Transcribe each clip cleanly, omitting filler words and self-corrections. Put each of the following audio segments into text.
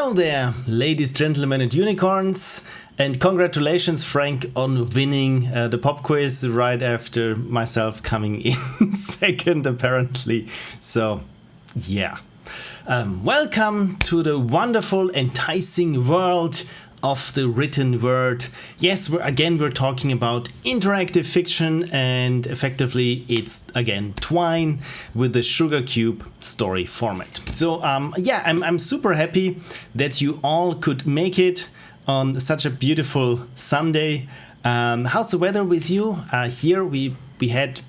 Hello there, ladies, gentlemen, and unicorns, and congratulations, Frank, on winning the pop quiz right after myself coming in second, apparently. So, yeah. Welcome to the wonderful, enticing world of the written word. Yes, we're talking about interactive fiction, and effectively it's again Twine with the sugar cube story format. So I'm super happy that you all could make it on such a beautiful Sunday. How's the weather with you? Here we had,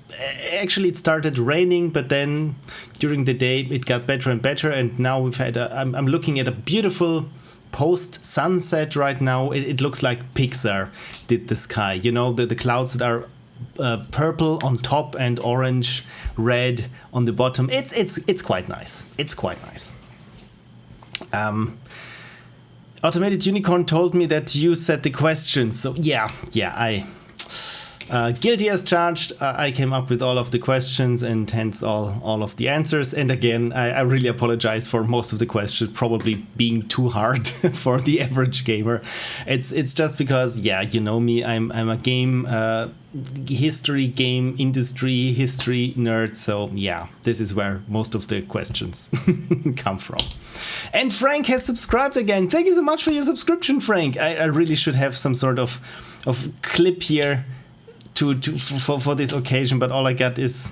actually it started raining, but then during the day it got better and better, and now we've had I'm looking at a beautiful post-sunset right now. It looks like Pixar did the sky. You know, the clouds that are purple on top and orange, red on the bottom. It's quite nice. It's quite nice. Automated Unicorn told me that you set the questions. So yeah, I guilty as charged. I came up with all of the questions and hence all of the answers. And again, I really apologize for most of the questions probably being too hard for the average gamer. It's just because, yeah, you know me, I'm a game game industry history nerd. So yeah, this is where most of the questions come from. And Frank has subscribed again. Thank you so much for your subscription, Frank. I really should have some sort of clip here for this occasion, but all I got is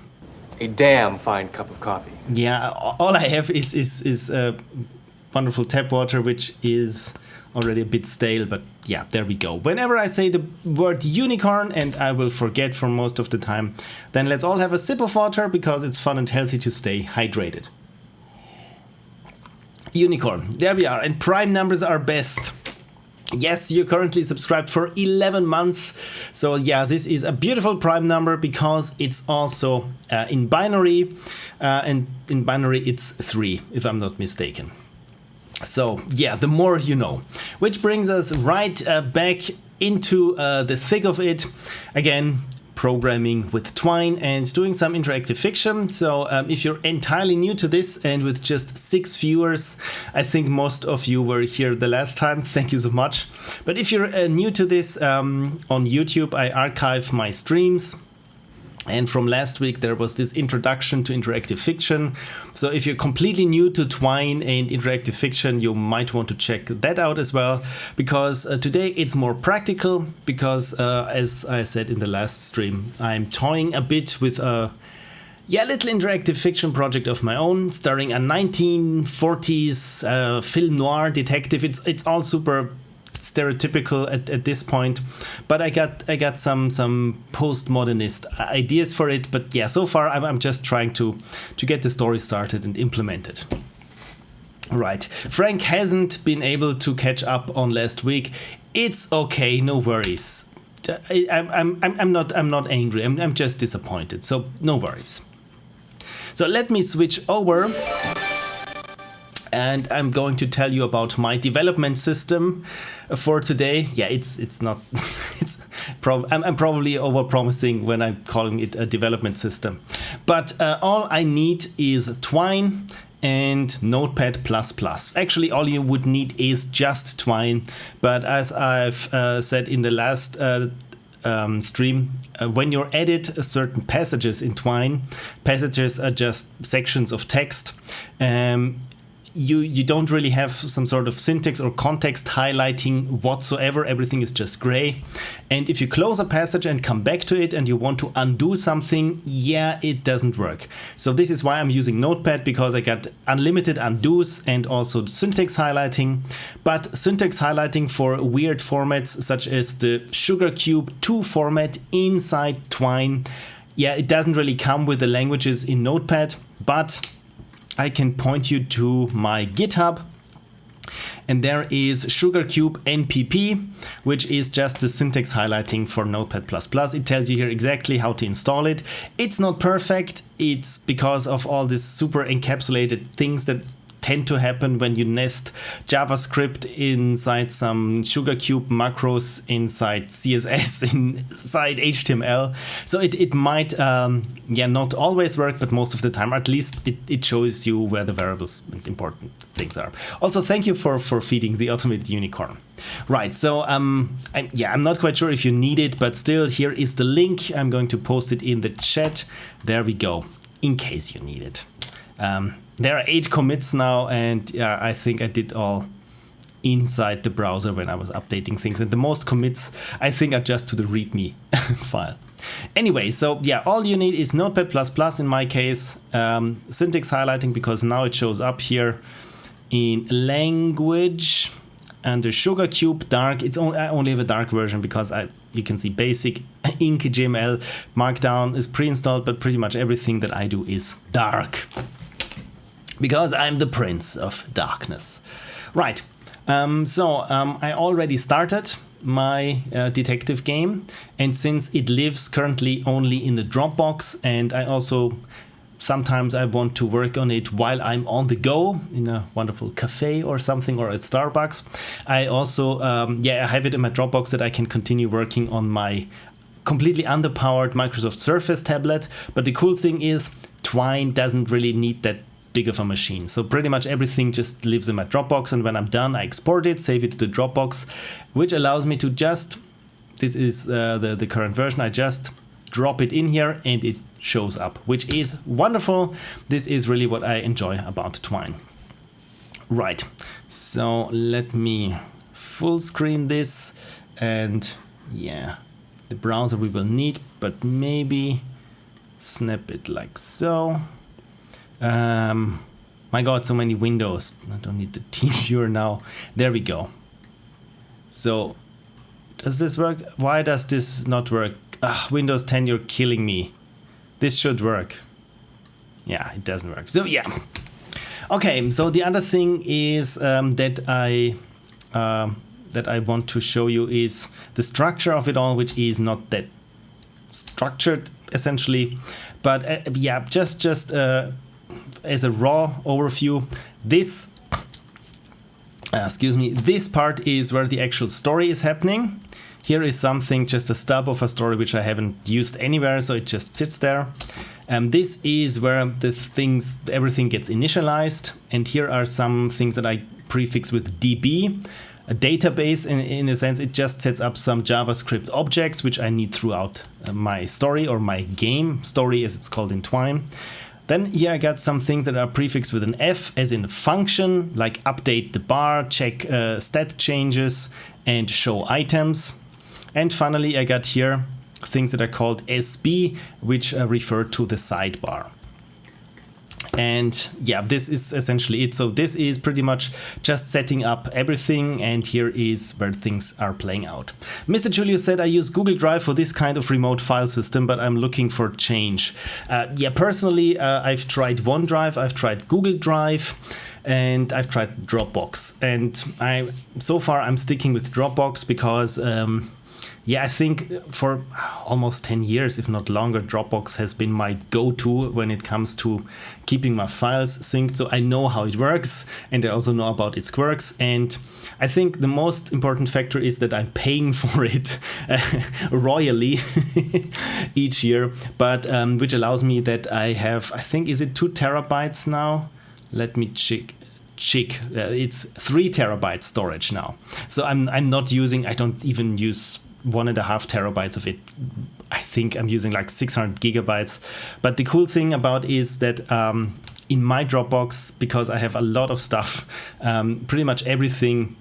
a damn fine cup of coffee. Yeah, all I have is wonderful tap water, which is already a bit stale, but yeah, there we go. Whenever I say the word unicorn, and I will forget for most of the time, then let's all have a sip of water because it's fun and healthy to stay hydrated. Unicorn, there we are, and prime numbers are best. Yes, you're currently subscribed for 11 months. So yeah, this is a beautiful prime number because it's also in binary. And in binary, it's 3, if I'm not mistaken. So yeah, the more you know. Which brings us right back into the thick of it. Again, programming with Twine and doing some interactive fiction. So if you're entirely new to this and with just 6 viewers, I think most of you were here the last time. Thank you so much. But if you're new to this, on YouTube, I archive my streams. And from last week, there was this introduction to interactive fiction. So if you're completely new to Twine and interactive fiction, you might want to check that out as well. Because today it's more practical. Because as I said in the last stream, I'm toying a bit with a little interactive fiction project of my own, starring a 1940s film noir detective. It's all super stereotypical at this point, but I got some postmodernist ideas for it. But yeah, so far I'm just trying to get the story started and implemented. Right, Frank hasn't been able to catch up on last week. It's okay, no worries. I'm not angry. I'm just disappointed. So no worries. So let me switch over. And I'm going to tell you about my development system for today. Yeah, it's not. I'm probably overpromising when I'm calling it a development system. But all I need is Twine and Notepad++. Actually, all you would need is just Twine. But as I've said in the last stream, when you edit certain passages in Twine, passages are just sections of text. You don't really have some sort of syntax or context highlighting whatsoever. Everything is just gray. And if you close a passage and come back to it and you want to undo something, yeah, it doesn't work. So this is why I'm using Notepad, because I got unlimited undos and also syntax highlighting. But syntax highlighting for weird formats such as the Sugar Cube 2 format inside Twine, yeah, it doesn't really come with the languages in Notepad, but I can point you to my GitHub, and there is SugarCube NPP, which is just the syntax highlighting for Notepad++. It tells you here exactly how to install it. It's not perfect. It's because of all these super encapsulated things that tend to happen when you nest JavaScript inside some sugar cube macros, inside CSS, inside HTML. So it might, not always work, but most of the time, at least it shows you where the variables and important things are. Also, thank you for feeding the automated unicorn. Right, so I'm not quite sure if you need it, but still, here is the link. I'm going to post it in the chat. There we go, in case you need it. There are 8 commits now, and I think I did all inside the browser when I was updating things. And the most commits, I think, are just to the README file. Anyway, so yeah, all you need is Notepad++ in my case, syntax highlighting, because now it shows up here in language under sugar cube dark. I only have a dark version because you can see basic ink HTML markdown is pre-installed, but pretty much everything that I do is dark because I'm the prince of darkness. Right. I already started my detective game, and since it lives currently only in the Dropbox, and I also sometimes I want to work on it while I'm on the go in a wonderful cafe or something, or at Starbucks, I also I have it in my Dropbox that I can continue working on my completely underpowered Microsoft Surface tablet. But the cool thing is Twine doesn't really need that big of a machine. So pretty much everything just lives in my Dropbox, and when I'm done, I export it, save it to the Dropbox, which allows me to just, this is the current version, I just drop it in here and it shows up, which is wonderful. This is really what I enjoy about Twine. Right, so let me full screen this, and yeah, the browser we will need, but maybe snap it like so. My god, so many windows. I don't need the team viewer now. There we go. So, does this work? Why does this not work? Windows 10, you're killing me. This should work. Yeah, it doesn't work. So yeah. Okay, so the other thing is that I want to show you is the structure of it all, which is not that structured essentially, but just as a raw overview, this part is where the actual story is happening. Here is something, just a stub of a story which I haven't used anywhere, so it just sits there. This is where everything gets initialized, and here are some things that I prefix with DB. A database, in a sense, it just sets up some JavaScript objects which I need throughout my story, or my game story as it's called in Twine. Then here I got some things that are prefixed with an F, as in function, like update the bar, check stat changes, and show items. And finally, I got here things that are called SB, which refer to the sidebar. And yeah, this is essentially it. So this is pretty much just setting up everything, and here is where things are playing out. Mr. Julius said, I use Google Drive for this kind of remote file system, but I'm looking for change. Personally, I've tried OneDrive, I've tried Google Drive, and I've tried Dropbox. And so far I'm sticking with Dropbox because I think for almost 10 years, if not longer, Dropbox has been my go-to when it comes to keeping my files synced. So I know how it works, and I also know about its quirks. And I think the most important factor is that I'm paying for it royally each year, but which allows me that I have, I think, is it 2 terabytes now? Let me check. It's 3 terabytes storage now. So I don't even use 1.5 terabytes of it. I think I'm using like 600 gigabytes. But the cool thing about is that in my Dropbox, because I have a lot of stuff, pretty much everything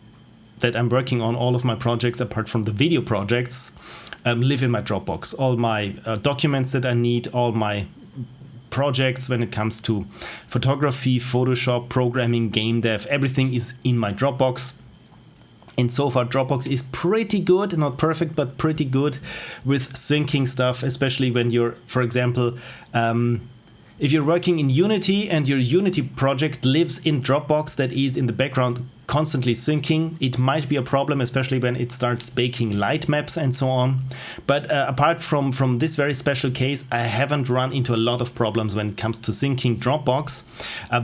that I'm working on, all of my projects apart from the video projects, live in my Dropbox. All my documents that I need, all my projects when it comes to photography, Photoshop, programming, game dev, everything is in my Dropbox. And so far, Dropbox is pretty good, not perfect, but pretty good with syncing stuff, especially when you're, for example, if you're working in Unity and your Unity project lives in Dropbox that is in the background constantly syncing. It might be a problem, especially when it starts baking light maps and so on. But apart from this very special case, I haven't run into a lot of problems when it comes to syncing Dropbox.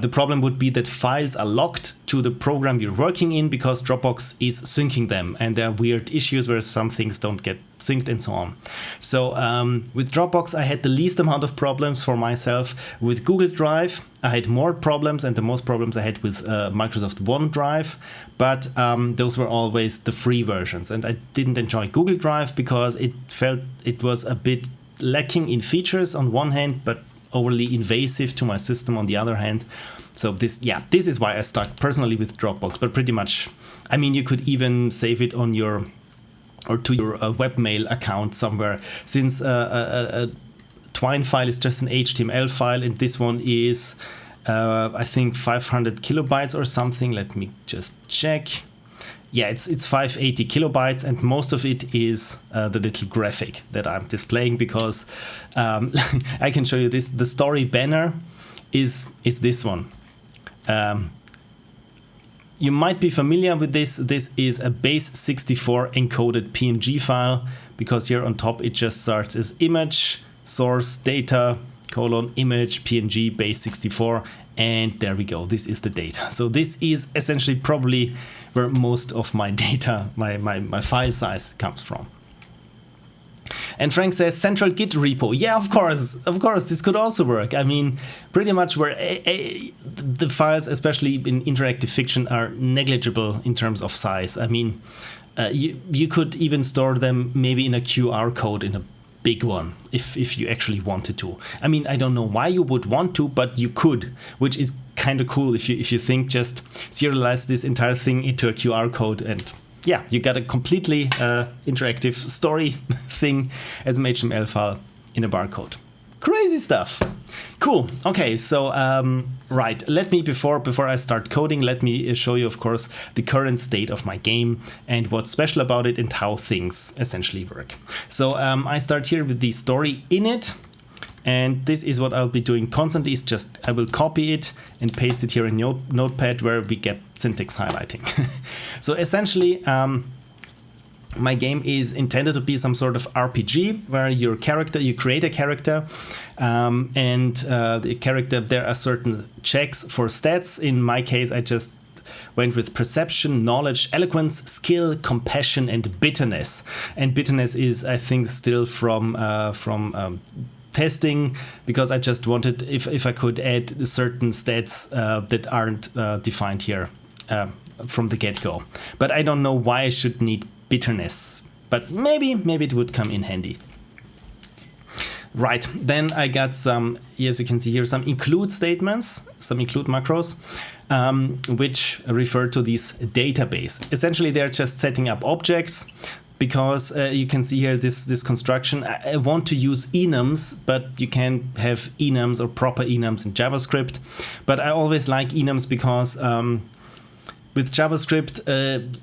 The problem would be that files are locked to the program you're working in because Dropbox is syncing them, and there are weird issues where some things don't get synced and so on. So with Dropbox, I had the least amount of problems for myself. With Google Drive, I had more problems, and the most problems I had with Microsoft OneDrive, but those were always the free versions. And I didn't enjoy Google Drive because it felt it was a bit lacking in features on one hand, but overly invasive to my system on the other hand. So this is why I stuck personally with Dropbox, but pretty much, I mean, you could even save it on your or to your webmail account somewhere, since a Twine file is just an HTML file, and this one is, I think, 500 kilobytes or something. Let me just check. Yeah, it's 580 kilobytes, and most of it is the little graphic that I'm displaying, because I can show you this. The story banner is this one. You might be familiar with this. This is a base64 encoded PNG file, because here on top it just starts as image, source, data, image, PNG, base64, and there we go. This is the data. So this is essentially probably where most of my data, my file size comes from. And Frank says central Git repo. Yeah, of course, this could also work. I mean, pretty much where the files, especially in interactive fiction, are negligible in terms of size. I mean, you could even store them maybe in a QR code in a big one if you actually wanted to. I mean, I don't know why you would want to, but you could, which is kind of cool if you think just serialize this entire thing into a QR code, and yeah, you got a completely interactive story thing as an HTML file in a barcode. Crazy stuff. Cool. Okay, so right, let me before I start coding, let me show you, of course, the current state of my game and what's special about it and how things essentially work. So I start here with the story init. And this is what I'll be doing constantly, is just I will copy it and paste it here in Notepad, where we get syntax highlighting. So essentially, my game is intended to be some sort of RPG where you create a character, and the character, there are certain checks for stats. In my case, I just went with perception, knowledge, eloquence, skill, compassion, and bitterness. And bitterness is, I think, still from testing, because I just wanted, if I could add certain stats that aren't defined here from the get-go. But I don't know why I should need bitterness, but maybe it would come in handy. Right, then I got some, as you can see here, some include statements, some include macros, which refer to this database. Essentially, they're just setting up objects, because you can see here this construction. I want to use enums, but you can't have enums or proper enums in JavaScript. But I always like enums because with JavaScript,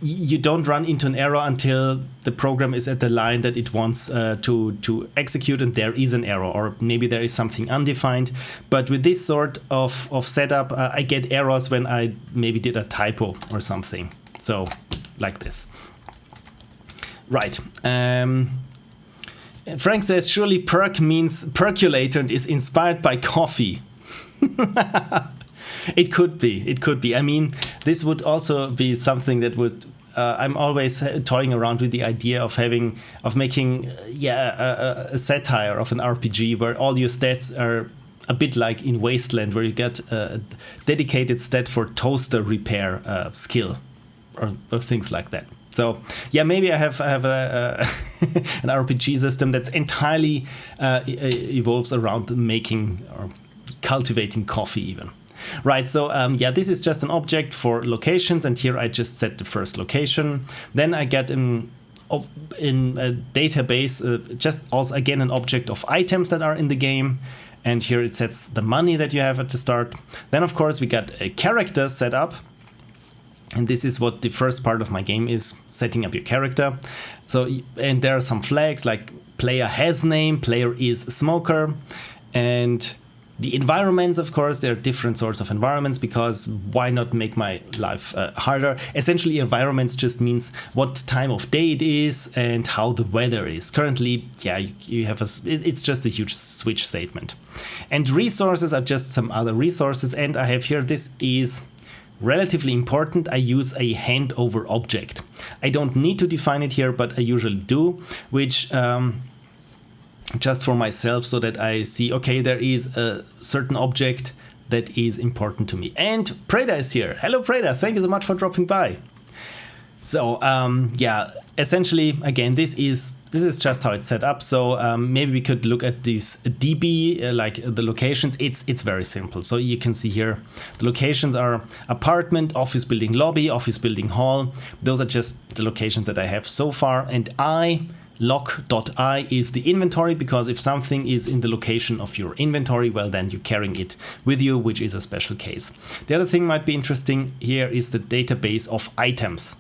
you don't run into an error until the program is at the line that it wants to execute, and there is an error, or maybe there is something undefined. But with this sort of setup, I get errors when I maybe did a typo or something. So like this. Right. Frank says, surely perk means percolator and is inspired by coffee. It could be. I mean, this would also be something that would, I'm always toying around with the idea of making a satire of an RPG where all your stats are a bit like in Wasteland, where you get a dedicated stat for toaster repair skill or things like that. So yeah, maybe I have an RPG system that's entirely evolves around making or cultivating coffee even. Right, so this is just an object for locations, and here I just set the first location. Then I get in a database just also again an object of items that are in the game, and here it sets the money that you have at the start. Then of course we got a character set up. And this is what the first part of my game is, setting up your character. So, and there are some flags like player has name, player is smoker. And The environments, of course, there are different sorts of environments, because why not make my life harder? Essentially, environments just means what time of day it is and how the weather is. Currently, yeah, you have it's just a huge switch statement. And resources are just some other resources. And I have here, this is relatively important. I use a handover object. I don't need to define it here, but I usually do, which just for myself, so that I see, okay, there is a certain object that is important to me. And Preda is here. Hello, Preda. Thank you so much for dropping by. So yeah, essentially, again, this is just how it's set up. So maybe we could look at this DB, like the locations. It's very simple. So you can see here, the locations are apartment, office building lobby, office building hall. Those are just the locations that I have so far. And lock.I is the inventory, because if something is in the location of your inventory, well, then you're carrying it with you, which is a special case. The other thing might be interesting here is the database of items.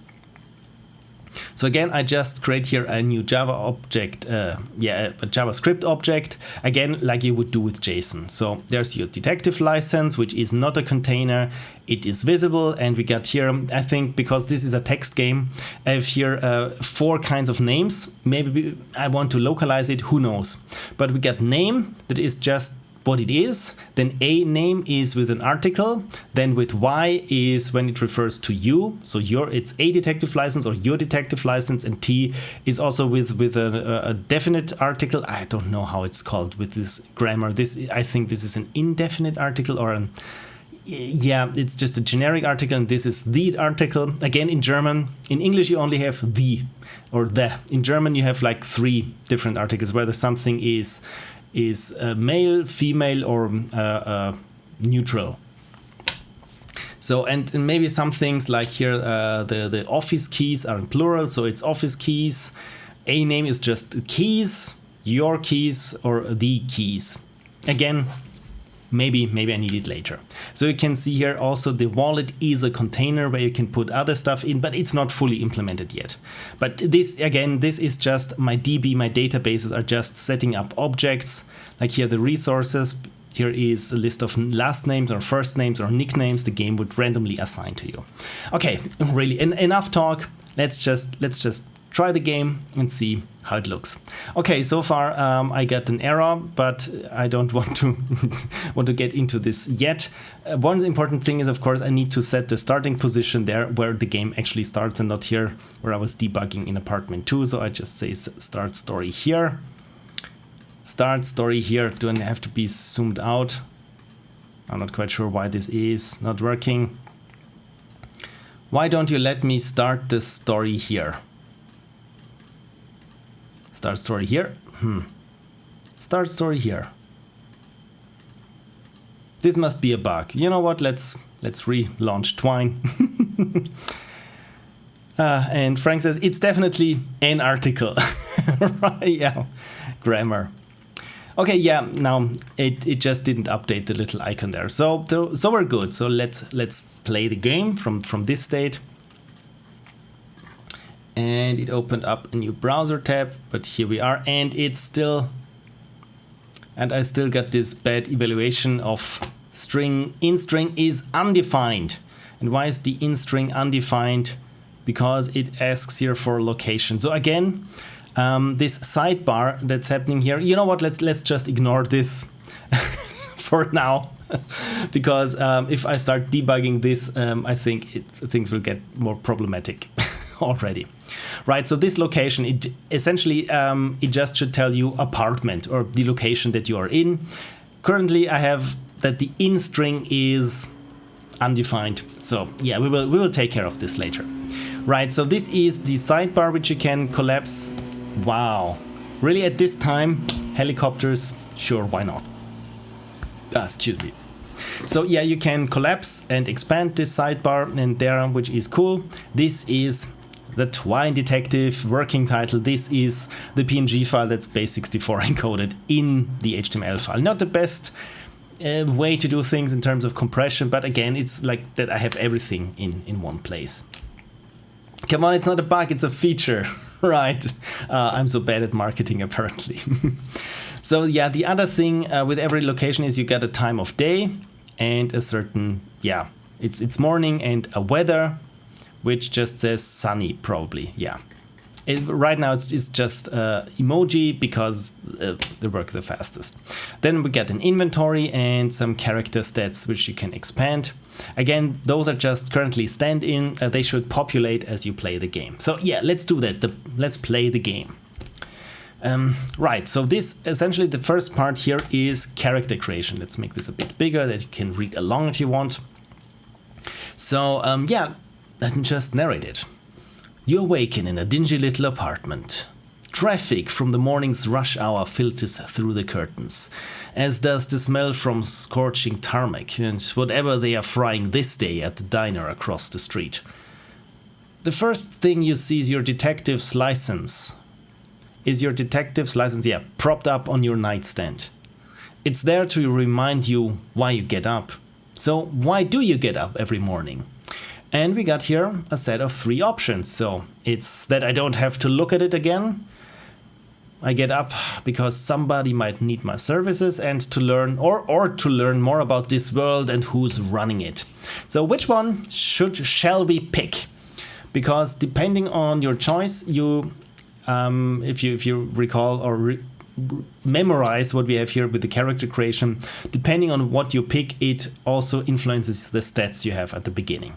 So again, I just create here a new Java object, a JavaScript object, again, like you would do with JSON. So there's your detective license, which is not a container. It is visible, and we got here, I think, because this is a text game, I have here 4 kinds of names. Maybe I want to localize it, who knows. But we got name, that is just what it is. Then a name is with an article. Then with y is when it refers to you. So it's a detective license or your detective license. And t is also with a definite article. I don't know how it's called with this grammar. I think this is an indefinite article, or an, yeah, it's just a generic article, and this is the article. Again, in German. In English you only have the or the. In German you have like 3 different articles, whether something is male, female, or neutral. So, and maybe some things like here, the office keys are in plural, so it's office keys. A name is just keys, your keys, or the keys. Again, maybe I need it later. So you can see here also the wallet is a container where you can put other stuff in, but it's not fully implemented yet. But this, again, this is just my DB, my databases are just setting up objects. Like here, the resources, here is a list of last names or first names or nicknames the game would randomly assign to you. Okay, really, enough talk. Let's just try the game and see how it looks. Okay, so far I got an error, but I don't want to get into this yet. One important thing is, of course, I need to set the starting position there where the game actually starts, and not here where I was debugging in apartment 2. So I just say start story here. Start story here. Do I have to be zoomed out? I'm not quite sure why this is not working. Why don't you let me start the story here? Start story here. Start story here. This must be a bug. You know what? Let's relaunch Twine. And Frank says it's definitely an article. Right? Yeah. Grammar. Okay. Yeah. Now it just didn't update the little icon there. So we're good. So let's play the game from this state. And it opened up a new browser tab, but here we are, and I still got this bad evaluation of string. In string is undefined. And why is the in string undefined? Because it asks here for location. So again, this sidebar that's happening here, you know what, let's just ignore this for now. Because if I start debugging this, I think things will get more problematic already. Right, so this location, it essentially it just should tell you apartment or the location that you are in. Currently I have that the in string is undefined. So yeah, we will take care of this later. Right, so this is the sidebar which you can collapse. Wow, really at this time, helicopters, sure, why not? Excuse me. So yeah, you can collapse and expand this sidebar and there, which is cool. This is the Twine Detective working title. This is the PNG file that's base64 encoded in the HTML file. Not the best way to do things in terms of compression, but again, it's like that I have everything in one place. Come on, it's not a bug, it's a feature, right? I'm so bad at marketing apparently. So yeah, the other thing with every location is you get a time of day and a certain, yeah, it's morning and a weather, which just says sunny probably, yeah. Right now it's just emoji because they work the fastest. Then we get an inventory and some character stats which you can expand. Again, those are just currently stand-in. They should populate as you play the game. So yeah, let's do that. Let's play the game. Right, so this essentially the first part here is character creation. Let's make this a bit bigger that you can read along if you want. So yeah, let me just narrate it. You awaken in a dingy little apartment. Traffic from the morning's rush hour filters through the curtains, as does the smell from scorching tarmac and whatever they are frying this day at the diner across the street. The first thing you see is your detective's license. Yeah, propped up on your nightstand. It's there to remind you why you get up. So why do you get up every morning? And we got here a set of 3 options. So it's that I don't have to look at it again. I get up because somebody might need my services and to learn or to learn more about this world and who's running it. So which one shall we pick? Because depending on your choice, you if you recall or memorize what we have here with the character creation, depending on what you pick, it also influences the stats you have at the beginning.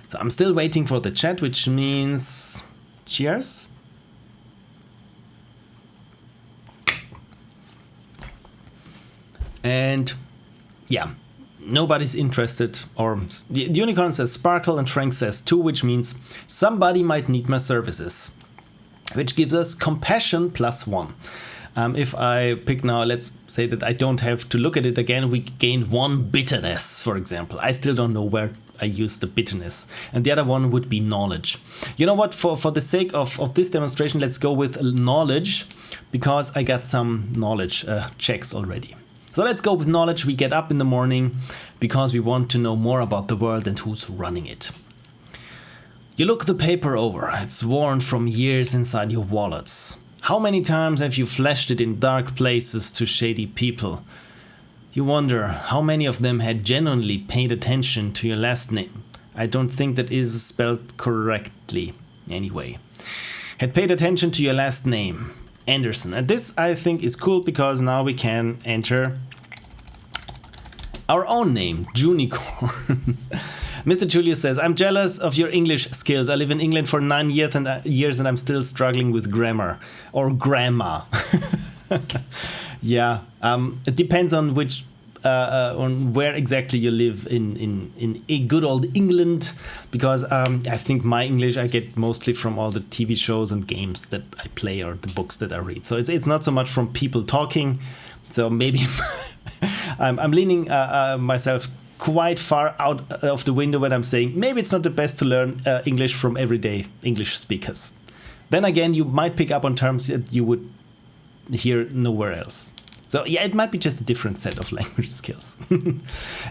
So I'm still waiting for the chat, which means cheers. And yeah, nobody's interested, or the unicorn says sparkle and Frank says 2, which means somebody might need my services, which gives us compassion +1. If I pick now, let's say that I don't have to look at it again, we gain 1 bitterness, for example. I still don't know where I use the bitterness. And the other one would be knowledge. You know what, for the sake of this demonstration, let's go with knowledge, because I got some knowledge checks already. So let's go with knowledge. We get up in the morning because we want to know more about the world and who's running it. You look the paper over. It's worn from years inside your wallets. How many times have you flashed it in dark places to shady people? You wonder how many of them had genuinely paid attention to your last name. I don't think that is spelled correctly. Anyway, had paid attention to your last name, Anderson. And this I think is cool because now we can enter our own name, Junicorn. Mr. Julius says, I'm jealous of your English skills. I live in England for 9 years and I'm still struggling with grammar. Or grammar. Yeah, it depends on which, on where exactly you live in good old England. Because I think my English I get mostly from all the TV shows and games that I play or the books that I read. So it's not so much from people talking. So maybe I'm leaning myself quite far out of the window when I'm saying maybe it's not the best to learn English from everyday English speakers. Then again, you might pick up on terms that you would hear nowhere else. So yeah, it might be just a different set of language skills.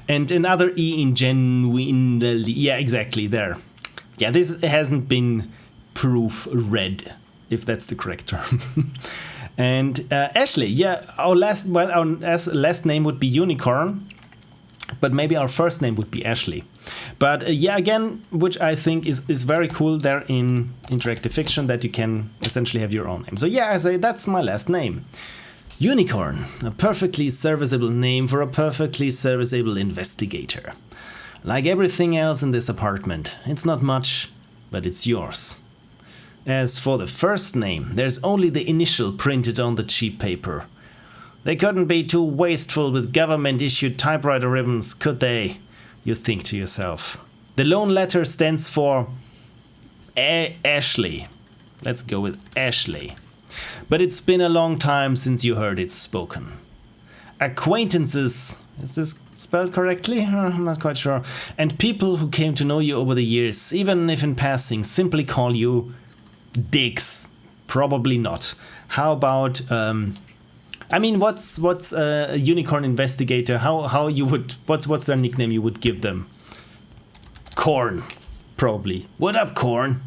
And another E in genuinely, yeah, exactly, there. Yeah, this hasn't been proof-read, if that's the correct term. And Ashley, yeah, our last name would be Unicorn, but maybe our first name would be Ashley. But yeah, again, which I think is very cool there in interactive fiction, that you can essentially have your own name. So yeah, I say that's my last name. Unicorn, a perfectly serviceable name for a perfectly serviceable investigator. Like everything else in this apartment, it's not much, but it's yours. As for the first name, there's only the initial printed on the cheap paper. They couldn't be too wasteful with government-issued typewriter ribbons, could they? You think to yourself. The lone letter stands for Ashley. Let's go with Ashley. But it's been a long time since you heard it spoken. Acquaintances, is this spelled correctly? I'm not quite sure. And people who came to know you over the years, even if in passing, simply call you dicks. Probably not. How about I mean, what's a unicorn investigator? How you would what's their nickname you would give them? Corn, probably. What up, Corn?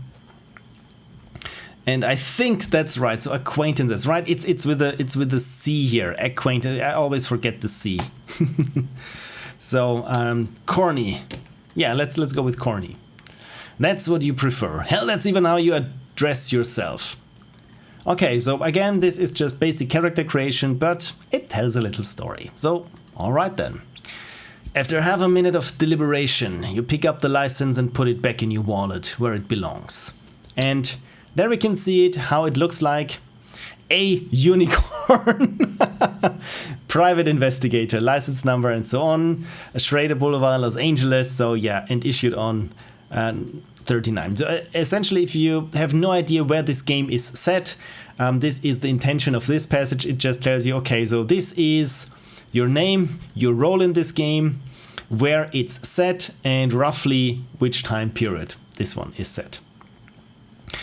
And I think that's right. So acquaintances, right? It's with the C here. Acquaintance. I always forget the C. So corny. Yeah, let's go with corny. That's what you prefer. Hell, that's even how you address yourself. Okay, so again, this is just basic character creation, but it tells a little story. So, all right then. After half a minute of deliberation, you pick up the license and put it back in your wallet where it belongs. And there we can see it, how it looks like. A unicorn. Private investigator, license number and so on. Schrader Boulevard, Los Angeles. So yeah, and issued on 39. So essentially, if you have no idea where this game is set, this is the intention of this passage. It just tells you, okay, so this is your name, your role in this game, where it's set, and roughly which time period this one is set.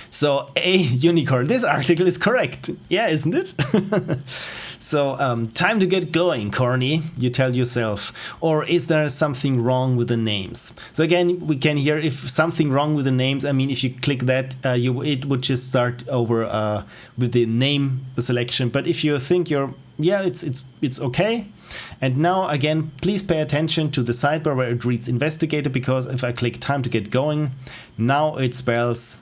So a unicorn, this article is correct. Yeah, isn't it? So time to get going, corny, you tell yourself. Or is there something wrong with the names? So again, we can hear if something wrong with the names. I mean, if you click that, it would just start over with the name selection. But if you think it's okay. And now again, please pay attention to the sidebar where it reads investigator, because if I click time to get going, now it spells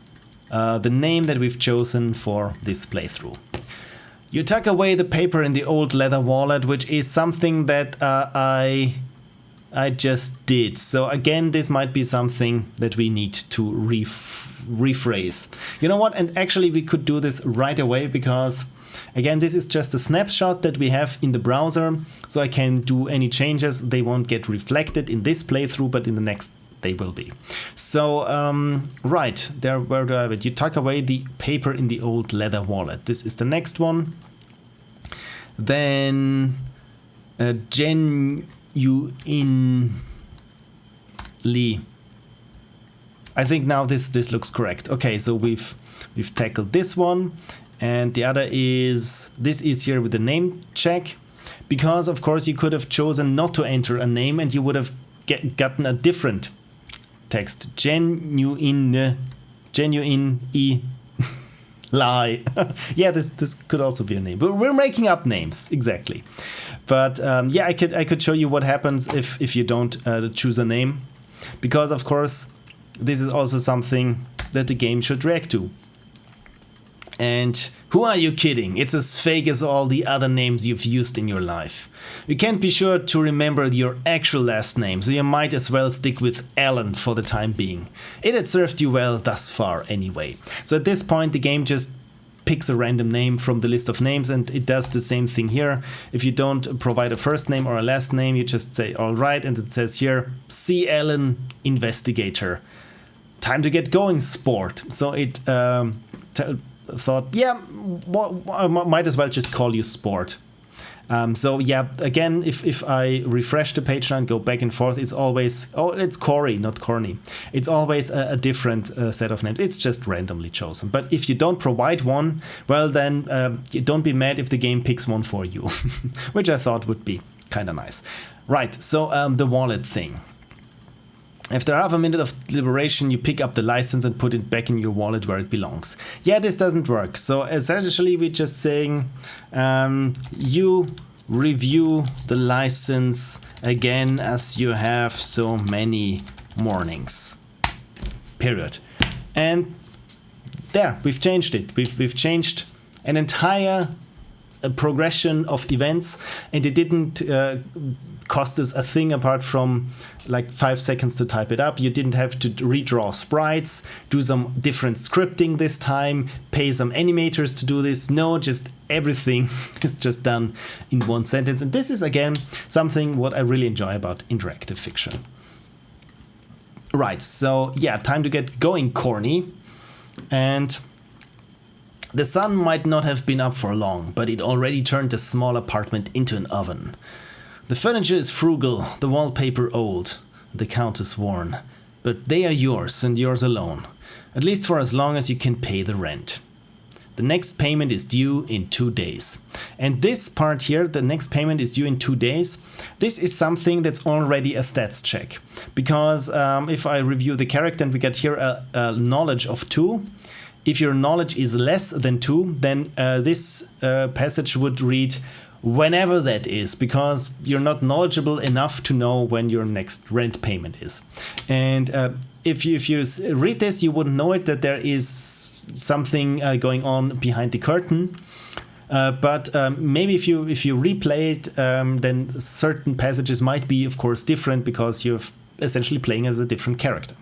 the name that we've chosen for this playthrough. You tuck away the paper in the old leather wallet, which is something that I just did. So again, this might be something that we need to rephrase. You know what? And actually we could do this right away, because again, this is just a snapshot that we have in the browser. So I can do any changes. They won't get reflected in this playthrough, but in the next they will be. So, right, there, where do I have it? You tuck away the paper in the old leather wallet. This is the next one. Then, genuinely. I think now this looks correct. Okay, so we've tackled this one. And the other is, this is here with the name check. Because, of course, you could have chosen not to enter a name and you would have gotten a different text. Genuine lie. Yeah, this could also be a name. But we're making up names, exactly. But yeah, I could show you what happens if you don't choose a name. Because, of course, this is also something that the game should react to. And who are you kidding? It's as fake as all the other names you've used in your life. You can't be sure to remember your actual last name, so you might as well stick with Alan for the time being. It had served you well thus far anyway. So at this point the game just picks a random name from the list of names, and it does the same thing here. If you don't provide a first name or a last name, you just say alright, and it says here, C. Alan, investigator. Time to get going, sport. So it thought, yeah, I might as well just call you sport. So yeah, again, if I refresh the page now and go back and forth, it's always, it's Corey, not Corny. It's always a different set of names. It's just randomly chosen. But if you don't provide one, well then, you don't be mad if the game picks one for you, which I thought would be kind of nice. Right, so the wallet thing. After half a minute of deliberation, you pick up the license and put it back in your wallet where it belongs. Yeah, this doesn't work. So essentially, we're just saying you review the license again as you have so many mornings. Period. And there, we've changed it. We've changed an entire progression of events, and it didn't cost us a thing apart from like 5 seconds to type it up. You didn't have to redraw sprites, do some different scripting this time, pay some animators to do this. No, just everything is just done in one sentence. And this is again something what I really enjoy about interactive fiction. Right, so yeah, time to get going, Corny. And the sun might not have been up for long, but it already turned the small apartment into an oven. The furniture is frugal, the wallpaper old, the countess worn, but they are yours and yours alone, at least for as long as you can pay the rent. The next payment is due in 2 days. And this part here, the next payment is due in 2 days, this is something that's already a stats check. Because if I review the character and we get here a knowledge of 2, If your knowledge is less than 2, then this passage would read whenever that is, because you're not knowledgeable enough to know when your next rent payment is. And if you read this, you wouldn't know it, that there is something going on behind the curtain. But maybe if you replay it, then certain passages might be, of course, different, because you're essentially playing as a different character.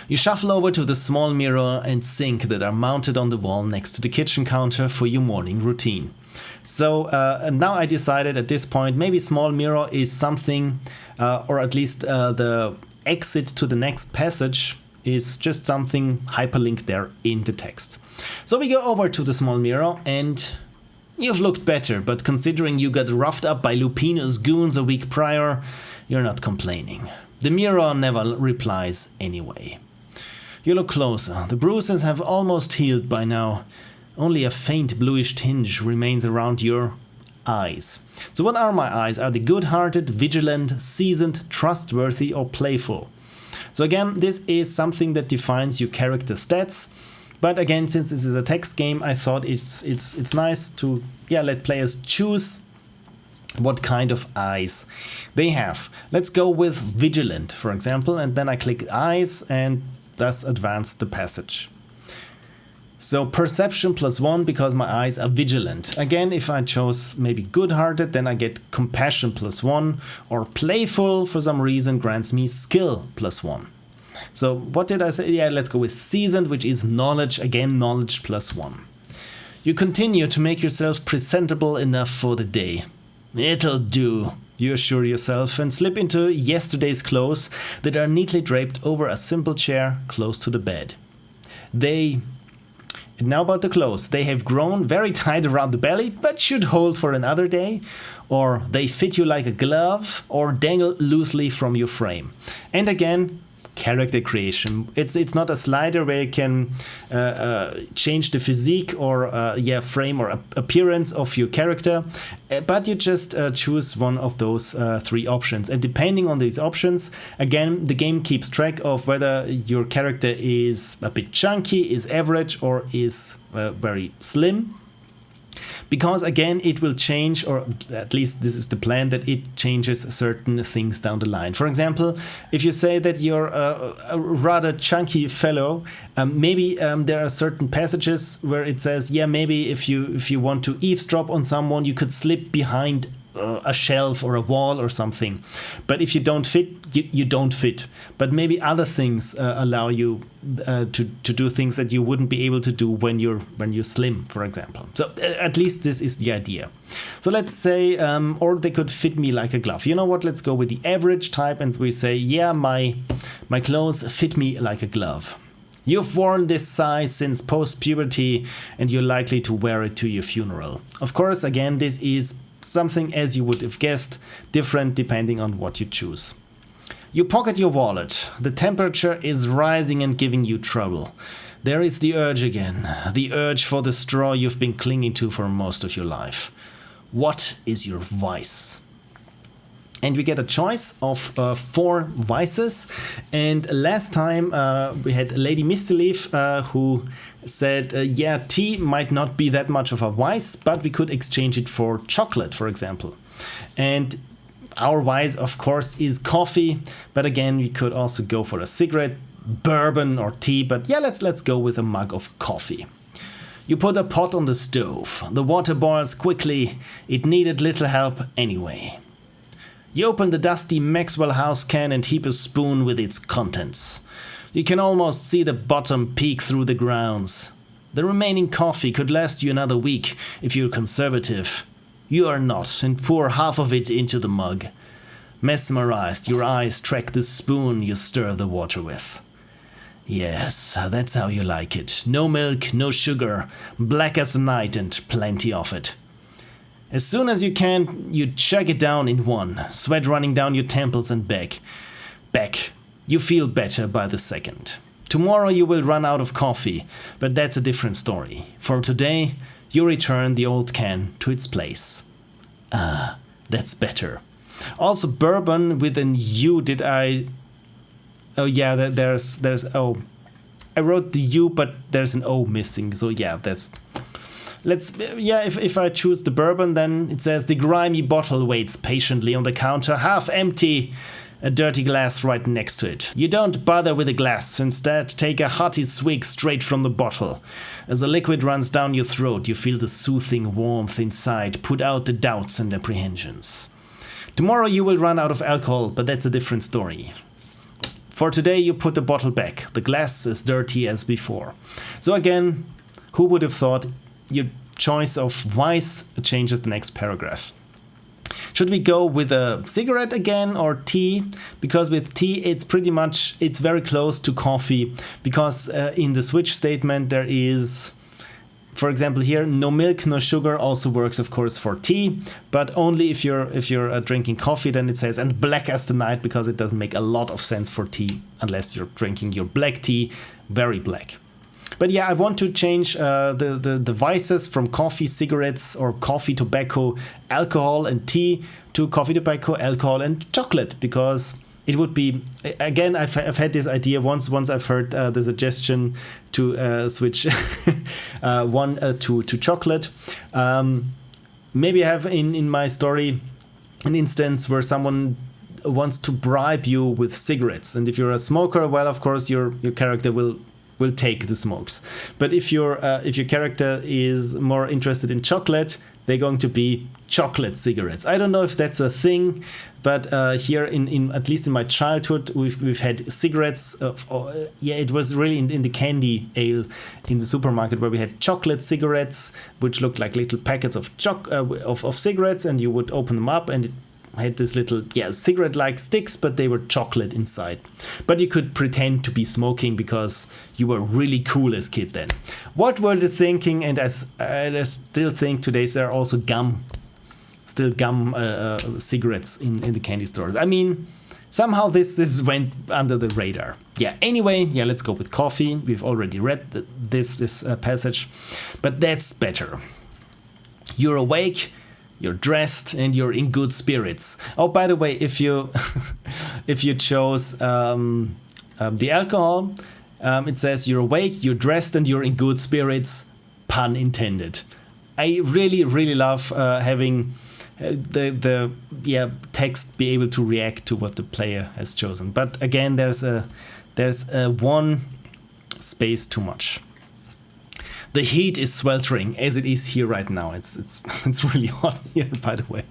You shuffle over to the small mirror and sink that are mounted on the wall next to the kitchen counter for your morning routine. So now I decided at this point, maybe small mirror is something, or at least the exit to the next passage is just something hyperlinked there in the text. So we go over to the small mirror, and you've looked better, but considering you got roughed up by Lupino's goons a week prior, you're not complaining. The mirror never replies anyway. You look closer. The bruises have almost healed by now. Only a faint bluish tinge remains around your eyes. So what are my eyes? Are they good-hearted, vigilant, seasoned, trustworthy, or playful? So again, this is something that defines your character stats. But again, since this is a text game, I thought it's nice to let players choose what kind of eyes they have. Let's go with vigilant, for example, and then I click eyes and thus advance the passage. So perception +1 because my eyes are vigilant. Again, if I chose maybe good-hearted, then I get compassion +1, or playful for some reason grants me skill +1. So what did I say? Yeah, let's go with seasoned, which is knowledge. Again, knowledge +1. You continue to make yourself presentable enough for the day. It'll do, you assure yourself, and slip into yesterday's clothes that are neatly draped over a simple chair close to the bed. Now about the clothes. They have grown very tight around the belly, but should hold for another day. Or they fit you like a glove, or dangle loosely from your frame. And again, character creation. It's not a slider where you can change the physique or frame or appearance of your character, but you just choose one of those 3 options. And depending on these options, again, the game keeps track of whether your character is a bit chunky, is average, or is very slim. Because again, it will change, or at least this is the plan, that it changes certain things down the line. For example, if you say that you're a rather chunky fellow, maybe there are certain passages where it says, maybe if you want to eavesdrop on someone, you could slip behind a shelf or a wall or something. But if you don't fit, you don't fit. But maybe other things allow you to do things that you wouldn't be able to do when you're slim, for example. So at least this is the idea. So let's say, or they could fit me like a glove. You know what? Let's go with the average type, and we say, my clothes fit me like a glove. You've worn this size since post-puberty, and you're likely to wear it to your funeral. Of course, again, this is something, as you would have guessed, different depending on what you choose. You pocket your wallet. The temperature is rising and giving you trouble. There is the urge again, the urge for the straw you've been clinging to for most of your life. What is your vice? And we get a choice of 4 vices. And last time we had Lady Misty who said, tea might not be that much of a vice, but we could exchange it for chocolate, for example. And our vice, of course, is coffee. But again, we could also go for a cigarette, bourbon, or tea. But let's go with a mug of coffee. You put a pot on the stove. The water boils quickly. It needed little help anyway. You open the dusty Maxwell House can and heap a spoon with its contents. You can almost see the bottom peek through the grounds. The remaining coffee could last you another week if you're conservative. You are not, and pour half of it into the mug. Mesmerized, your eyes track the spoon you stir the water with. Yes, that's how you like it. No milk, no sugar, black as the night, and plenty of it. As soon as you can, you chug it down in one, sweat running down your temples and back. You feel better by the second. Tomorrow you will run out of coffee, but that's a different story. For today, you return the old can to its place. That's better. Also, bourbon with an U, did I... Oh yeah, there's I wrote the U, but there's an O missing. So yeah, if I choose the bourbon, then it says the grimy bottle waits patiently on the counter, half empty, a dirty glass right next to it. You don't bother with the glass, instead take a hearty swig straight from the bottle. As the liquid runs down your throat, you feel the soothing warmth inside, put out the doubts and apprehensions. Tomorrow you will run out of alcohol, but that's a different story. For today you put the bottle back, the glass is dirty as before. So again, who would have thought your choice of vice changes the next paragraph? Should we go with a cigarette again or tea? Because with tea it's very close to coffee, because in the switch statement there is, for example here, no milk, no sugar also works of course for tea, but only if you're drinking coffee. Then it says and black as the night, because it doesn't make a lot of sense for tea unless you're drinking your black tea very black. But yeah, I want to change the vices from coffee, cigarettes, or coffee, tobacco, alcohol, and tea to coffee, tobacco, alcohol, and chocolate, because it would be, again, I've had this idea once I've heard the suggestion to switch one to chocolate. Maybe I have in my story an instance where someone wants to bribe you with cigarettes, and if you're a smoker, well, of course your character will take the smokes. But if your character is more interested in chocolate, they're going to be chocolate cigarettes. I don't know if that's a thing, but here in at least in my childhood, we've had cigarettes. It was really in the candy aisle in the supermarket where we had chocolate cigarettes, which looked like little packets of cigarettes, and you would open them up and it had this little cigarette-like sticks, but they were chocolate inside. But you could pretend to be smoking because you were really cool as kid then. What were the thinking? And I still think today there are also gum cigarettes in the candy stores. I mean, somehow this went under the radar. Yeah. Anyway, let's go with coffee. We've already read this passage, but that's better. You're awake. You're dressed and you're in good spirits. Oh, by the way, if you chose the alcohol, it says you're awake, you're dressed, and you're in good spirits. Pun intended. I really, really love having the text be able to react to what the player has chosen. But again, there's one space too much. The heat is sweltering, as it is here right now. It's really hot here, by the way.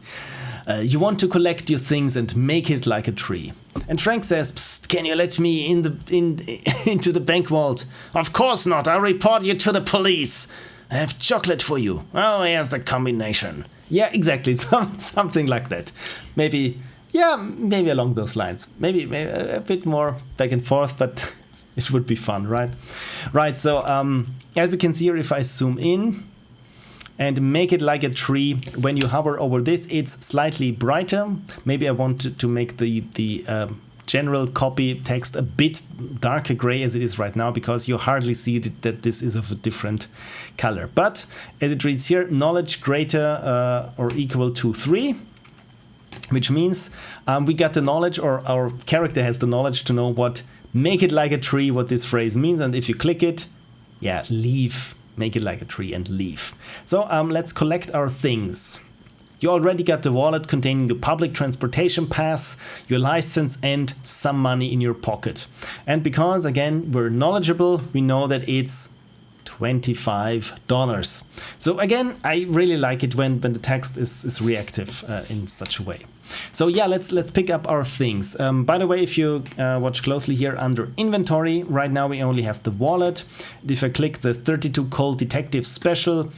You want to collect your things and make it like a tree. And Frank says, "Psst, can you let me into the bank vault?" "Of course not. I'll report you to the police. I have chocolate for you." "Oh, here's the combination." Yeah, exactly. Something like that. Maybe along those lines. Maybe a bit more back and forth, but it would be fun, right? Right, so as we can see here, if I zoom in and make it like a tree, when you hover over this, it's slightly brighter. Maybe I want to make the general copy text a bit darker gray as it is right now, because you hardly see that this is of a different color. But as it reads here, knowledge greater or equal to 3, which means we got the knowledge, or our character has the knowledge to know what make it like a tree, what this phrase means. And if you click it, leave, make it like a tree and leave. So let's collect our things. You already got the wallet containing your public transportation pass, your license, and some money in your pocket. And because, again, we're knowledgeable, we know that it's $25. So again, I really like it when the text is reactive in such a way. So let's pick up our things. By the way, if you watch closely here under inventory, right now we only have the wallet. If I click the 32 Cold Detective Special,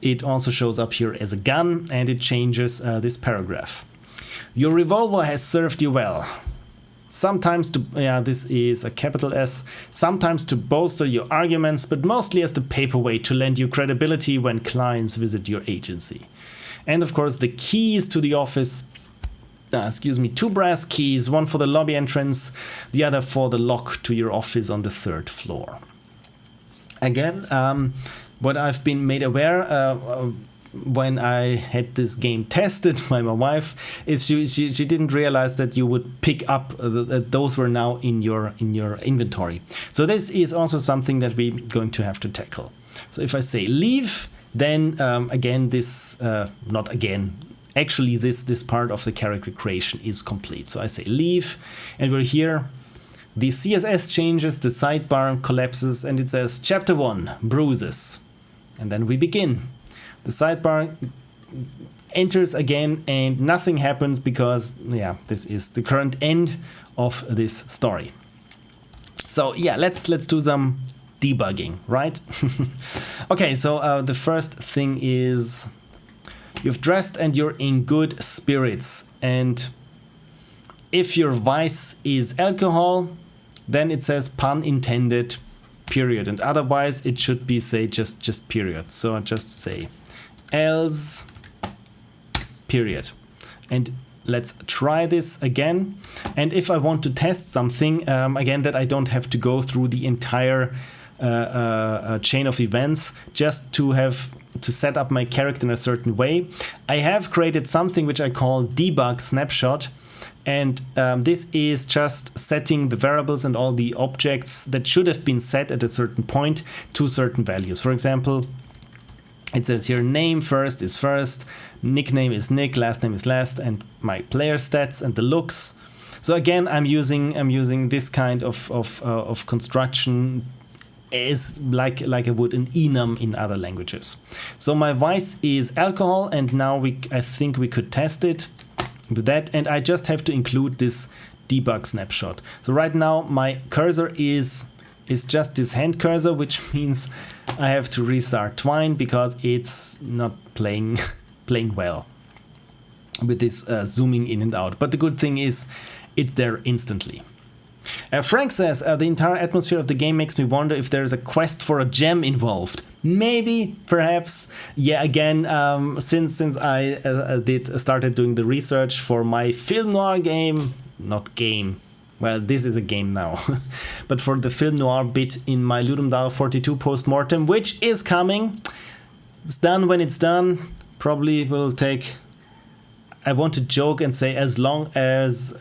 it also shows up here as a gun, and it changes this paragraph. Your revolver has served you well. Sometimes this is a capital S, sometimes to bolster your arguments, but mostly as the paperweight to lend you credibility when clients visit your agency. And of course, the keys to the office, 2 brass keys, one for the lobby entrance, the other for the lock to your office on the 3rd floor. Again, what I've been made aware when I had this game tested by my wife, is she didn't realize that you would pick up that those were now in your inventory. So this is also something that we're going to have to tackle. So if I say leave, then again this not again. Actually, this part of the character creation is complete. So I say leave, and we're here. The CSS changes, the sidebar collapses, and it says Chapter 1, Bruises. And then we begin. The sidebar enters again, and nothing happens because, yeah, this is the current end of this story. So yeah, let's do some debugging, right? Okay, so the first thing is you've dressed and you're in good spirits, and if your vice is alcohol, then it says pun intended, period, and otherwise it should be say just period. So I just say else period, and let's try this again. And if I want to test something again, that I don't have to go through the entire chain of events just to set up my character in a certain way, I have created something which I call debug snapshot. And this is just setting the variables and all the objects that should have been set at a certain point to certain values. For example, it says here name first is first, nickname is nick, last name is last, and my player stats and the looks. So again, I'm using this kind of construction is like I would an enum in other languages. So my vice is alcohol, and now I think we could test it with that, and I just have to include this debug snapshot. So right now my cursor is just this hand cursor, which means I have to restart Twine because it's not playing well with this zooming in and out. But the good thing is it's there instantly. Frank says, the entire atmosphere of the game makes me wonder if there is a quest for a gem involved. Maybe, perhaps. Yeah, again, since I started doing the research for my film noir game, not game, well, this is a game now, but for the film noir bit in my Ludum Dare 42 postmortem, which is coming. It's done when it's done. Probably will take, I want to joke and say as long as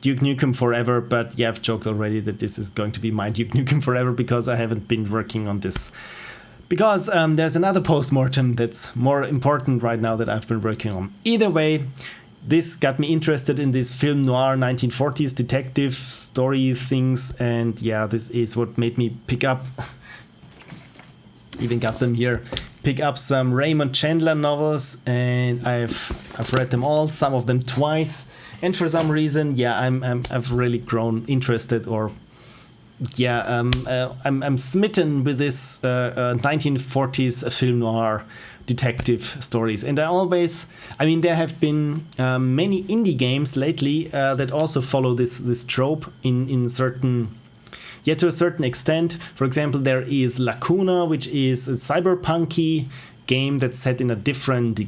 Duke Nukem Forever, but yeah, I've joked already that this is going to be my Duke Nukem Forever because I haven't been working on this. Because there's another postmortem that's more important right now that I've been working on. Either way, this got me interested in this film noir 1940s detective story things, and yeah, this is what made me pick up, even got them here, pick up some Raymond Chandler novels, and I've read them all, some of them twice. And for some reason, yeah, I've really grown interested, or yeah, I'm smitten with this 1940s film noir detective stories. And I mean, there have been many indie games lately that also follow this trope in certain, yeah, to a certain extent. For example, there is Lacuna, which is a cyberpunky game that's set in a different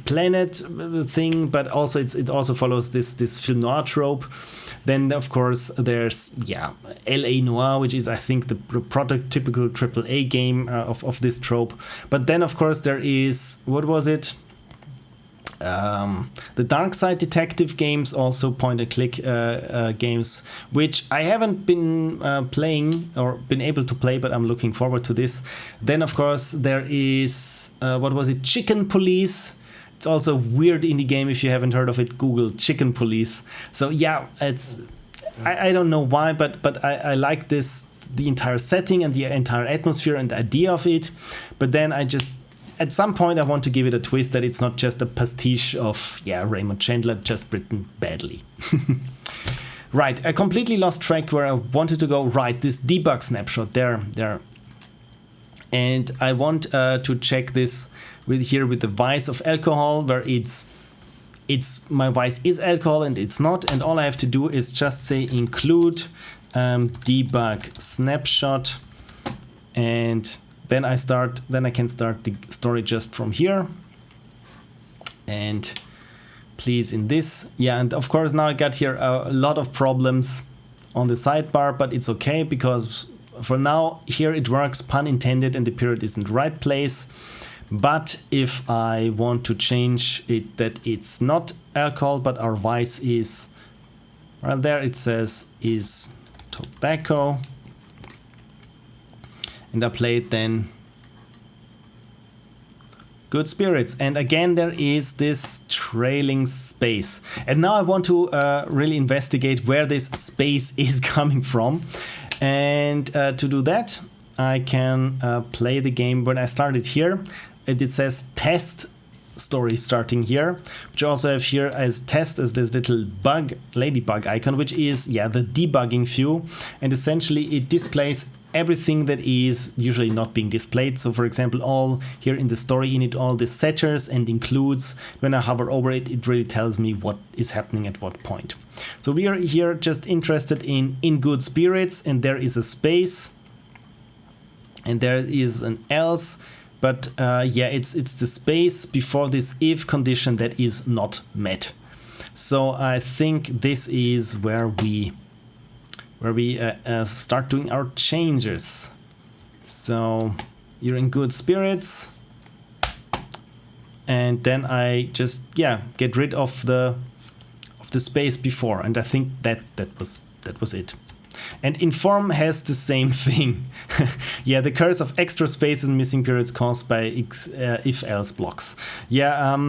planet thing, but also it also follows this film noir trope. Then of course there's LA Noire, which is I think the prototypical AAA game of this trope. But then of course there is, what was it, the Dark Side detective games, also point and click games, which I haven't been playing or been able to play, but I'm looking forward to this. Then of course there is what was it, Chicken Police. It's also a weird indie game. If you haven't heard of it, Google Chicken Police. So yeah, it's I don't know why, but I like this, the entire setting and the entire atmosphere and the idea of it. But then I just, at some point I want to give it a twist that it's not just a pastiche of Raymond Chandler, just written badly. Right, I completely lost track where I wanted to go. Right, this debug snapshot there. And I want to check this with the vice of alcohol, where it's my vice is alcohol and it's not, and all I have to do is just say include debug snapshot, and then I can start the story just from here. And please in this, and of course now I got here a lot of problems on the sidebar, but it's okay because for now, here it works, pun intended, and the period is in the right place. But if I want to change it that it's not alcohol, but our vice is, right there it says is tobacco, and I play it then good spirits. And again, there is this trailing space. And now I want to really investigate where this space is coming from. And to do that, I can play the game when I started here. And it says test story starting here, which I also have here as test as this little bug, ladybug icon, which is, yeah, the debugging view. And essentially it displays everything that is usually not being displayed. So for example, all here in the story init, all the setters, and includes, when I hover over it, it really tells me what is happening at what point. So we are here just interested in good spirits, and there is a space and there is an else. But yeah, it's the space before this if condition that is not met. So I think this is where we start doing our changes. So you're in good spirits, and then I just, yeah, get rid of the space before, and I think that was it. And inform has the same thing. Yeah, the curse of extra spaces and missing periods caused by if-else blocks. Yeah,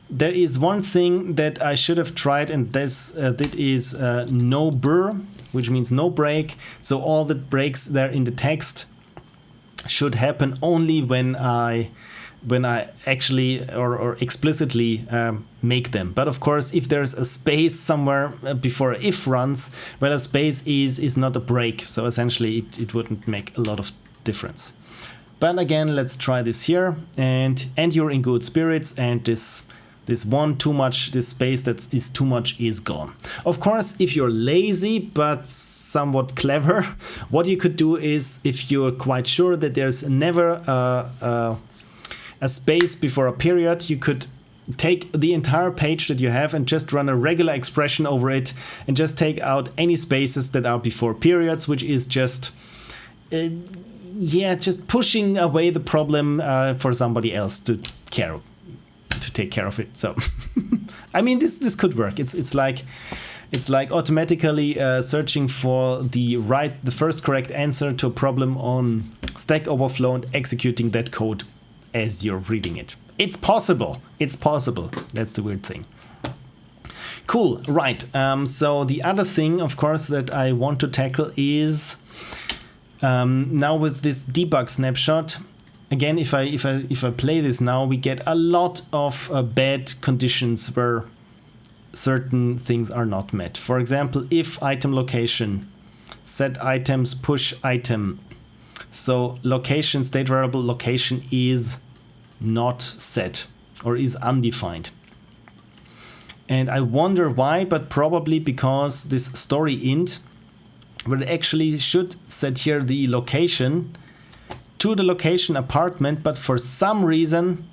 there is one thing that I should have tried, and that is no burr, which means no break. So all the breaks there in the text should happen only when I actually or explicitly make them. But of course, if there's a space somewhere before if runs, well, a space is not a break. So essentially it wouldn't make a lot of difference. But again, let's try this here, and you're in good spirits, and this space that is too much is gone. Of course, if you're lazy but somewhat clever, what you could do is, if you're quite sure that there's never a space before a period, you could take the entire page that you have and just run a regular expression over it, and just take out any spaces that are before periods, which is just just pushing away the problem for somebody else to take care of it. So I mean, this could work. It's like automatically searching for the first correct answer to a problem on Stack Overflow and executing that code as you're reading it. It's possible. It's possible. That's the weird thing. Cool. Right. So the other thing, of course, that I want to tackle is now with this debug snapshot. Again, if I play this now, we get a lot of bad conditions where certain things are not met. For example, if item location, set items, push item. So location, state variable location is not set or is undefined. And I wonder why, but probably because this story int, where it actually should set here the location to the location apartment, but for some reason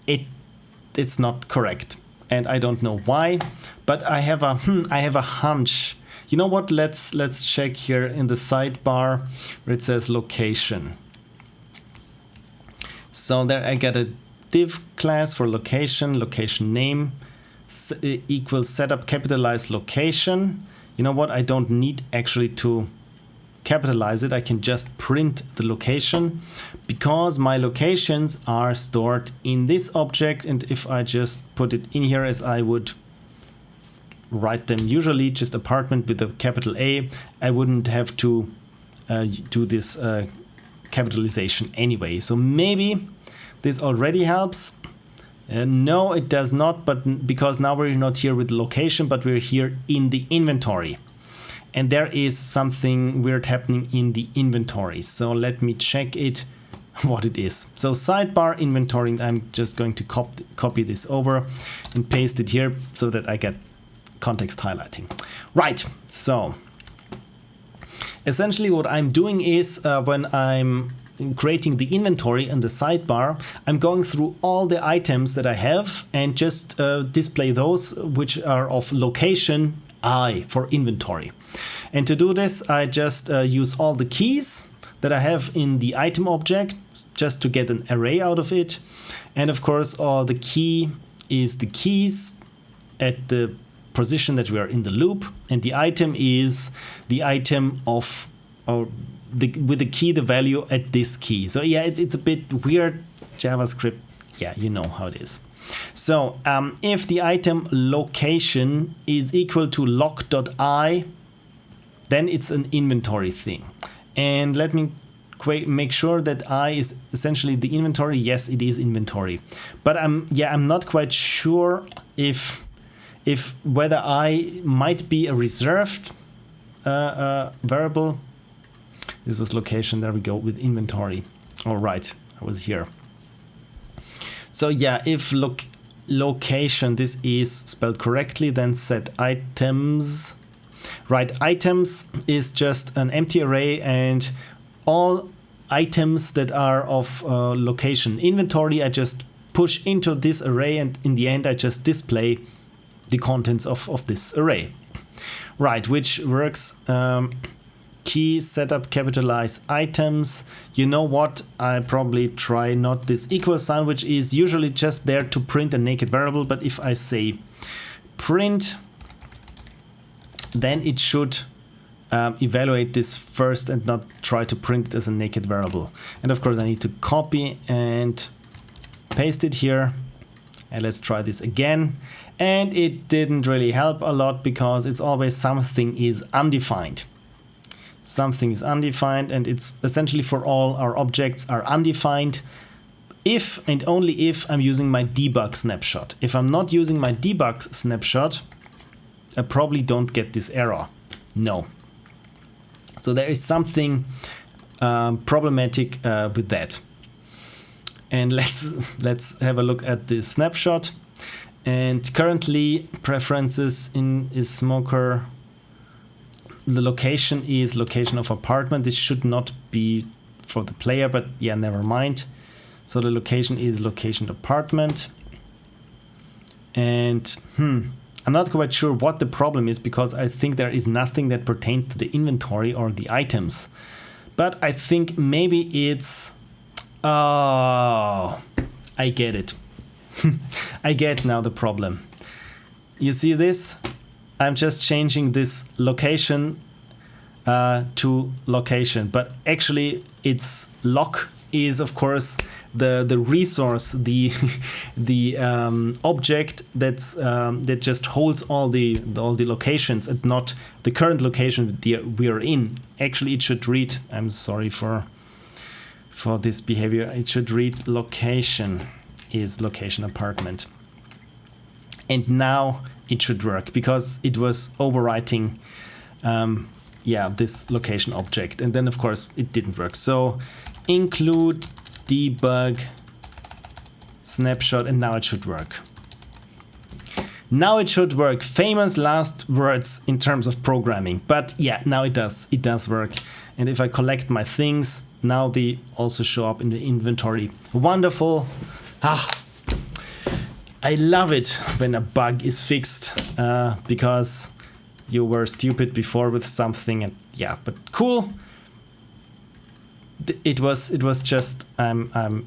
it's not correct, and I don't know why. But I have a hunch. You know what? Let's check here in the sidebar where it says location. So there I get a div class for location name equals setup capitalize location. You know what? I don't need actually to capitalize it. I can just print the location, because my locations are stored in this object, and if I just put it in here as I would write them usually, just apartment with a capital A, I wouldn't have to do this capitalization anyway. So maybe this already helps. No, it does not, but because now we're not here with the location, but we're here in the inventory. And there is something weird happening in the inventory. So let me check it, what it is. So sidebar inventory, I'm just going to copy this over and paste it here so that I get context highlighting. Right, so essentially what I'm doing is when I'm creating the inventory on the sidebar, I'm going through all the items that I have and just display those which are of location I for inventory. And to do this, I just use all the keys that I have in the item object just to get an array out of it. And of course, the key is the keys at the position that we are in the loop, and the item is the item of, or with the key, the value at this key. So yeah, it's a bit weird JavaScript. Yeah, you know how it is. So if the item location is equal to lock.i, then it's an inventory thing. And let me make sure that I is essentially the inventory. Yes, it is inventory. But I'm not quite sure if whether I might be a reserved variable. This was location. There we go with inventory. All right, I was here. So yeah, if location, this is spelled correctly, then set items. Right, items is just an empty array, and all items that are of location. Inventory, I just push into this array, and in the end I just display the contents of this array. Right, which works. Key setup capitalize items. You know what? I probably try not this equal sign, which is usually just there to print a naked variable. But if I say print, then it should evaluate this first and not try to print it as a naked variable. And of course, I need to copy and paste it here. And let's try this again. And it didn't really help a lot because it's always something is undefined. Something is undefined, and it's essentially for all our objects are undefined if and only if I'm using my debug snapshot. If I'm not using my debug snapshot, I probably don't get this error. No. So there is something problematic with that. And let's have a look at the snapshot. And currently preferences is smoker. The location is location of apartment. This should not be for the player, but yeah, never mind. So the location is location apartment. And I'm not quite sure what the problem is, because I think there is nothing that pertains to the inventory or the items. But I think maybe it's... Oh, I get it. I get now the problem. You see this? I'm just changing this location to location, but actually its lock is of course the resource, the object that's that just holds all the locations, and not the current location we are in. Actually, it should read. I'm sorry for this behavior. It should read location is location apartment, and now it should work because it was overwriting this location object, and then of course it didn't work. So include debug snapshot, and now it should work. Now it should work. Famous last words in terms of programming, but yeah, now it does work. And if I collect my things, now they also show up in the inventory. Wonderful. I love it when a bug is fixed, because you were stupid before with something, and yeah, but cool. It was just I'm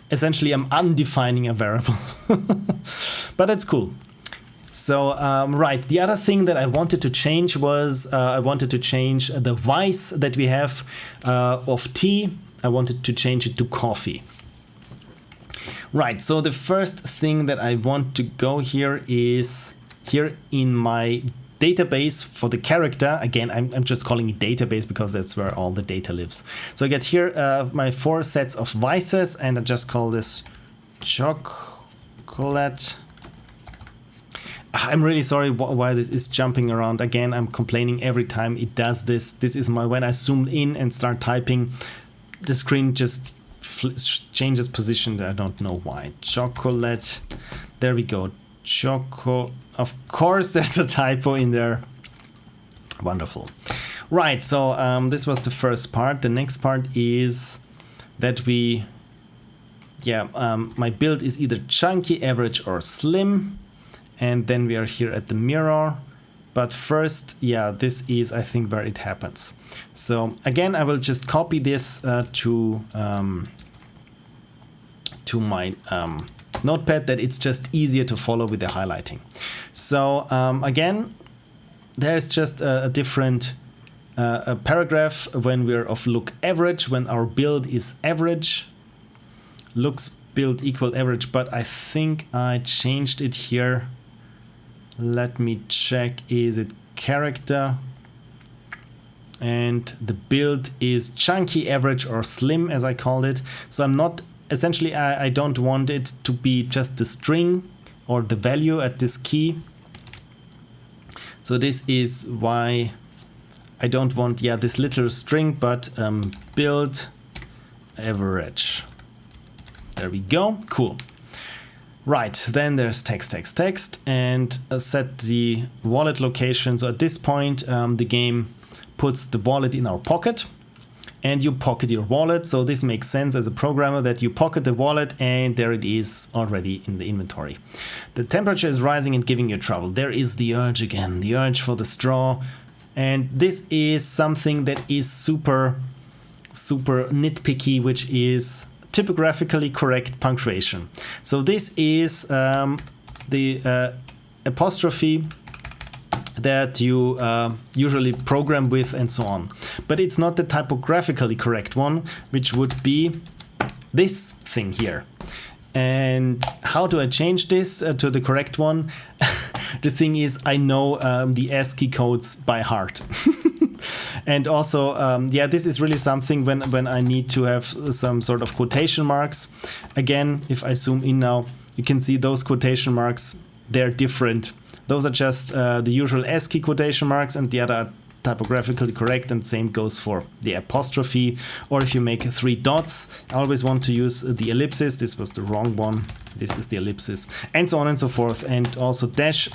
essentially undefining a variable, but that's cool. So right, the other thing that I wanted to change was I wanted to change the vice that we have of tea. I wanted to change it to coffee. Right, so the first thing that I want to go here is here in my database for the character. Again, I'm just calling it database because that's where all the data lives. So I get here my 4 sets of vices, and I just call this chocolate. I'm really sorry why this is jumping around. Again, I'm complaining every time it does this. This is when I zoom in and start typing, the screen just changes position. I don't know why. Chocolate. There we go. Choco. Of course, there's a typo in there. Wonderful. Right. So this was the first part. The next part is that my build is either chunky, average, or slim. And then we are here at the mirror. But first, yeah, this is, I think, where it happens. So again, I will just copy this to my notepad, that it's just easier to follow with the highlighting. So again, there's just a different a paragraph when we're of look average, when our build is average. Looks build equal average, but I think I changed it here. Let me check, is it character? And the build is chunky average or slim, as I called it. So I'm not, essentially I don't want it to be just the string or the value at this key. So this is why I don't want, yeah, this little string, but build average. There we go, cool. Right, then there's text, and set the wallet location. So at this point, the game puts the wallet in our pocket, and you pocket your wallet. So this makes sense as a programmer, that you pocket the wallet and there it is already in the inventory. The temperature is rising and giving you trouble. There is the urge again, the urge for the straw. And this is something that is super nitpicky, which is typographically correct punctuation. So this is the apostrophe that you usually program with and so on. But it's not the typographically correct one, which would be this thing here. And how do I change this to the correct one? The thing is, I know the ASCII codes by heart. And also, yeah, this is really something when I need to have some sort of quotation marks. Again, if I zoom in now, you can see those quotation marks, they're different. Those are just the usual ASCII quotation marks, and the other are typographically correct, and same goes for the apostrophe. Or if you make 3 dots, I always want to use the ellipsis. This was the wrong one. This is the ellipsis, and so on and so forth, and also dash,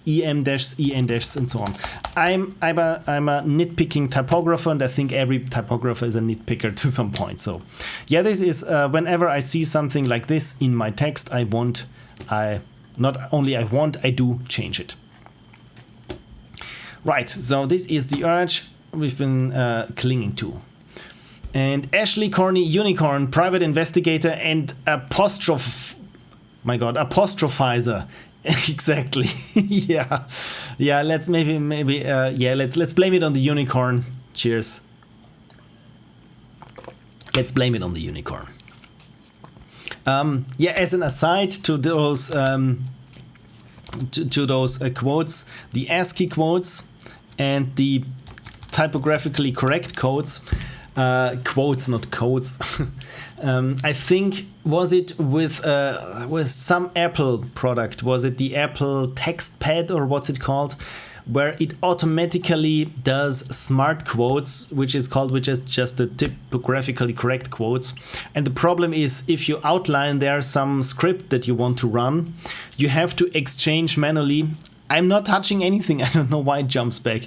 em dash, en dash, and so on. I'm a nitpicking typographer, and I think every typographer is a nitpicker to some point. So yeah, this is whenever I see something like this in my text, I do change it. Right, so this is the urge we've been clinging to. And Ashley Corny Unicorn, private investigator and apostrophizer. Exactly. Yeah. Let's let's blame it on the unicorn. Cheers. Let's blame it on the unicorn. Yeah, as an aside to those quotes, the ASCII quotes and the typographically correct quotes, not codes. I think, was it with some Apple product? Was it the Apple text pad, or what's it called? Where it automatically does smart quotes, which is just the typographically correct quotes. And the problem is, if you outline there some script that you want to run, you have to exchange manually. I'm not touching anything. I don't know why it jumps back.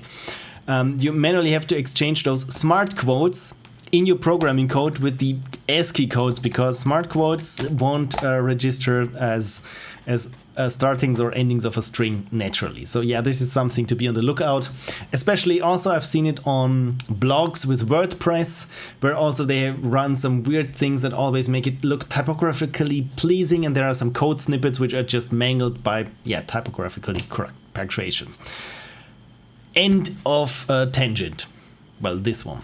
You manually have to exchange those smart quotes in your programming code with the ASCII codes, because smart quotes won't register as startings or endings of a string naturally. So yeah, this is something to be on the lookout. Especially also, I've seen it on blogs with WordPress, where also they run some weird things that always make it look typographically pleasing, and there are some code snippets which are just mangled by, yeah, typographically correct punctuation. End of tangent. Well, this one.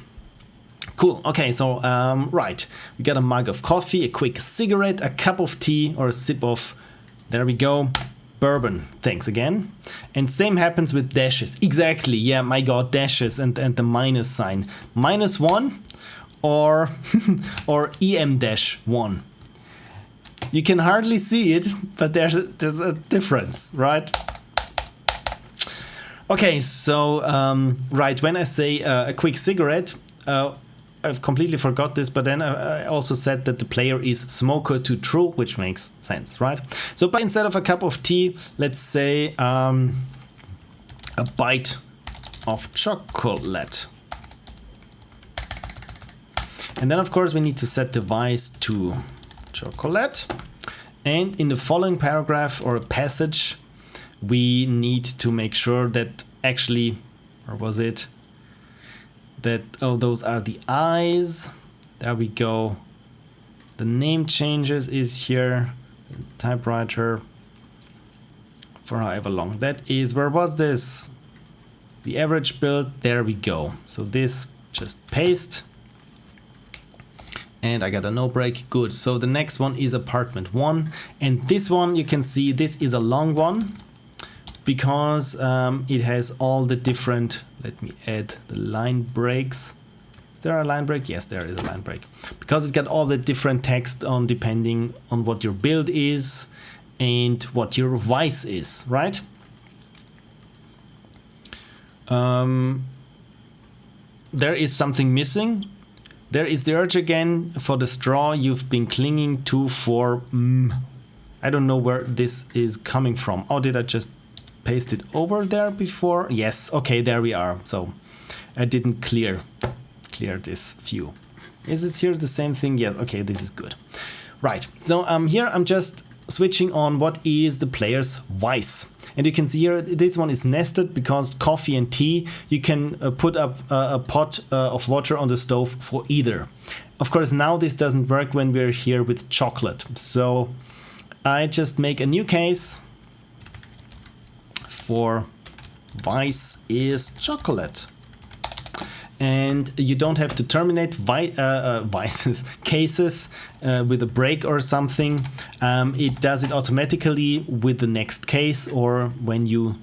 Cool. Okay, so right, we got a mug of coffee, a quick cigarette, a cup of tea, or a sip of, there we go, bourbon. Thanks again. And same happens with dashes. Exactly. Yeah, my God, dashes and the minus sign. -1 or or em-1. You can hardly see it, but there's a difference, right? Okay, so right, when I say a quick cigarette, I've completely forgot this, but then I also said that the player is smoker to true, which makes sense, right? So, but instead of a cup of tea, let's say a bite of chocolate. And then, of course, we need to set device to chocolate. And in the following paragraph or a passage, we need to make sure that actually, or was it that, oh, those are the eyes. There we go. The name changes is here. The typewriter for however long that is. Where was this? The average build. There we go. So this just paste. And I got a no break. Good. So the next one is apartment 1. And this one, you can see this is a long one because it has all the different, let me add the line breaks. Is there a line break? Yes, there is a line break. Because it got all the different text on depending on what your build is and what your vice is, right? There is something missing. There is the urge again for the straw you've been clinging to for... I don't know where this is coming from. Oh, did I just paste it over there before? Yes, okay, there we are. So I didn't clear this view. Is this here the same thing? Yes, okay, this is good. Right, so here I'm just switching on what is the player's vice. And you can see here, this one is nested because coffee and tea, you can put up a pot of water on the stove for either. Of course, now this doesn't work when we're here with chocolate. So I just make a new case for vice is chocolate. And you don't have to terminate cases with a break or something. It does it automatically with the next case or when you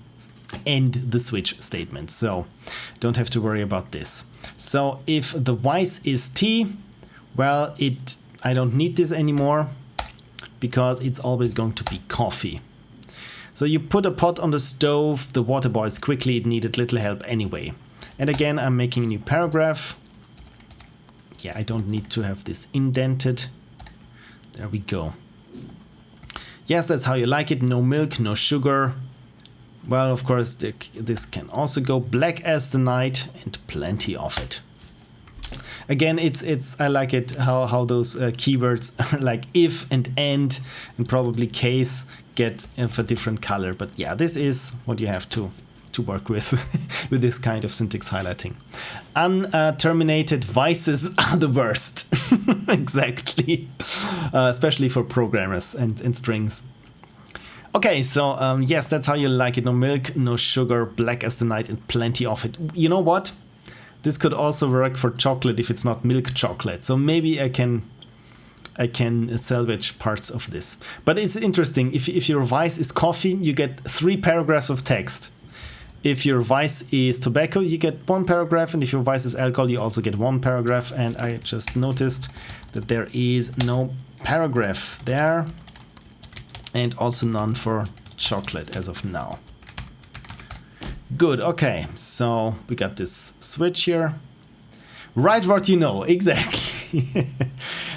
end the switch statement. So don't have to worry about this. So if the vice is tea, well, I don't need this anymore because it's always going to be coffee. So you put a pot on the stove, the water boils quickly, it needed little help anyway. And again, I'm making a new paragraph. Yeah, I don't need to have this indented. There we go. Yes, that's how you like it. No milk, no sugar. Well, of course, this can also go black as the night and plenty of it. Again, I like it how those keywords like if and and probably case get a different color. But yeah, this is what you have to work with with this kind of syntax highlighting. Unterminated vices are the worst. Exactly. Especially for programmers and strings. Okay, so yes, that's how you like it. No milk, no sugar, black as the night, and plenty of it. You know what? This could also work for chocolate if it's not milk chocolate. So maybe I can salvage parts of this. But it's interesting. If your vice is coffee, you get 3 paragraphs of text. If your vice is tobacco, you get 1 paragraph, and if your vice is alcohol, you also get 1 paragraph. And I just noticed that there is no paragraph there, and also none for chocolate as of now. Good, okay, so we got this switch here. Write what you know, exactly.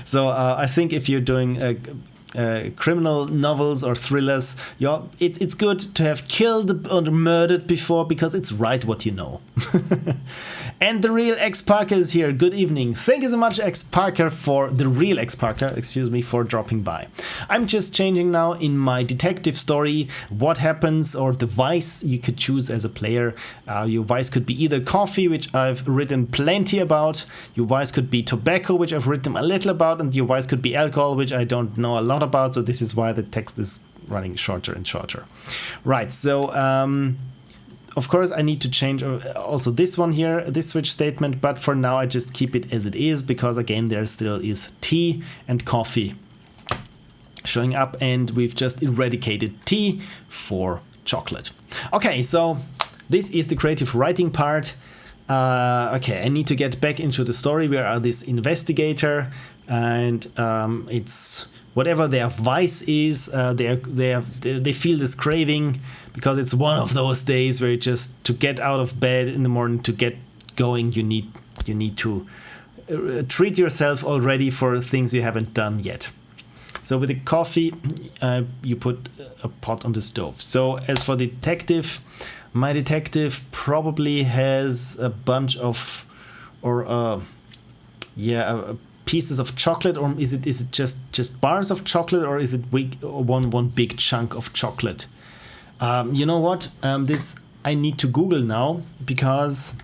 So I think if you're doing criminal novels or thrillers, it's good to have killed or murdered before because it's right what you know. And the real X Parker is here. Good evening. Thank you so much, X Parker, for the real X Parker, excuse me, for dropping by. I'm just changing now in my detective story what happens, or the vice you could choose as a player. Your vice could be either coffee, which I've written plenty about. Your vice could be tobacco, which I've written a little about, and your vice could be alcohol, which I don't know a lot about. So this is why the text is running shorter and shorter. Right, so of course I need to change also this one here, this switch statement, but for now I just keep it as it is because again there still is tea and coffee showing up, and we've just eradicated tea for chocolate. Okay, so this is the creative writing part. Okay, I need to get back into the story. We are this investigator, and it's whatever their vice is, they feel this craving because it's one of those days where just to get out of bed in the morning, to get going, you need to treat yourself already for things you haven't done yet. So with the coffee, you put a pot on the stove. So as for the detective, my detective probably has a bunch of, pieces of chocolate, or is it just bars of chocolate, or is it one big chunk of chocolate? You know what? This I need to Google now because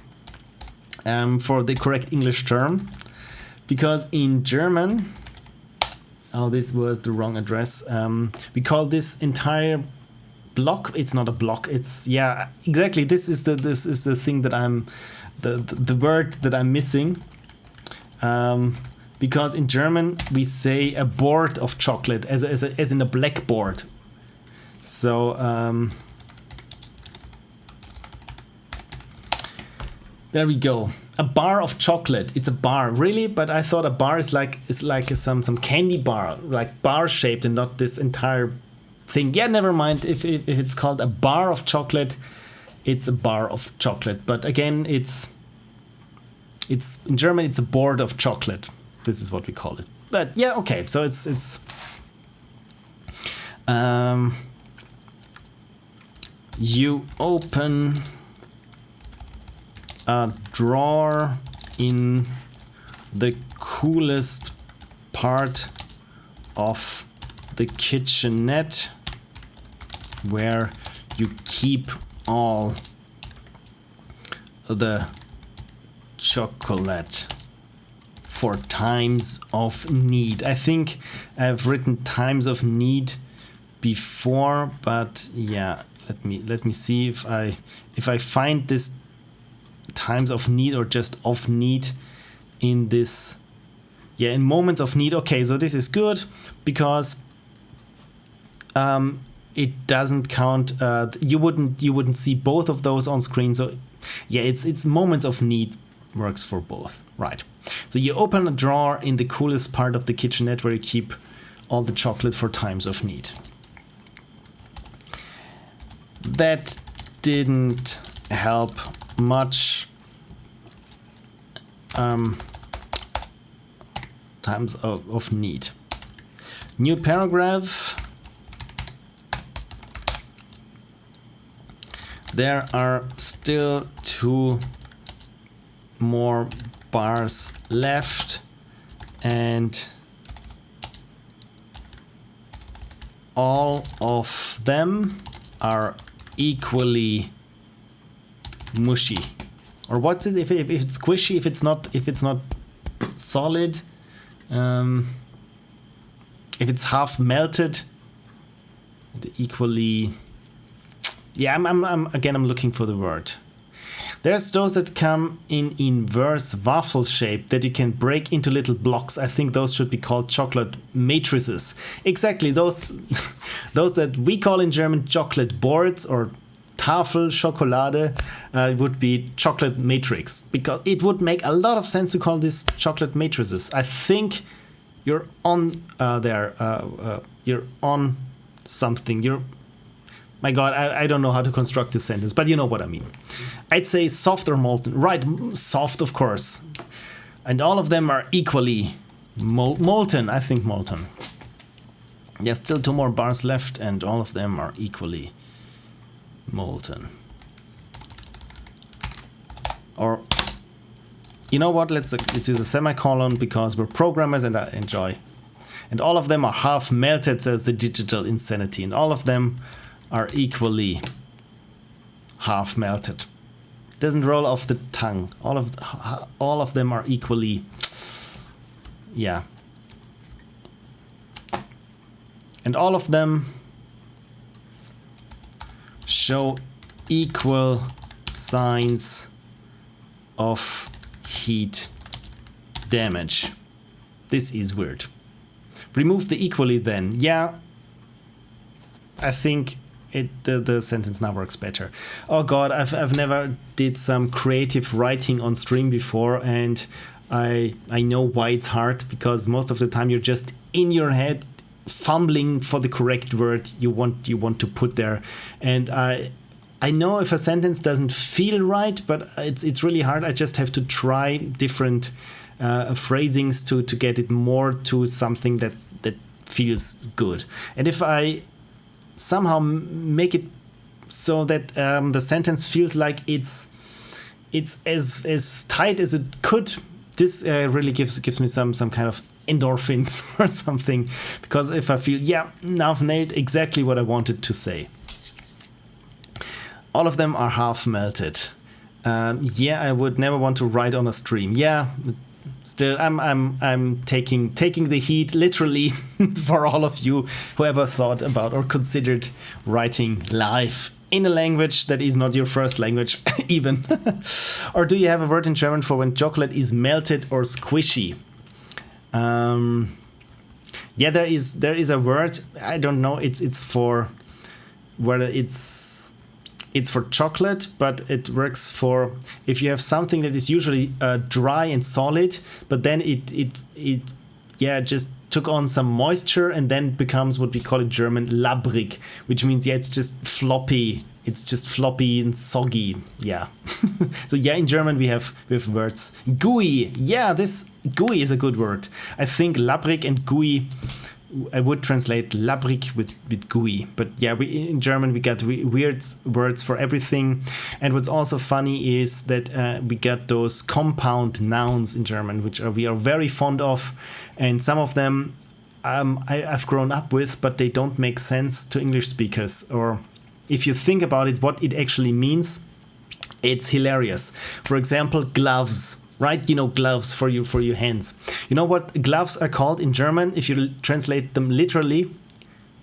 for the correct English term, because in German, oh, this was the wrong address. We call this entire block. It's not a block. It's, yeah, exactly. This is the thing that I'm the word that I'm missing. Because in German we say a board of chocolate as in a blackboard. So there we go. A bar of chocolate. It's a bar, really, but I thought a bar is like some candy bar, like bar shaped, and not this entire thing. Yeah, never mind. If it's called a bar of chocolate, it's a bar of chocolate. But again, it's in German. It's a board of chocolate. This is what we call it. But yeah, okay. So it's you open a drawer in the coolest part of the kitchenette where you keep all the chocolate for times of need. I think I've written times of need before, but yeah, let me see if I find this times of need or just of need in this, yeah, in moments of need. Okay, so this is good because it doesn't count. You wouldn't see both of those on screen. So yeah, it's moments of need works for both, right? So you open a drawer in the coolest part of the kitchenette where you keep all the chocolate for times of need. That didn't help much. Times of need. New paragraph. There are still 2 more bars left, and all of them are equally mushy. Or what's it if it's squishy, if it's not solid, if it's half melted, equally. Yeah, I'm looking for the word. There's those that come in inverse waffle shape that you can break into little blocks. I think those should be called chocolate matrices. Exactly, those that we call in German chocolate boards or Tafel Schokolade would be chocolate matrix, because it would make a lot of sense to call this chocolate matrices. I think you're on there. You're on something. My God, I don't know how to construct this sentence, but you know what I mean. I'd say soft or molten. Right, soft, of course. And all of them are equally molten. I think molten. There's still 2 more bars left, and all of them are equally molten. Or, you know what? Let's use a semicolon because we're programmers and I enjoy. And all of them are half melted, says the digital insanity. And all of them are equally half melted. Doesn't roll off the tongue. All of them are equally, yeah. And all of them show equal signs of heat damage. This is weird. Remove the equally then. Yeah, I think the sentence now works better. Oh God, I've never did some creative writing on stream before, and I know why it's hard, because most of the time you're just in your head fumbling for the correct word you want to put there. And I know if a sentence doesn't feel right, but it's really hard. I just have to try different phrasings to get it more to something that feels good. And if I somehow make it so that the sentence feels like it's as tight as it could, this really gives me some kind of endorphins or something, because if I feel, yeah, now I've nailed exactly what I wanted to say. All of them are half melted. Yeah, I would never want to write on a stream. Yeah, still, I'm taking the heat literally for all of you who ever thought about or considered writing live in a language that is not your first language even. Or do you have a word in German for when chocolate is melted or squishy? Yeah, there is a word. I don't know. It's for whether it's for chocolate, but it works for if you have something that is usually dry and solid, but then it just took on some moisture and then becomes what we call in German labbrig, which means it's just floppy. It's just floppy and soggy. Yeah. So yeah, in German we have words. Gooey. Yeah, this gooey is a good word. I think labbrig and gooey, I would translate labbrig with gooey. But yeah, in German we got weird words for everything. And what's also funny is that we got those compound nouns in German, which we are very fond of. And some of them I've grown up with, but they don't make sense to English speakers. Or if you think about it, what it actually means, it's hilarious. For example, gloves. Right, you know, gloves for your hands. You know what gloves are called in German? If you translate them literally,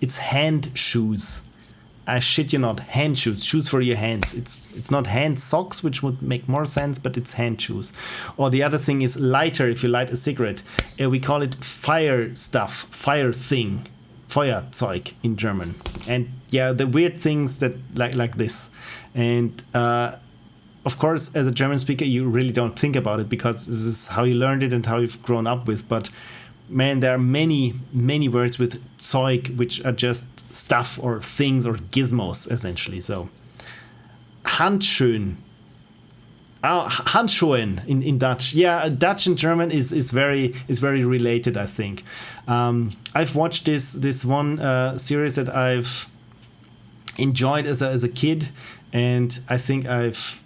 it's hand shoes. I shit you not, hand shoes, shoes for your hands. It's not hand socks, which would make more sense, but it's hand shoes. Or the other thing is lighter. If you light a cigarette, we call it fire stuff, fire thing, Feuerzeug in German. And yeah, the weird things that like this, and. Of course, as a German speaker, you really don't think about it because this is how you learned it and how you've grown up with. But man, there are many, many words with Zeug, which are just stuff or things or gizmos, essentially. So, Handschön. Oh, Handschuhen in Dutch. Yeah, Dutch and German is very related, I think. I've watched this one series that I've enjoyed as a kid, and I think I've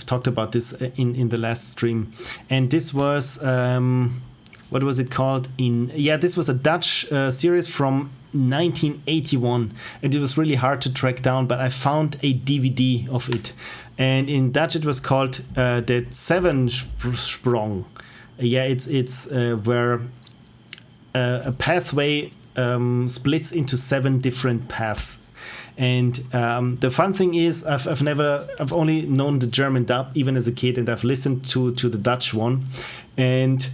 talked about this in the last stream, and this was what was it called? This was a Dutch series from 1981, and it was really hard to track down, but I found a DVD of it, and in Dutch it was called the Sevensprong. Yeah, it's where a pathway splits into 7 different paths. And the fun thing is, I've only known the German dub even as a kid, and I've listened to the Dutch one, and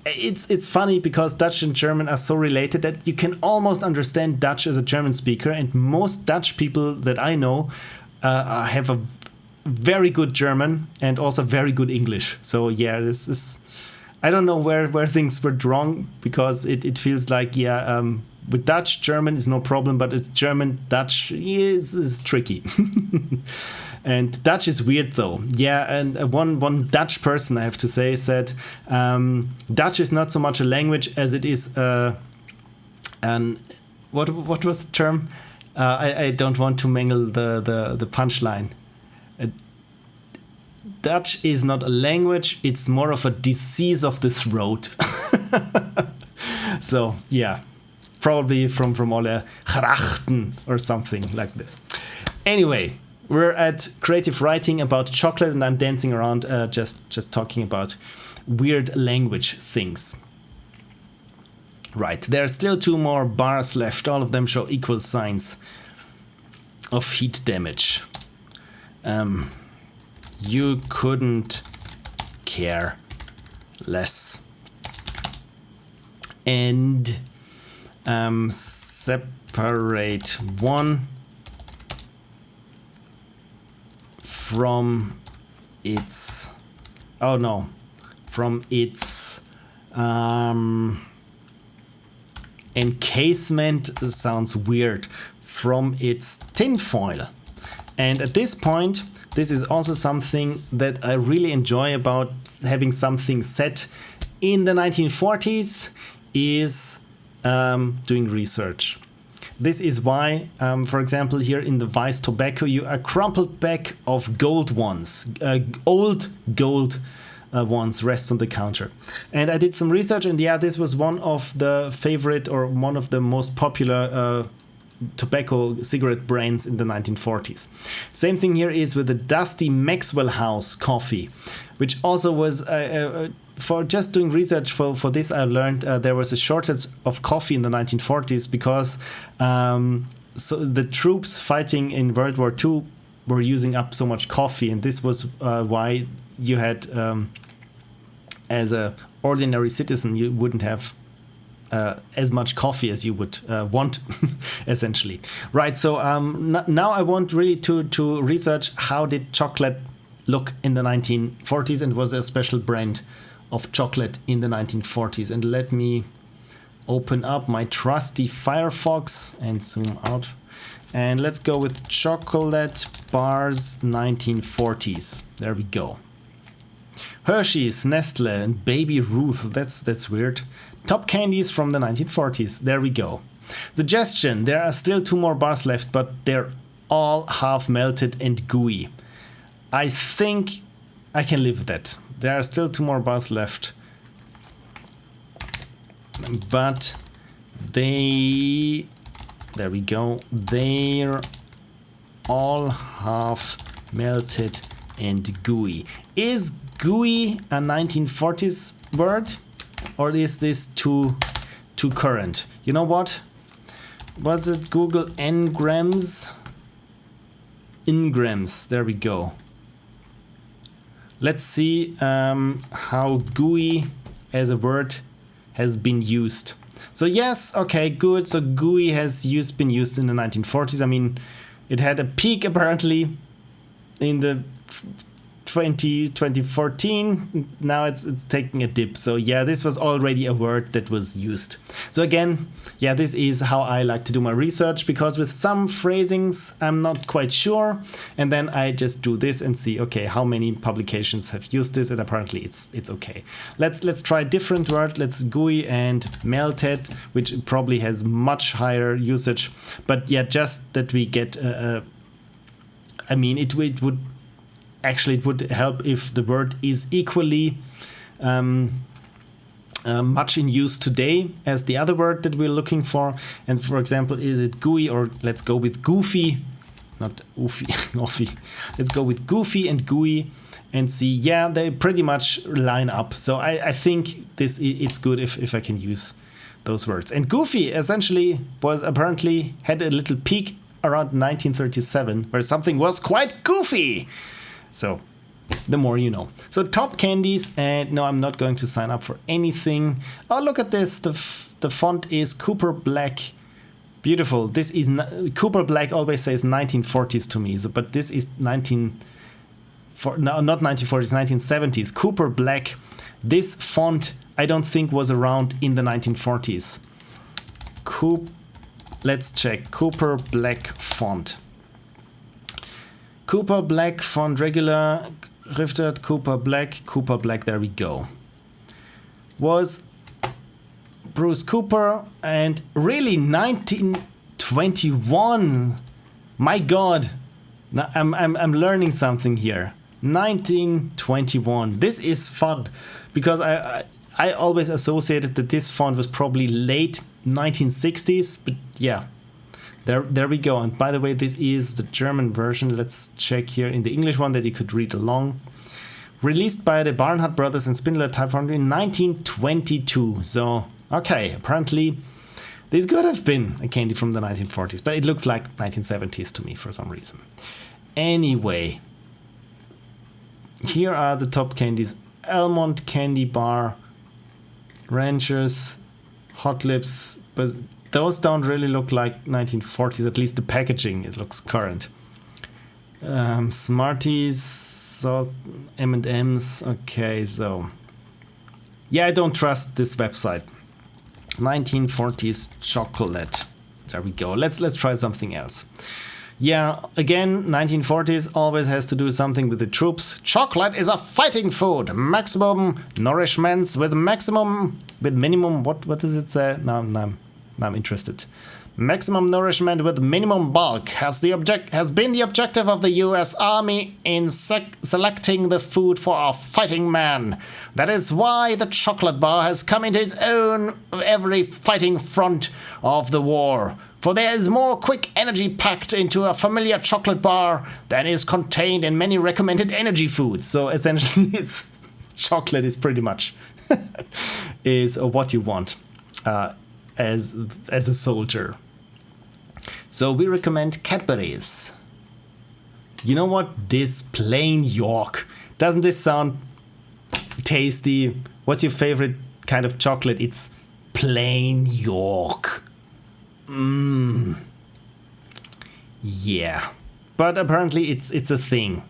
it's funny because Dutch and German are so related that you can almost understand Dutch as a German speaker, and most Dutch people that I know have a very good German and also very good English. So yeah, this is, I don't know where things were wrong, because it feels like with Dutch, German is no problem, but it's German, Dutch is tricky. And Dutch is weird though. Yeah, and one Dutch person, I have to say, said Dutch is not so much a language as it is what was the term? I don't want to mangle the punchline. Dutch is not a language, it's more of a disease of the throat. So yeah, probably from all the grachten or something like this. Anyway, we're at creative writing about chocolate, and I'm dancing around just talking about weird language things. Right, there are still 2 more bars left. All of them show equal signs of heat damage. You couldn't care less. And separate one from its encasement. Sounds weird. From its tinfoil. And at this point, this is also something that I really enjoy about having something set in the 1940s, is doing research. This is why, for example, here in the Vice Tobacco, a crumpled pack of gold ones, old gold ones rests on the counter. And I did some research, and yeah, this was one of the favorite or one of the most popular tobacco cigarette brands in the 1940s. Same thing here is with the Dusty Maxwell House coffee, which also was for just doing research for this. I learned there was a shortage of coffee in the 1940s because so the troops fighting in World War II were using up so much coffee, and this was why you had as a ordinary citizen you wouldn't have as much coffee as you would want, essentially. Right, so now I want really to research how did chocolate look in the 1940s, and was a special brand of chocolate in the 1940s. And let me open up my trusty Firefox and zoom out. And let's go with chocolate bars 1940s. There we go. Hershey's, Nestle, and Baby Ruth. That's weird. Top candies from the 1940s. There we go. Suggestion: there are still 2 more bars left, but they're all half melted and gooey. I think I can live with that. There are still 2 more bars left, but there we go. They're all half melted and gooey. Is gooey a 1940s word, or is this too current? You know what? Was it Google Ngrams? Ingrams. There we go. Let's see how gooey as a word has been used. So yes, okay, good. So gooey has been used in the 1940s. I mean, it had a peak apparently in the 2014. Now it's taking a dip. So yeah, this was already a word that was used. So again, yeah, this is how I like to do my research, because with some phrasings I'm not quite sure, and then I just do this and see, okay, how many publications have used this, and apparently it's okay. Let's try a different word. Let's gooey and melted, which probably has much higher usage. But yeah, just that we get I mean, it would actually, it would help if the word is equally much in use today as the other word that we're looking for. And for example, is it gooey, or let's go with goofy, not oofy, offy. Let's go with goofy and gooey and see, yeah, they pretty much line up. So I think it's good if I can use those words. And goofy essentially was apparently had a little peak around 1937 where something was quite goofy. So the more you know. So top candies, and no, I'm not going to sign up for anything. Oh, look at this. The font is Cooper Black. Beautiful. This is Cooper Black always says 1940s to me, so, but this is not 1940s, 1970s. Cooper Black. This font I don't think was around in the 1940s. Let's check. Cooper Black font. Cooper Black font, regular, Rifted, Cooper Black, there we go. Was Bruce Cooper, and really 1921. My God, I'm learning something here. 1921. This is fun, because I always associated that this font was probably late 1960s, but yeah. There we go. And by the way, this is the German version. Let's check here in the English one that you could read along. Released by the Barnhart Brothers and Spindler Typography in 1922. So, okay, apparently this could have been a candy from the 1940s, but it looks like 1970s to me for some reason. Anyway, here are the top candies. Almond Candy Bar, Ranchers, Hot Lips, but those don't really look like 1940s, at least the packaging, it looks current. Smarties, salt, M&M's, okay, so. Yeah, I don't trust this website. 1940s chocolate. There we go. Let's try something else. Yeah, again, 1940s always has to do something with the troops. Chocolate is a fighting food. Maximum nourishments with minimum, what does it say? No, I'm interested. Maximum nourishment with minimum bulk has been the objective of the U.S. Army in selecting the food for our fighting man. That is why the chocolate bar has come into its own every fighting front of the war. For there is more quick energy packed into a familiar chocolate bar than is contained in many recommended energy foods. So essentially, it's chocolate is pretty much is what you want as a soldier. So we recommend Cadbury's. You know what? This plain York. Doesn't this sound tasty? What's your favorite kind of chocolate? It's plain York. Yeah. But apparently it's a thing.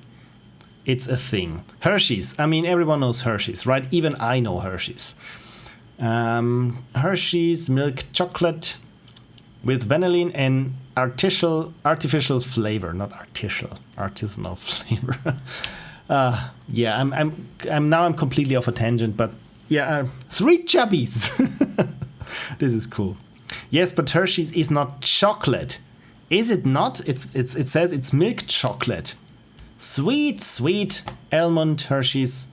It's a thing. Hershey's. I mean, everyone knows Hershey's, right? Even I know Hershey's. Hershey's milk chocolate with vanillin and artificial flavor, not artisanal flavor. Yeah, I'm completely off a tangent, but yeah, 3 chubbies. This is cool. Yes, but Hershey's is not chocolate, is it not? It says it's milk chocolate. Sweet almond Hershey's.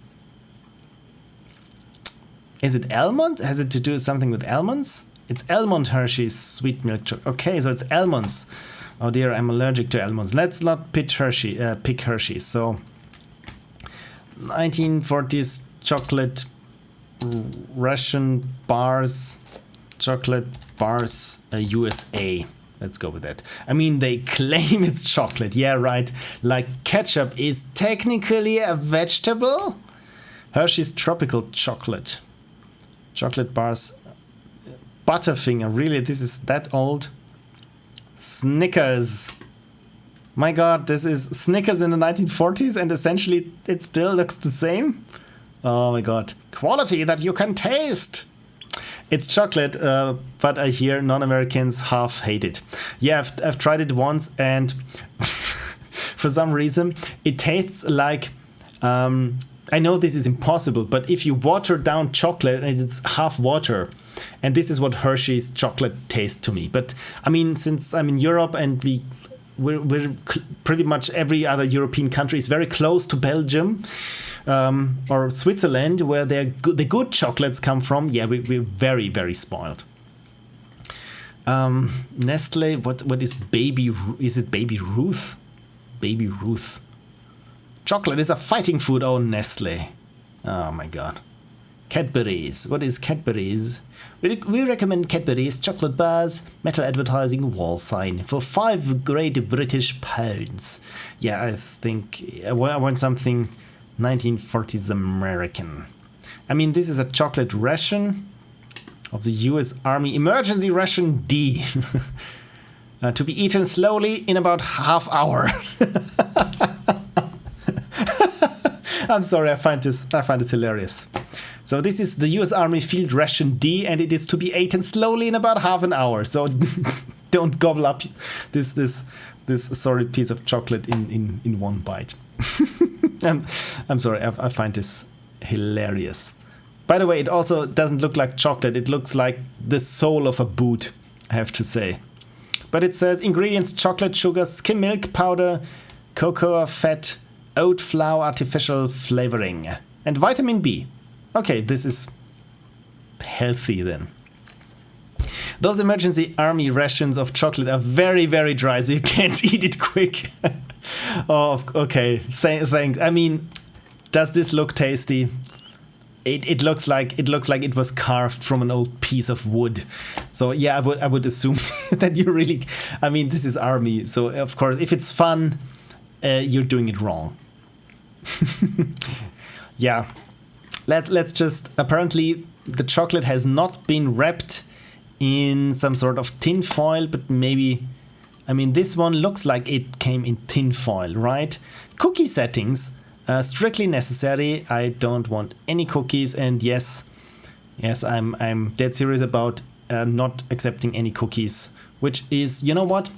Is it almond? Has it to do something with almonds? It's almond Hershey's sweet milk chocolate. Okay, so it's almonds. Oh dear, I'm allergic to almonds. Let's not pick Hershey's. So 1940s chocolate Russian bars, chocolate bars, USA. Let's go with that. I mean, they claim it's chocolate. Yeah, right. Like ketchup is technically a vegetable. Hershey's tropical chocolate. Chocolate bars. Butterfinger. Really, this is that old? Snickers. My god, this is Snickers in the 1940s and essentially it still looks the same. Oh my god. Quality that you can taste. It's chocolate, but I hear non-Americans half hate it. Yeah, I've tried it once and for some reason it tastes like... I know this is impossible, but if you water down chocolate and it's half water, and this is what Hershey's chocolate tastes to me. But I mean, since I'm in Europe and we're pretty much every other European country is very close to Belgium or Switzerland, where the good chocolates come from. Yeah, we're very, very spoiled. Nestle, what is Baby? Is it Baby Ruth? Baby Ruth. Chocolate is a fighting food. Oh, Nestle. Oh my god. Cadbury's. What is Cadbury's? We recommend Cadbury's chocolate bars, metal advertising wall sign for 5 great British pounds. Yeah, I think I want something 1940s American. I mean, this is a chocolate ration of the US Army Emergency Ration D. To be eaten slowly in about half hour. I'm sorry, I find this hilarious. So this is the US Army Field Ration D, and it is to be eaten slowly in about half an hour. So don't gobble up this sorry piece of chocolate in one bite. I'm sorry, I find this hilarious. By the way, it also doesn't look like chocolate. It looks like the sole of a boot, I have to say. But it says ingredients: chocolate, sugar, skim milk powder, cocoa fat, oat flour, artificial flavoring, and vitamin B. Okay, this is healthy then. Those emergency army rations of chocolate are very, very dry, so you can't eat it quick. Oh, okay. Thanks. I mean, does this look tasty? It looks like it was carved from an old piece of wood. So yeah, I would assume that you really. I mean, this is army, so of course, if it's fun, you're doing it wrong. Yeah, let's just, apparently the chocolate has not been wrapped in some sort of tin foil, but maybe, I mean, this one looks like it came in tin foil, right? Cookie settings, strictly necessary. I don't want any cookies, and yes, I'm dead serious about not accepting any cookies, which is, you know what?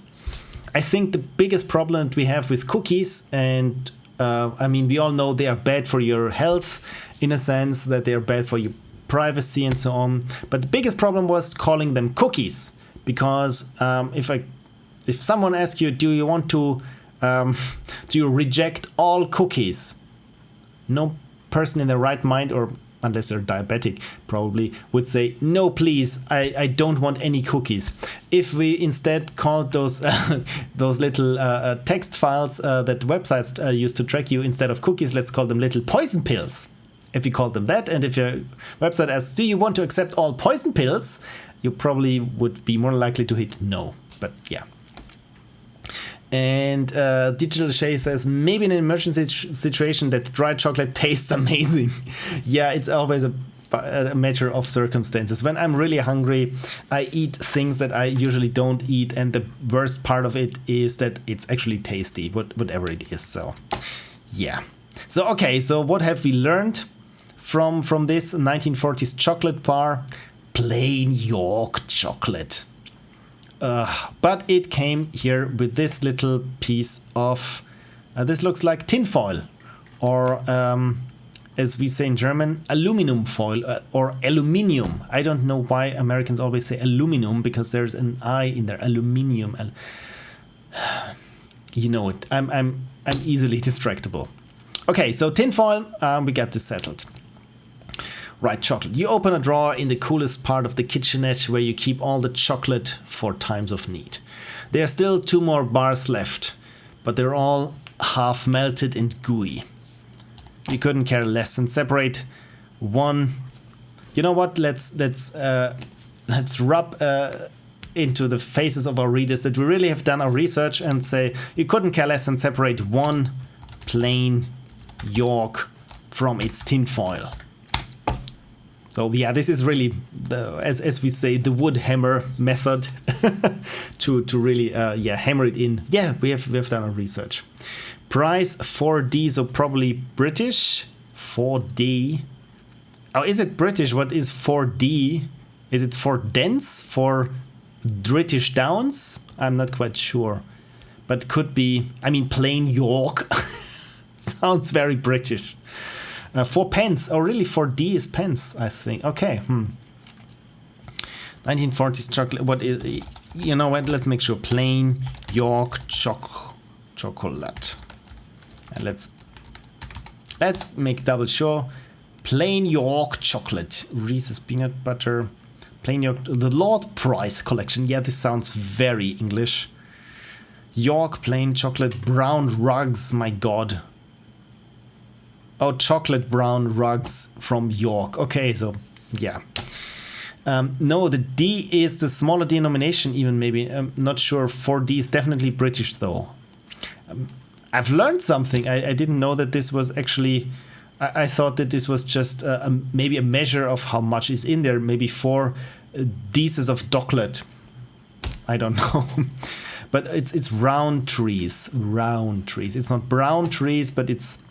I think the biggest problem that we have with cookies, and I mean, we all know they are bad for your health in a sense that they are bad for your privacy and so on. But the biggest problem was calling them cookies, because if someone asks you, do you want to do you reject all cookies? No person in their right mind, or unless they're diabetic, probably would say, no, please, I don't want any cookies. If we instead called those those little text files that websites use to track you instead of cookies, let's call them little poison pills. If you call them that, and if your website asks, do you want to accept all poison pills, you probably would be more likely to hit no. But yeah. And Digital Shay says, maybe in an emergency situation that dry chocolate tastes amazing. Yeah, it's always a matter of circumstances. When I'm really hungry, I eat things that I usually don't eat, and the worst part of it is that it's actually tasty, whatever it is. So yeah. So okay, so what have we learned from this 1940s chocolate bar? Plain York chocolate. But it came here with this little piece of, this looks like tinfoil, or as we say in German, aluminum foil, or aluminium. I don't know why Americans always say aluminum, because there's an I in there, aluminium. You know it. I'm easily distractible. Okay, so tinfoil, we got this settled. Right, chocolate. You open a drawer in the coolest part of the kitchenette where you keep all the chocolate for times of need. There are still 2 more bars left, but they're all half melted and gooey. You couldn't care less and separate one. You know what? Let's rub into the faces of our readers that we really have done our research and say you couldn't care less and separate one plain York from its tinfoil. So yeah, this is really, as we say, the wood hammer method to really hammer it in. Yeah, we have done our research. Price 4D, so probably British. 4D. Oh, is it British? What is 4D? Is it for dense? For British Downs? I'm not quite sure, but could be. I mean, plain York sounds very British. 4 pence. Oh, really? 4D is pence, I think. Okay. 1940s chocolate. What is? You know what? Let's make sure. Plain York chocolate. And let's make double sure. Plain York chocolate. Reese's peanut butter. Plain York. The Lord Price collection. Yeah, this sounds very English. York plain chocolate. Brown rugs. My God. Oh, chocolate brown rugs from York. Okay, so yeah. No, the D is the smaller denomination even, maybe. I'm not sure. 4D is definitely British, though. I've learned something. I didn't know that this was actually... I thought that this was just maybe a measure of how much is in there. Maybe 4 D's of chocolate. I don't know. But it's round trees. Round trees. It's not brown trees, but it's...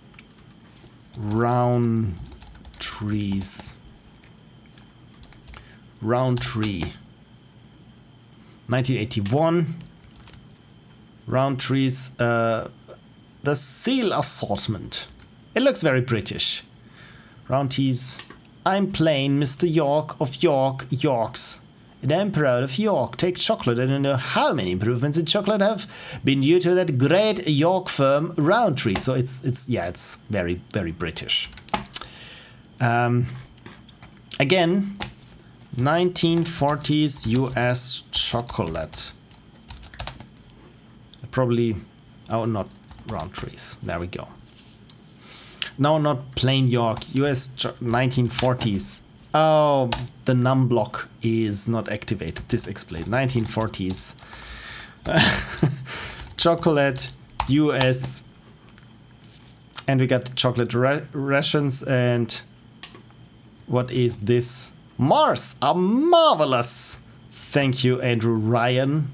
round trees. Round tree. 1981. Round trees. The seal assortment. It looks very British. Round teas. I'm plain Mr. York of York, Yorks. And I'm proud of York. Take chocolate. I don't know how many improvements in chocolate have been due to that great York firm Roundtree. So it's very, very British. Again, 1940s US chocolate. Probably, oh, not Roundtrees. There we go. No, not plain York. US 1940s. Oh, the num block is not activated. This explained. 1940s. Chocolate, US. And we got the chocolate rations. And what is this? Mars are marvelous. Thank you, Andrew Ryan.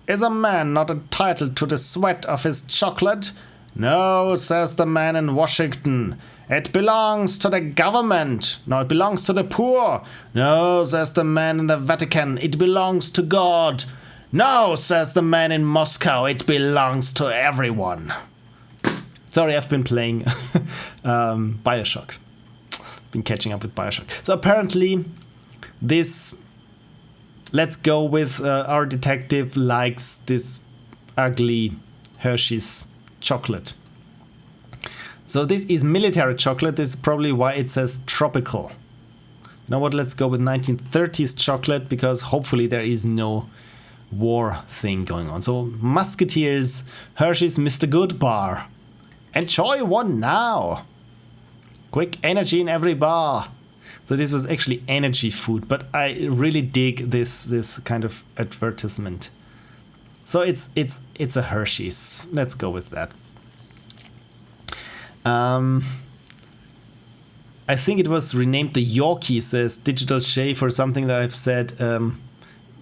Is a man not entitled to the sweat of his chocolate? No, says the man in Washington. It belongs to the government. No, it belongs to the poor. No, says the man in the Vatican. It belongs to God. No, says the man in Moscow. It belongs to everyone. Sorry, I've been playing Bioshock. Been catching up with Bioshock. So apparently this... Let's go with our detective likes this ugly Hershey's chocolate. So this is military chocolate. This is probably why it says tropical. You know what? Let's go with 1930s chocolate because hopefully there is no war thing going on. So Musketeers, Hershey's Mr. Good bar. Enjoy one now. Quick energy in every bar. So this was actually energy food, but I really dig this kind of advertisement. So it's a Hershey's. Let's go with that. I think it was renamed the Yorkie, says Digital Shave, or something that I've said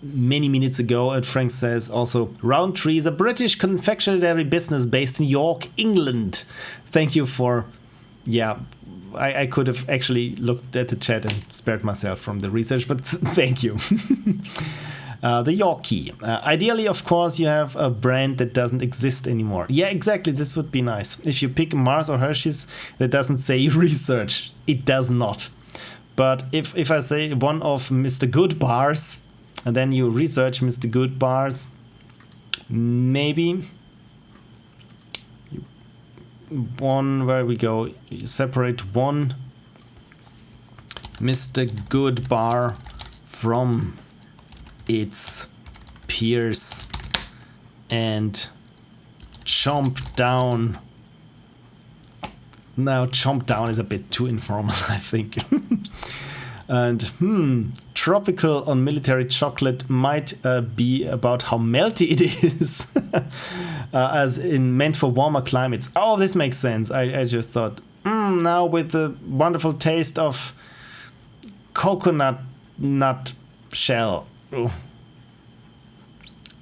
many minutes ago. And Frank says also, Roundtree is a British confectionery business based in York, England. Thank you for, yeah, I could have actually looked at the chat and spared myself from the research, but thank you. The Yorkie. Ideally, of course, you have a brand that doesn't exist anymore. Yeah, exactly. This would be nice. If you pick Mars or Hershey's, that doesn't say research. It does not. But if I say one of Mr. Good bars, and then you research Mr. Good bars, maybe one, where we go, you separate one Mr. Good bar from its peers and chomp down. Now chomp down is a bit too informal, I think. And tropical on military chocolate might be about how melty it is, as in meant for warmer climates. Oh, this makes sense. I just thought, now with the wonderful taste of coconut nut shell. Oh.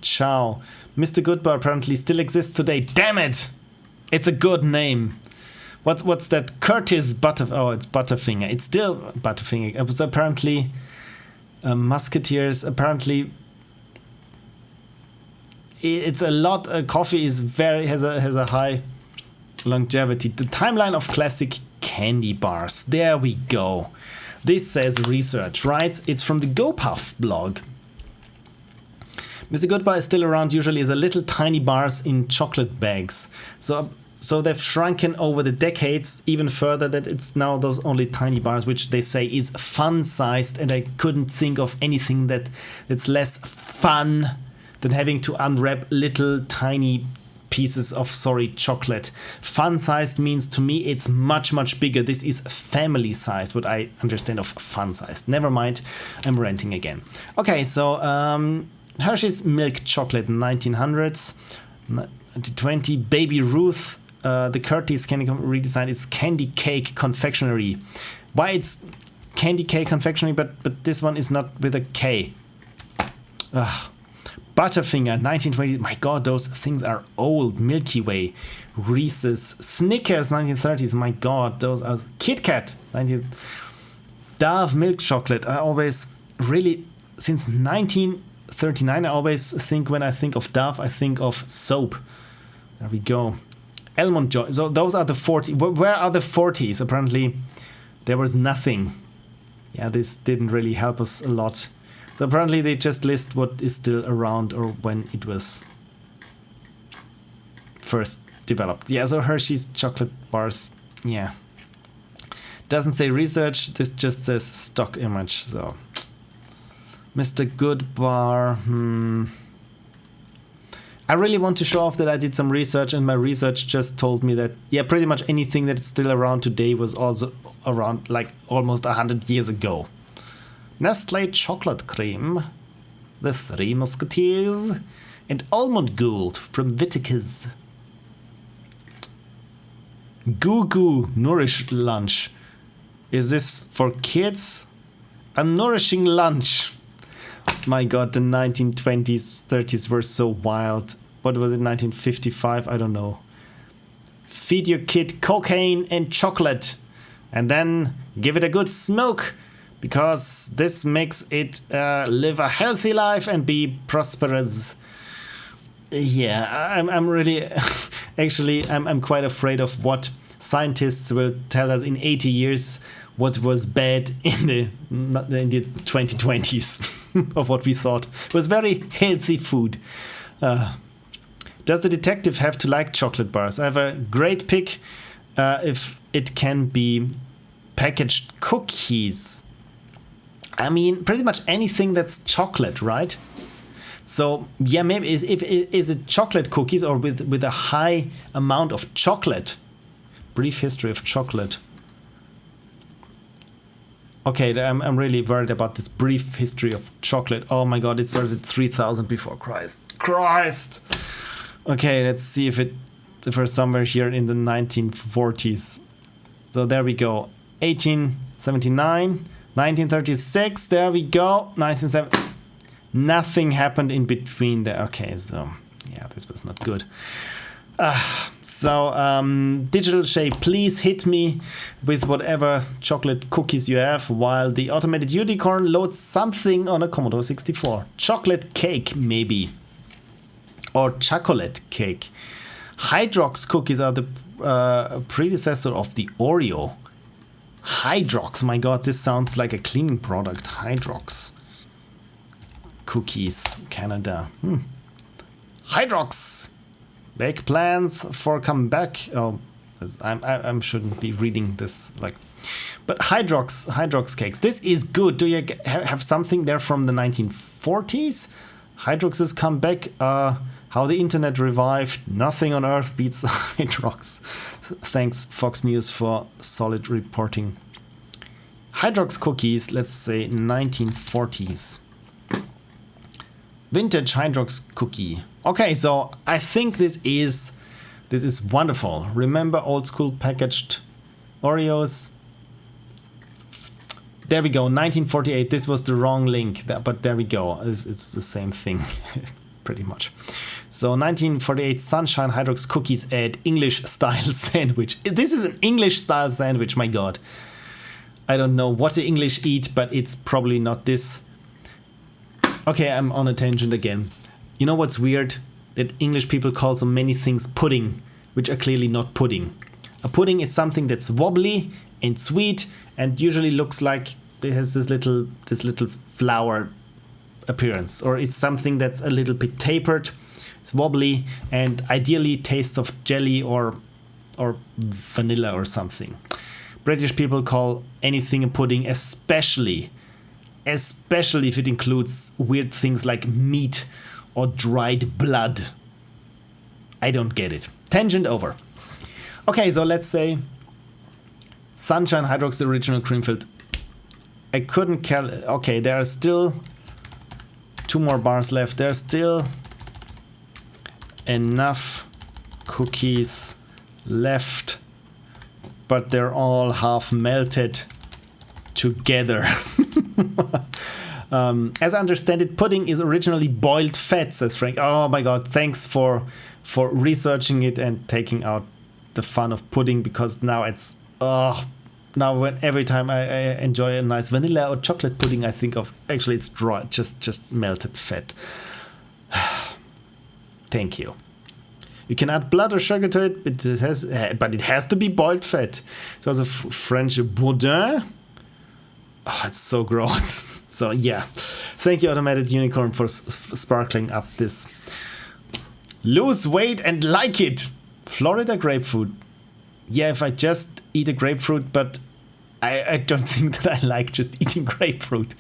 Ciao. Mr. Goodbar apparently still exists today. Damn it! It's a good name. What's that? Curtis Oh, it's Butterfinger. It's still Butterfinger. It was apparently Musketeers. Apparently, it's a lot. Coffee is has a high longevity. The timeline of classic candy bars. There we go. This says research, right? It's from the GoPuff blog. Mr. Goodbar is still around, usually as a little tiny bars in chocolate bags. So they've shrunken over the decades even further that it's now those only tiny bars, which they say is fun-sized, and I couldn't think of anything that's less fun than having to unwrap little tiny pieces of chocolate. Fun-sized means to me it's much, much bigger. This is family-sized, what I understand of fun-sized. Never mind, I'm ranting again. Okay, so Hershey's milk chocolate 1900s, 1920, Baby Ruth. The Curtis candy redesign, it's candy cake confectionery. Why it's candy cake confectionery, but this one is not with a K. Butterfinger 1920. My god, those things are old. Milky Way, Reese's, Snickers 1930s. My god, those are Kit Kat 19. Dove milk chocolate. I always really, since 1939, I always think, when I think of Dove, I think of soap. There we go. Almond Joy. So those are the 40s. Where are the 40s? Apparently there was nothing. Yeah, this didn't really help us a lot. So apparently they just list what is still around or when it was first developed. Yeah, so Hershey's chocolate bars. Yeah. Doesn't say research. This just says stock image. So Mr. Good bar. I really want to show off that I did some research, and my research just told me that, yeah, pretty much anything that's still around today was also around like almost 100 years ago. Nestle chocolate cream, the Three Musketeers, and almond gold from Whittaker's. Goo Goo Nourish Lunch. Is this for kids? A nourishing lunch. My god, the 1920s, 30s were so wild. What was it, 1955? I don't know. Feed your kid cocaine and chocolate, and then give it a good smoke, because this makes it live a healthy life and be prosperous. Yeah, I'm really, actually, I'm quite afraid of what scientists will tell us in 80 years what was bad in the 2020s of what we thought was very healthy food. Does the detective have to like chocolate bars? I have a great pick. if it can be packaged cookies. I mean, pretty much anything that's chocolate, right? So yeah, maybe is it chocolate cookies or with a high amount of chocolate? Brief history of chocolate. Okay, I'm really worried about this brief history of chocolate. Oh my god, it starts at 3000 before Christ. Okay, let's see if we're somewhere here in the 1940s. So there we go. 1879, 1936, there we go. 1970. Nothing happened in between there. Okay, so yeah, this was not good. Digital Shape, please hit me with whatever chocolate cookies you have while the automated unicorn loads something on a Commodore 64. Chocolate cake, maybe. Or chocolate cake. Hydrox cookies are the predecessor of the Oreo. Hydrox, my god, this sounds like a cleaning product. Hydrox. Cookies, Canada. Hydrox. Big plans for comeback. Oh, I shouldn't be reading this like. But Hydrox cakes. This is good. Do you have something there from the 1940s? Hydrox's comeback. How the internet revived. Nothing on earth beats Hydrox. Thanks Fox News for solid reporting. Hydrox cookies. Let's say 1940s. Vintage Hydrox cookie. Okay, so I think this is wonderful. Remember old school packaged Oreos? There we go, 1948. This was the wrong link, but there we go. It's the same thing, pretty much. So 1948 Sunshine Hydrox cookies add English style sandwich. This is an English style sandwich, my god. I don't know what the English eat, but it's probably not this. Okay, I'm on a tangent again. You know what's weird? That English people call so many things pudding, which are clearly not pudding. A pudding is something that's wobbly and sweet and usually looks like it has this little flower appearance, or it's something that's a little bit tapered, it's wobbly, and ideally tastes of jelly or vanilla or something. British people call anything a pudding, especially if it includes weird things like meat or dried blood. I don't get it. Tangent over. Okay, so let's say Sunshine Hydrox original cream-filled. I couldn't care. Okay, there are still 2 more bars left. There's still enough cookies left, but they're all half melted together. As I understand it, pudding is originally boiled fat, says Frank. Oh my god, thanks for researching it and taking out the fun of pudding, because now it's now every time I enjoy a nice vanilla or chocolate pudding, I think of actually it's dry, just melted fat. Thank you. You can add blood or sugar to it, but it has to be boiled fat. So it's a French boudin. Oh, it's so gross. So yeah, thank you Automated Unicorn for sparkling up this. Lose weight and like it. Florida grapefruit. Yeah, if I just eat a grapefruit, but I don't think that I like just eating grapefruit.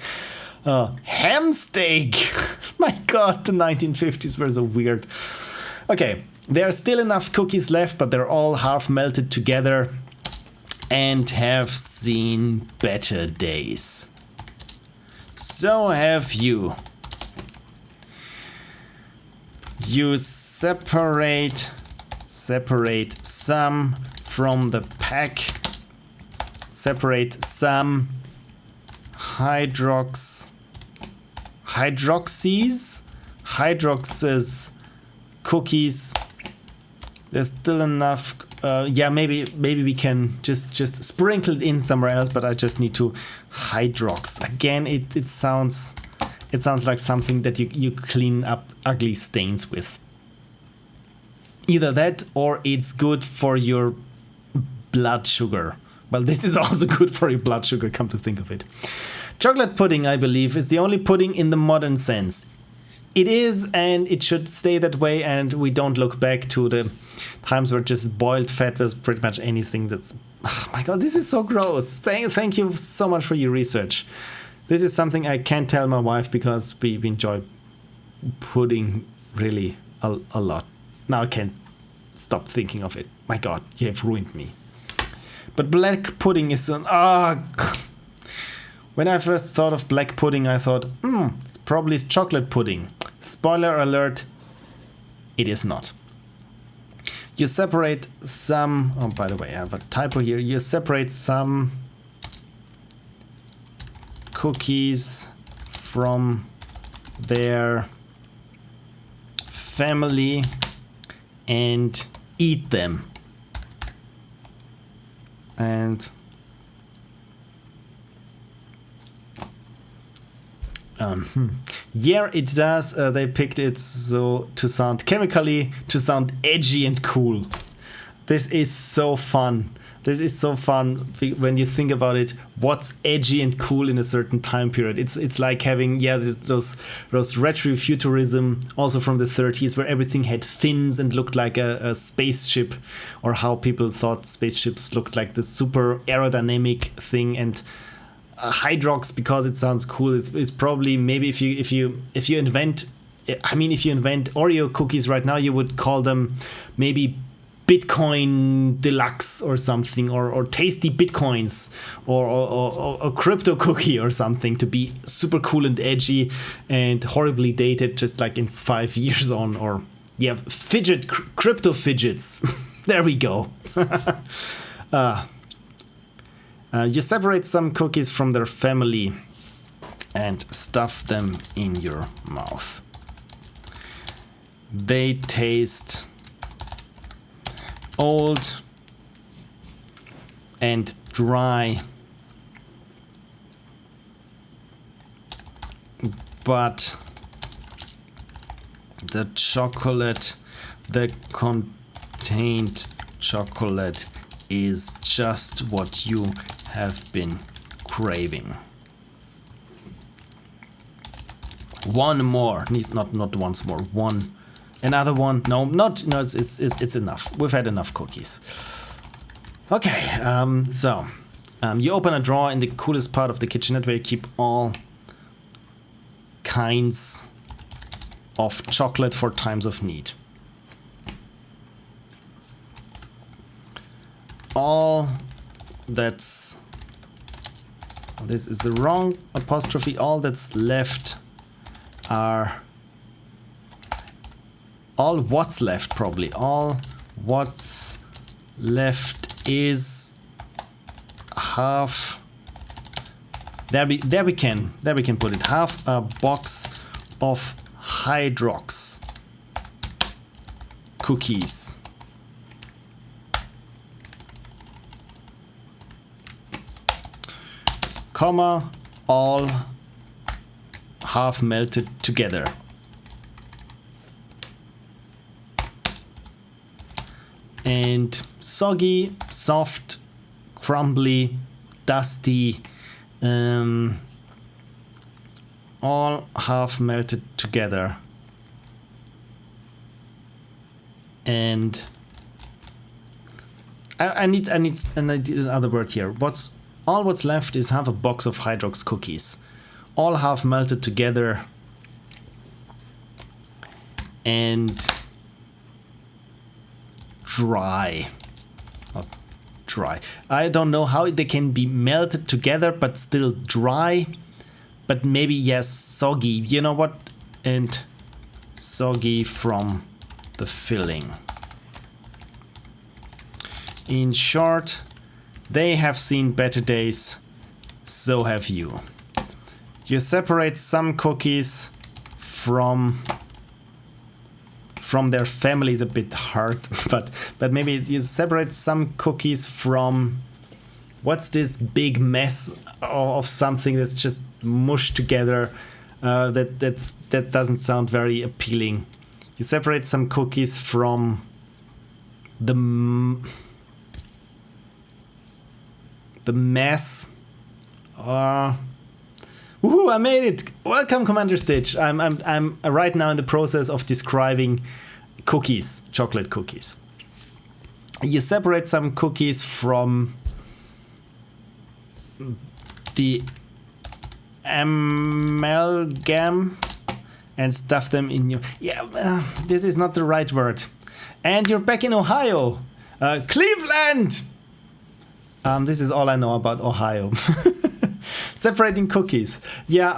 Ham steak. My god, the 1950s were so weird. Okay, there are still enough cookies left, but they're all half melted together and have seen better days. So have you. You separate some from the pack. Separate some hydroxes cookies. There's still enough. Yeah, maybe we can just sprinkle it in somewhere else, but I just need to hydrox. Again, it sounds like something that you clean up ugly stains with. Either that or it's good for your blood sugar. Well, this is also good for your blood sugar, come to think of it. Chocolate pudding, I believe, is the only pudding in the modern sense. It is, and it should stay that way, and we don't look back to the times where just boiled fat was pretty much anything that's... Oh my god, this is so gross. Thank you so much for your research. This is something I can't tell my wife because we enjoy pudding really a lot. Now I can't stop thinking of it. My god, you have ruined me. But black pudding is an... When I first thought of black pudding, I thought, it's probably chocolate pudding. Spoiler alert, it is not. You separate some... Oh, by the way, I have a typo here. You separate some cookies from their family and eat them. And... yeah, it does. They picked it so to sound chemically, to sound edgy and cool. This is so fun. This is so fun when you think about it. What's edgy and cool in a certain time period? It's like having those retrofuturism also from the 30s where everything had fins and looked like a spaceship, or how people thought spaceships looked like the super aerodynamic thing. And Hydrox, because it sounds cool, is probably maybe if you invent Oreo cookies right now, you would call them maybe Bitcoin Deluxe or something, or tasty Bitcoins, or crypto cookie or something, to be super cool and edgy and horribly dated, just like in 5 years on. Or you have crypto fidgets. There we go. You separate some cookies from their family and stuff them in your mouth. They taste old and dry, but the contained chocolate is just what you have been craving. One more, not once more. Another one. No, it's enough. We've had enough cookies. Okay, so you open a drawer in the coolest part of the kitchenette where you keep all kinds of chocolate for times of need. This is the wrong apostrophe. All that's left are... All what's left, probably. All what's left is half... There we can put it. Half a box of Hydrox cookies. Comma, all half melted together. And soggy, soft, crumbly, dusty, all half melted together. And I need another word here. All what's left is half a box of Hydrox cookies, all half melted together, and dry. Not dry. I don't know how they can be melted together but still dry, but maybe yes, soggy. You know what? And soggy from the filling. In short, they have seen better days, so have you. You separate some cookies from their family. Is a bit hard, but maybe you separate some cookies from... What's this big mess of something that's just mushed together? That doesn't sound very appealing. You separate some cookies from the mess. Woohoo, I made it! Welcome, Commander Stitch. I'm right now in the process of describing cookies, chocolate cookies. You separate some cookies from the amalgam and stuff them in your... Yeah, this is not the right word. And you're back in Ohio. Cleveland! This is all I know about Ohio. Separating cookies. Yeah,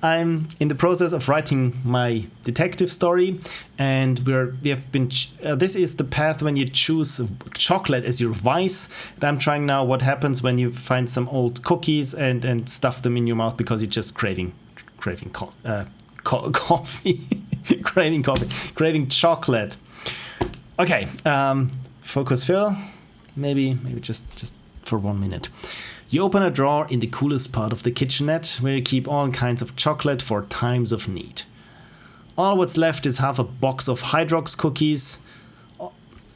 I'm in the process of writing my detective story, and we have been. This is the path when you choose chocolate as your vice. And I'm trying now what happens when you find some old cookies and stuff them in your mouth because you're just craving coffee, craving chocolate. Okay, focus fill. Maybe just for 1 minute. You open a drawer in the coolest part of the kitchenette where you keep all kinds of chocolate for times of need. All what's left is half a box of Hydrox cookies.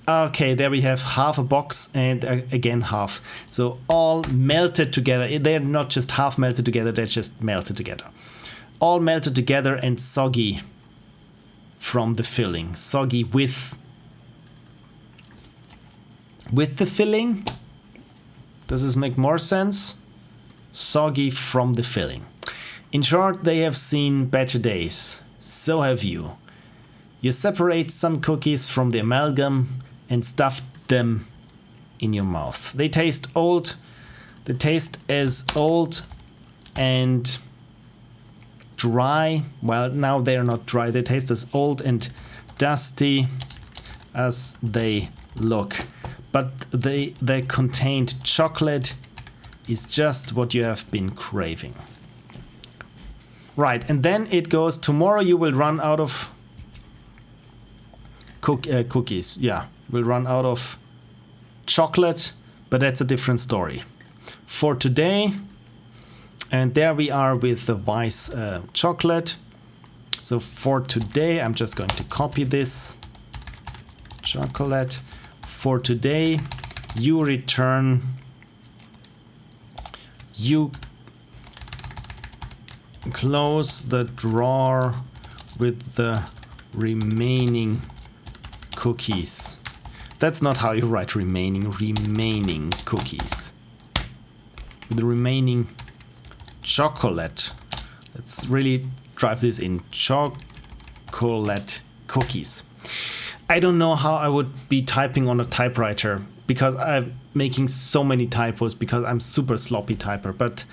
Okay, there we have half a box and again half. So all melted together. They're not just half melted together, they're just melted together. All melted together and soggy from the filling. Soggy with the filling. Does this make more sense? Soggy from the filling. In short, they have seen better days. So have you. You separate some cookies from the amalgam and stuff them in your mouth. They taste old. They taste as old and dry. Well, now they are not dry. They taste as old and dusty as they look. But they contained chocolate is just what you have been craving. Right, and then it goes, tomorrow you will run out of cookies. Yeah, we'll run out of chocolate, but that's a different story. For today, and there we are with the Vice chocolate. So for today, I'm just going to copy this chocolate. For today, you return, you close the drawer with the remaining cookies. That's not how you write remaining cookies. With the remaining chocolate. Let's really drive this in. Chocolate cookies. I don't know how I would be typing on a typewriter because I'm making so many typos because I'm super sloppy typer. But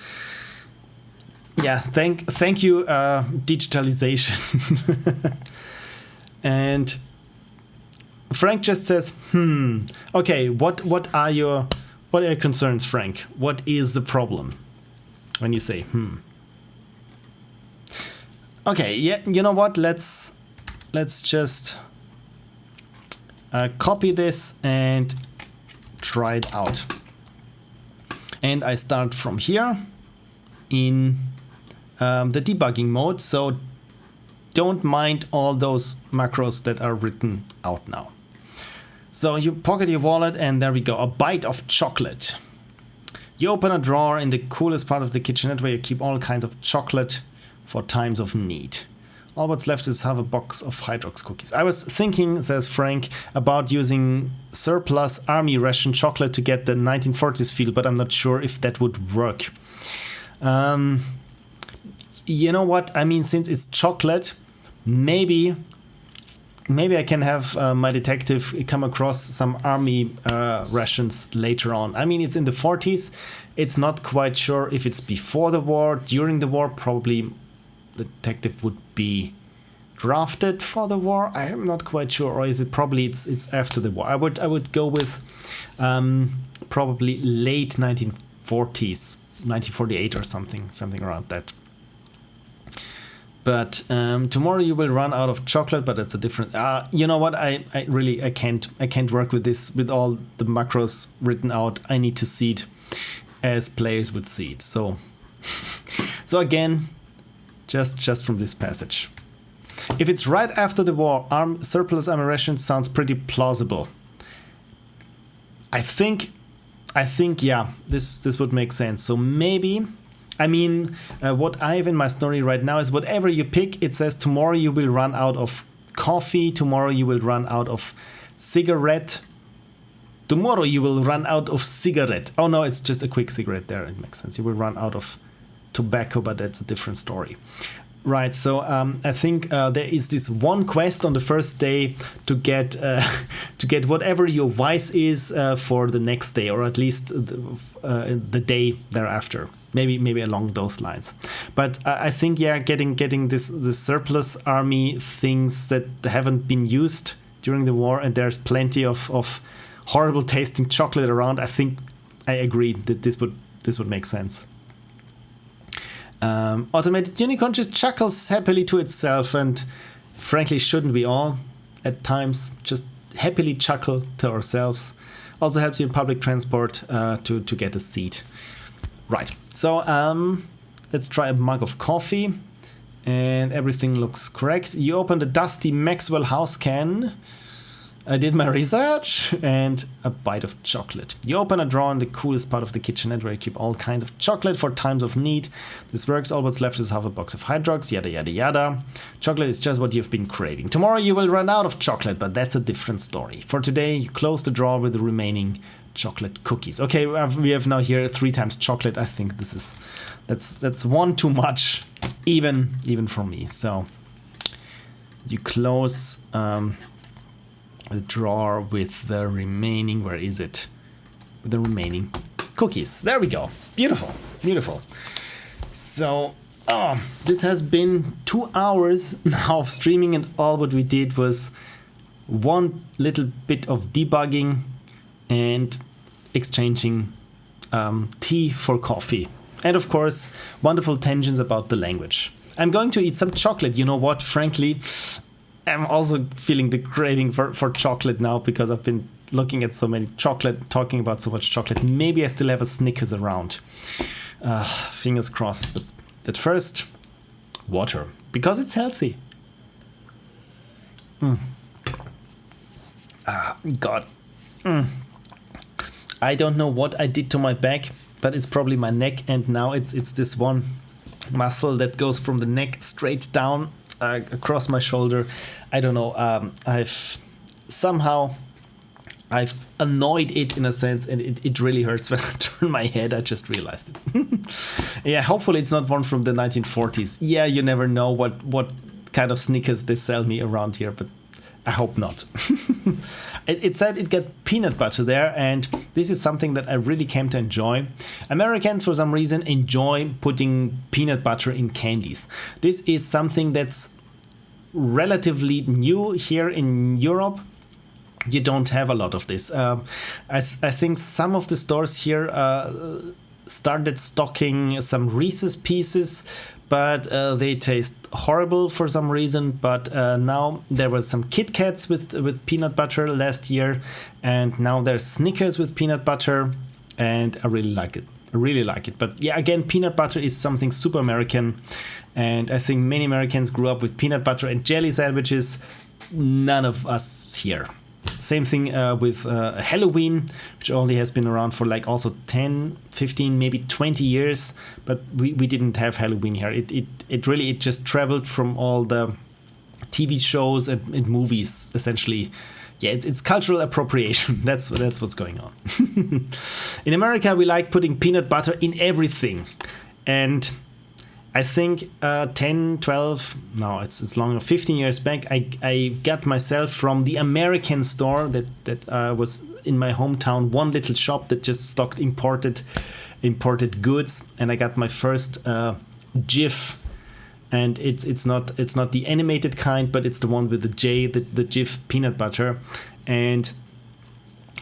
yeah, thank you, digitalization. And Frank just says, okay, what are your concerns, Frank? What is the problem when you say Okay, yeah, you know what? Let's just copy this and try it out. And I start from here in the debugging mode. So don't mind all those macros that are written out now. So you pocket your wallet and there we go. A bite of chocolate. You open a drawer in the coolest part of the kitchenette where you keep all kinds of chocolate for times of need. All what's left is half a box of Hydrox cookies. I was thinking, says Frank, about using surplus army ration chocolate to get the 1940s feel, but I'm not sure if that would work. You know what? I mean, since it's chocolate, maybe I can have my detective come across some army rations later on. I mean, it's in the 40s. It's not quite sure if it's before the war, during the war. Probably the detective would be drafted for the war. I am not quite sure. Or is it probably it's after the war? I would go with probably late 1940s, 1948 or something around that. But tomorrow you will run out of chocolate, but it's a different. You know what? I can't work with this with all the macros written out. I need to see it as players would see it. So again, just from this passage. If it's right after the war, surplus ammunition sounds pretty plausible. I think yeah, this would make sense. So maybe I mean, what I have in my story right now is whatever you pick, it says tomorrow you will run out of coffee, tomorrow you will run out of cigarette, tomorrow you will run out of cigarette. Oh no, it's just a quick cigarette there, it makes sense. You will run out of tobacco, but that's a different story. Right, so I think there is this one quest on the first day to get whatever your vice is for the next day, or at least the day thereafter. Maybe along those lines. But I think getting the surplus army things that haven't been used during the war, and there's plenty of horrible tasting chocolate around. I think I agree that this would make sense. Automated unicorn just chuckles happily to itself, and frankly, shouldn't we all at times just happily chuckle to ourselves? Also helps you in public transport to get a seat. Right, so let's try a mug of coffee, and everything looks correct. You open the dusty Maxwell house can. I did my research, and a bite of chocolate. You open a drawer in the coolest part of the kitchenette where you keep all kinds of chocolate for times of need. This works, all what's left is half a box of Hydrox, yada yada yada. Chocolate is just what you've been craving. Tomorrow you will run out of chocolate, but that's a different story. For today, you close the drawer with the remaining chocolate cookies. Okay, we have now here 3 times chocolate. I think that's one too much, even for me. So you close the drawer with the remaining, where is it? With the remaining cookies. There we go. Beautiful, beautiful. So this has been 2 hours now of streaming, and all what we did was one little bit of debugging and exchanging tea for coffee. And of course, wonderful tangents about the language. I'm going to eat some chocolate. You know what? Frankly, I'm also feeling the craving for chocolate now, because I've been looking at so many chocolate, talking about so much chocolate. Maybe I still have a Snickers around. Fingers crossed. But first, water, because it's healthy. God. I don't know what I did to my back, but it's probably my neck, and now it's this one muscle that goes from the neck straight down across my shoulder. I don't know. I've annoyed it in a sense, and it really hurts when I turn my head. I just realized it. Yeah, hopefully it's not one from the 1940s. Yeah, you never know what kind of Snickers they sell me around here, but I hope not. It said it got peanut butter there, and this is something that I really came to enjoy. Americans, for some reason, enjoy putting peanut butter in candies. This is something that's relatively new here in Europe. You don't have a lot of this. I think some of the stores here started stocking some Reese's Pieces, but they taste horrible for some reason. But now there were some Kit Kats with peanut butter last year, and now there's Snickers with peanut butter, and I really like it. But yeah, again, peanut butter is something super American, and I think many Americans grew up with peanut butter and jelly sandwiches. None of us here. Same thing with Halloween, which only has been around for like also 10, 15, maybe 20 years, but we didn't have Halloween here. It just traveled from all the TV shows and movies, essentially. Yeah, it's cultural appropriation. That's what's going on. In America, we like putting peanut butter in everything. And I think 10, 12, no, it's longer, 15 years back, I got myself from the American store that was in my hometown, one little shop that just stocked imported goods, and I got my first Jif, and it's not the animated kind, but it's the one with the J, the Jif peanut butter, and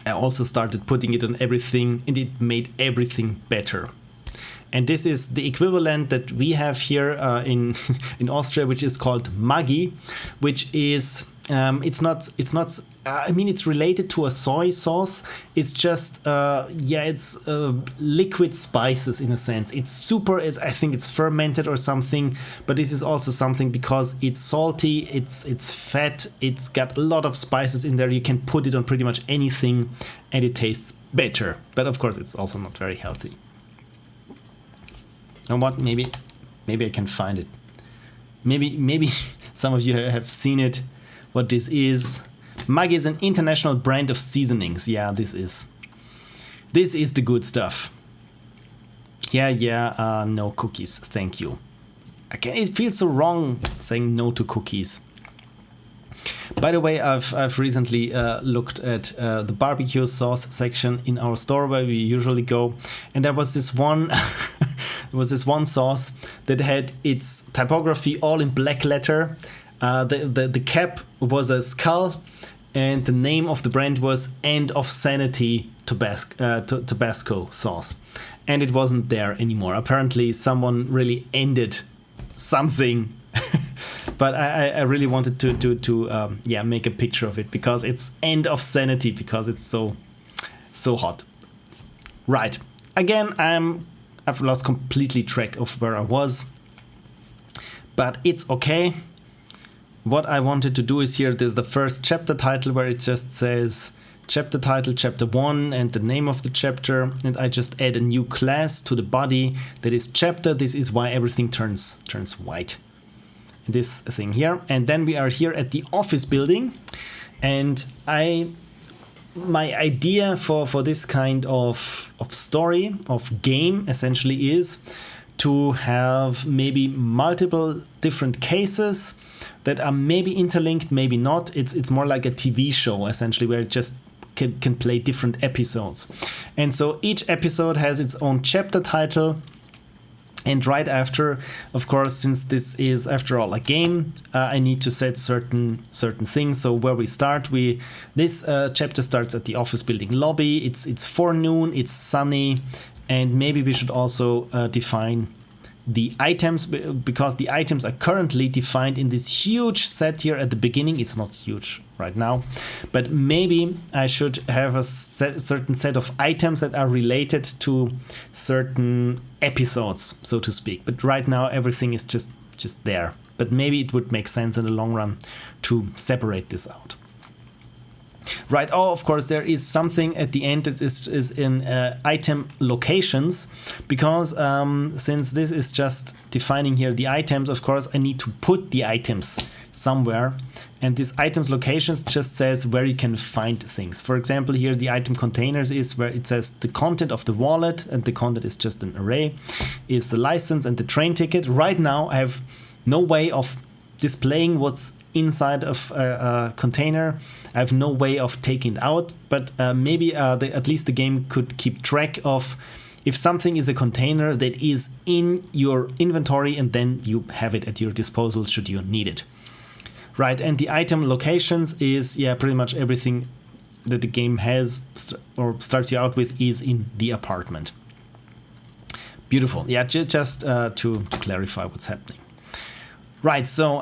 I also started putting it on everything, and it made everything better. And this is the equivalent that we have here in Austria, which is called Maggi, which is it's not. I mean, it's related to a soy sauce. It's just it's liquid spices in a sense. It's super. I think it's fermented or something. But this is also something because it's salty. It's fat. It's got a lot of spices in there. You can put it on pretty much anything, and it tastes better. But of course, it's also not very healthy. And what, maybe I can find it. Maybe some of you have seen it, what this is. Maggi is an international brand of seasonings. Yeah, this is the good stuff. Yeah, no cookies, thank you. Again, it feels so wrong saying no to cookies. By the way, I've recently looked at the barbecue sauce section in our store where we usually go, and there was this one sauce that had its typography all in black letter. The cap was a skull, and the name of the brand was End of Sanity Tabasco sauce, and it wasn't there anymore. Apparently, someone really ended something. But I really wanted to make a picture of it because it's End of Sanity, because it's so hot. Right. Again, I've lost completely track of where I was, but it's okay. What I wanted to do is here the first chapter title, where it just says chapter title, chapter 1, and the name of the chapter, and I just add a new class to the body that is chapter. This is why everything turns white. This thing here, and then we are here at the office building, and my idea for this kind of story, of game, essentially is to have maybe multiple different cases that are maybe interlinked, maybe not. It's more like a TV show, essentially, where it just can play different episodes. And so each episode has its own chapter title. And right after, of course, since this is after all a game, I need to set certain things. So where we start, this chapter starts at the office building lobby. It's forenoon, it's sunny, and maybe we should also define the items, because the items are currently defined in this huge set here at the beginning. It's not huge right now, but maybe I should have a certain set of items that are related to certain episodes, so to speak. But right now everything is just there. But maybe it would make sense in the long run to separate this out. Right. Oh, of course, there is something at the end that is in item locations, because since this is just defining here the items, of course, I need to put the items somewhere. And this items locations just says where you can find things. For example, here the item containers is where it says the content of the wallet, and the content is just an array, is the license and the train ticket. Right now, I have no way of displaying what's inside of a container. I have no way of taking it out, but maybe at least the game could keep track of if something is a container that is in your inventory, and then you have it at your disposal should you need it. Right, and the item locations is pretty much everything that the game has or starts you out with is in the apartment. Beautiful. Yeah, just to clarify what's happening. Right, so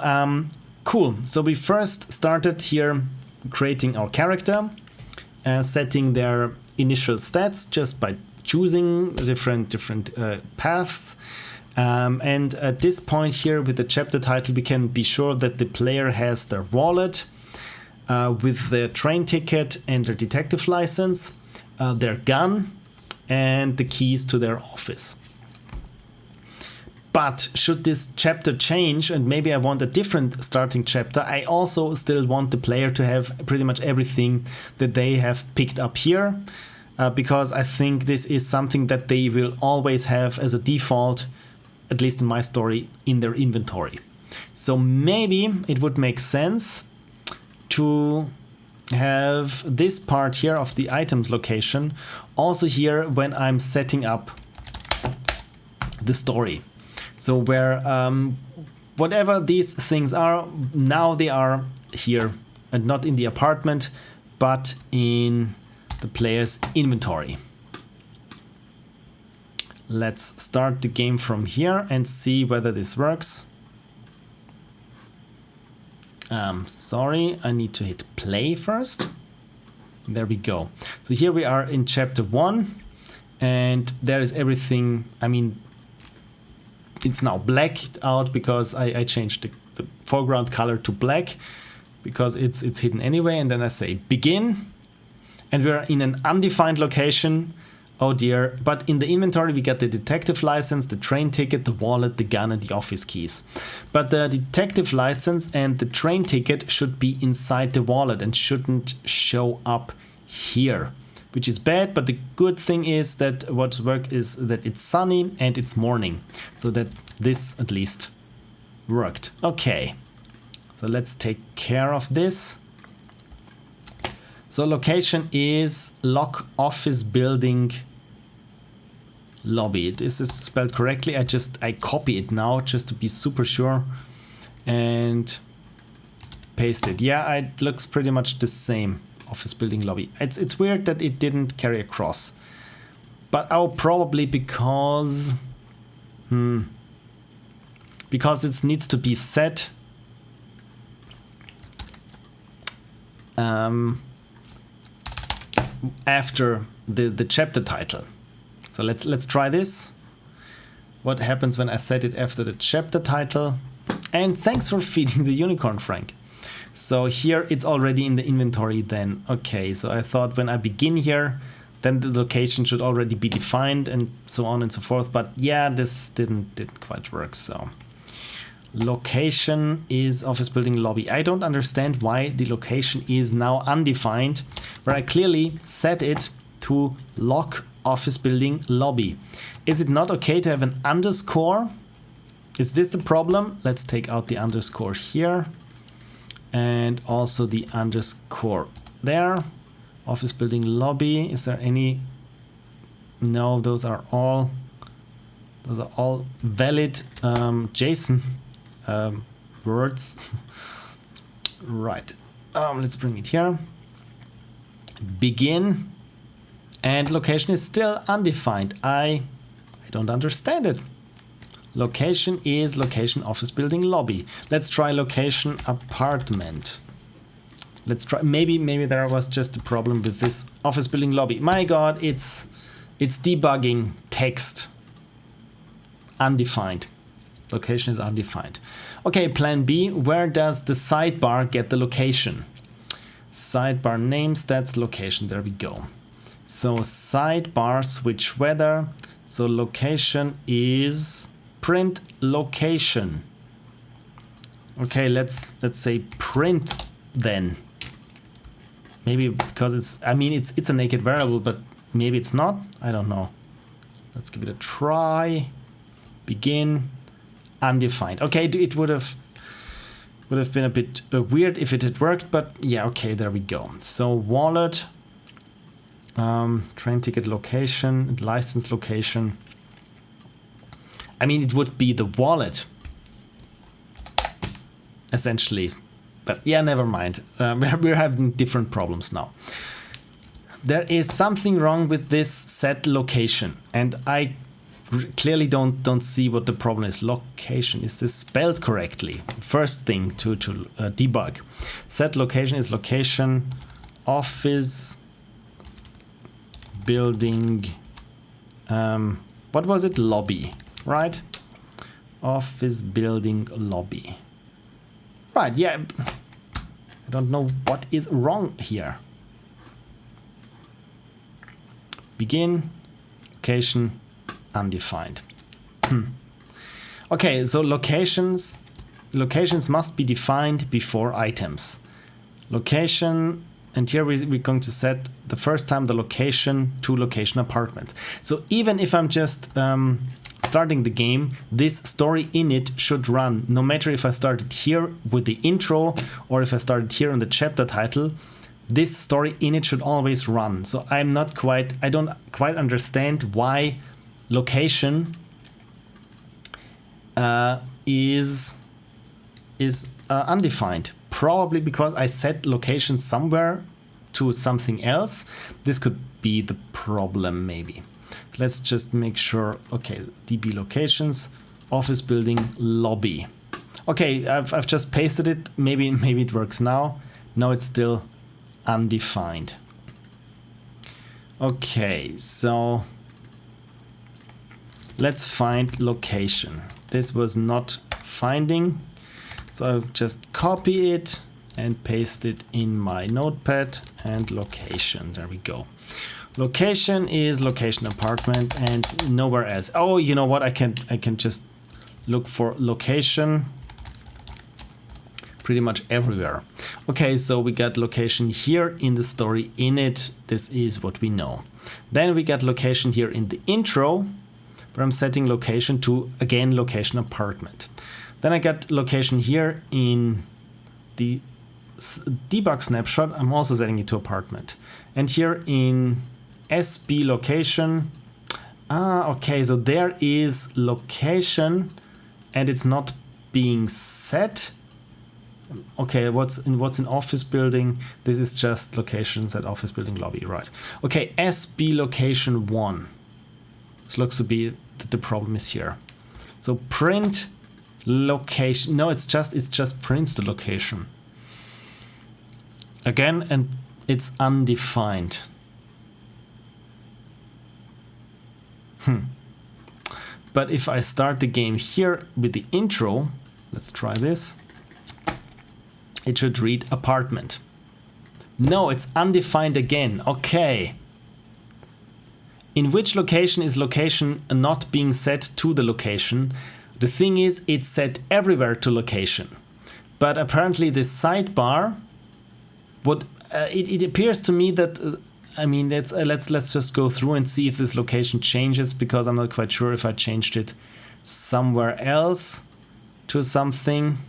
cool. So we first started here creating our character, setting their initial stats just by choosing different paths. And at this point here with the chapter title, we can be sure that the player has their wallet with their train ticket and their detective license, their gun, and the keys to their office. But should this chapter change, and maybe I want a different starting chapter, I also still want the player to have pretty much everything that they have picked up here, because I think this is something that they will always have as a default, at least in my story, in their inventory. So maybe it would make sense to have this part here of the items location also here when I'm setting up the story. So where whatever these things are, now they are here and not in the apartment, but in the player's inventory. Let's start the game from here and see whether this works. Sorry, I need to hit play first. There we go. So here we are in chapter 1, and there is everything. I mean, it's now blacked out because I changed the foreground color to black because it's hidden anyway. And then I say begin, and we're in an undefined location Oh dear, but in the inventory we got the detective license, the train ticket, the wallet, the gun and the office keys. But the detective license and the train ticket should be inside the wallet and shouldn't show up here, which is bad, but the good thing is that what worked is that it's sunny and it's morning, so that this at least worked. Okay, so let's take care of this. So location is lock office building lobby. This is spelled correctly. I copy it now just to be super sure and paste it. Yeah, it looks pretty much the same. Office building lobby. It's weird that it didn't carry across, but probably because it needs to be set after the chapter title. So let's try this. What happens when I set it after the chapter title? And thanks for feeding the unicorn, Frank. So here it's already in the inventory then. Okay, so I thought when I begin here, then the location should already be defined and so on and so forth. But yeah, this didn't quite work. So location is office building lobby. I don't understand why the location is now undefined, where I clearly set it to lock office building lobby. Is it not okay to have an underscore? Is this the problem? Let's take out the underscore here and also the underscore there. Office building lobby. Is there any? No, those are all valid JSON words. Right. Let's bring it here. Begin. And location is still undefined. I don't understand it. Location is location office building lobby. Let's try location apartment. Let's try. Maybe there was just a problem with this office building lobby. My God, it's debugging text. Undefined. Location is undefined. Okay, plan B. Where does the sidebar get the location? Sidebar names, that's location. There we go. So sidebar switch weather. So location is print location. Okay, let's say print then. Maybe because it's a naked variable, but maybe it's not. I don't know. Let's give it a try. Begin undefined. Okay, it would have been a bit weird if it had worked, but yeah, okay, there we go. So wallet, train ticket location, license location. I mean, it would be the wallet essentially, but yeah, never mind. We're having different problems now. There is something wrong with this set location, and I clearly don't see what the problem is. Location, is this spelled correctly? First thing to debug. Set location is location office building, what was it? Lobby, right? Office building lobby. Right, yeah. I don't know what is wrong here. Begin, location, undefined. Okay, so locations must be defined before items. Location, and here we're going to set the first time the location to location apartment. So even if I'm just starting the game, this story init should run, no matter if I started here with the intro or if I started here on the chapter title. This story init should always run. So I don't quite understand why location is undefined. Probably because I set location somewhere to something else. This could be the problem, maybe. Let's just make sure. Okay, DB locations, office building lobby. Okay, I've just pasted it. Maybe it works now. No, it's still undefined. Okay, so let's find location. This was not finding, so I'll just copy it and paste it in my notepad and location. There we go. Location is location apartment and nowhere else. Oh, you know what? I can just look for location pretty much everywhere. Okay, so we got location here in the story init. This is what we know. Then we got location here in the intro, where I'm setting location to, again, location apartment. Then I got location here in the debug snapshot. I'm also setting it to apartment. And here in SB location, okay, so there is location and it's not being set. Okay, what's in office building? This is just locations at office building lobby, right? Okay, SB location 1. It looks to be that the problem is here. So print location. No, it's just prints the location. Again, and it's undefined. But if I start the game here with the intro, let's try this. It should read apartment. No, it's undefined again. Okay. In which location is location not being set to the location? The thing is, it's set everywhere to location. But apparently the sidebar, it appears to me that, I mean, let's just go through and see if this location changes, because I'm not quite sure if I changed it somewhere else to something.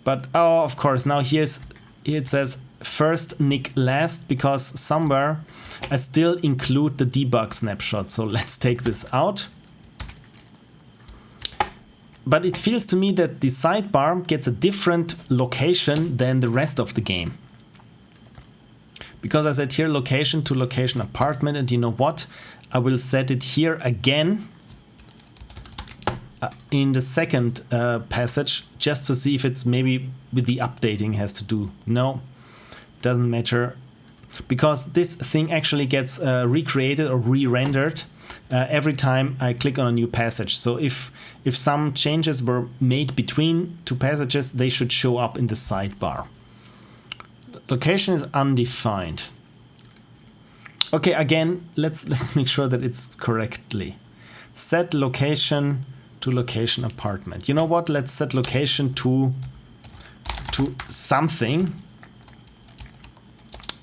But oh, of course, now here it says first nick last, because somewhere I still include the debug snapshot. So let's take this out. But it feels to me that the sidebar gets a different location than the rest of the game. Because I said here location to location apartment, and you know what? I will set it here again in the second passage, just to see if it's maybe with the updating has to do. No, doesn't matter, because this thing actually gets recreated or re-rendered every time I click on a new passage. So if some changes were made between two passages, they should show up in the sidebar. Location is undefined. Okay, again, let's make sure that it's correctly. Set location to location apartment. You know what? Let's set location to something.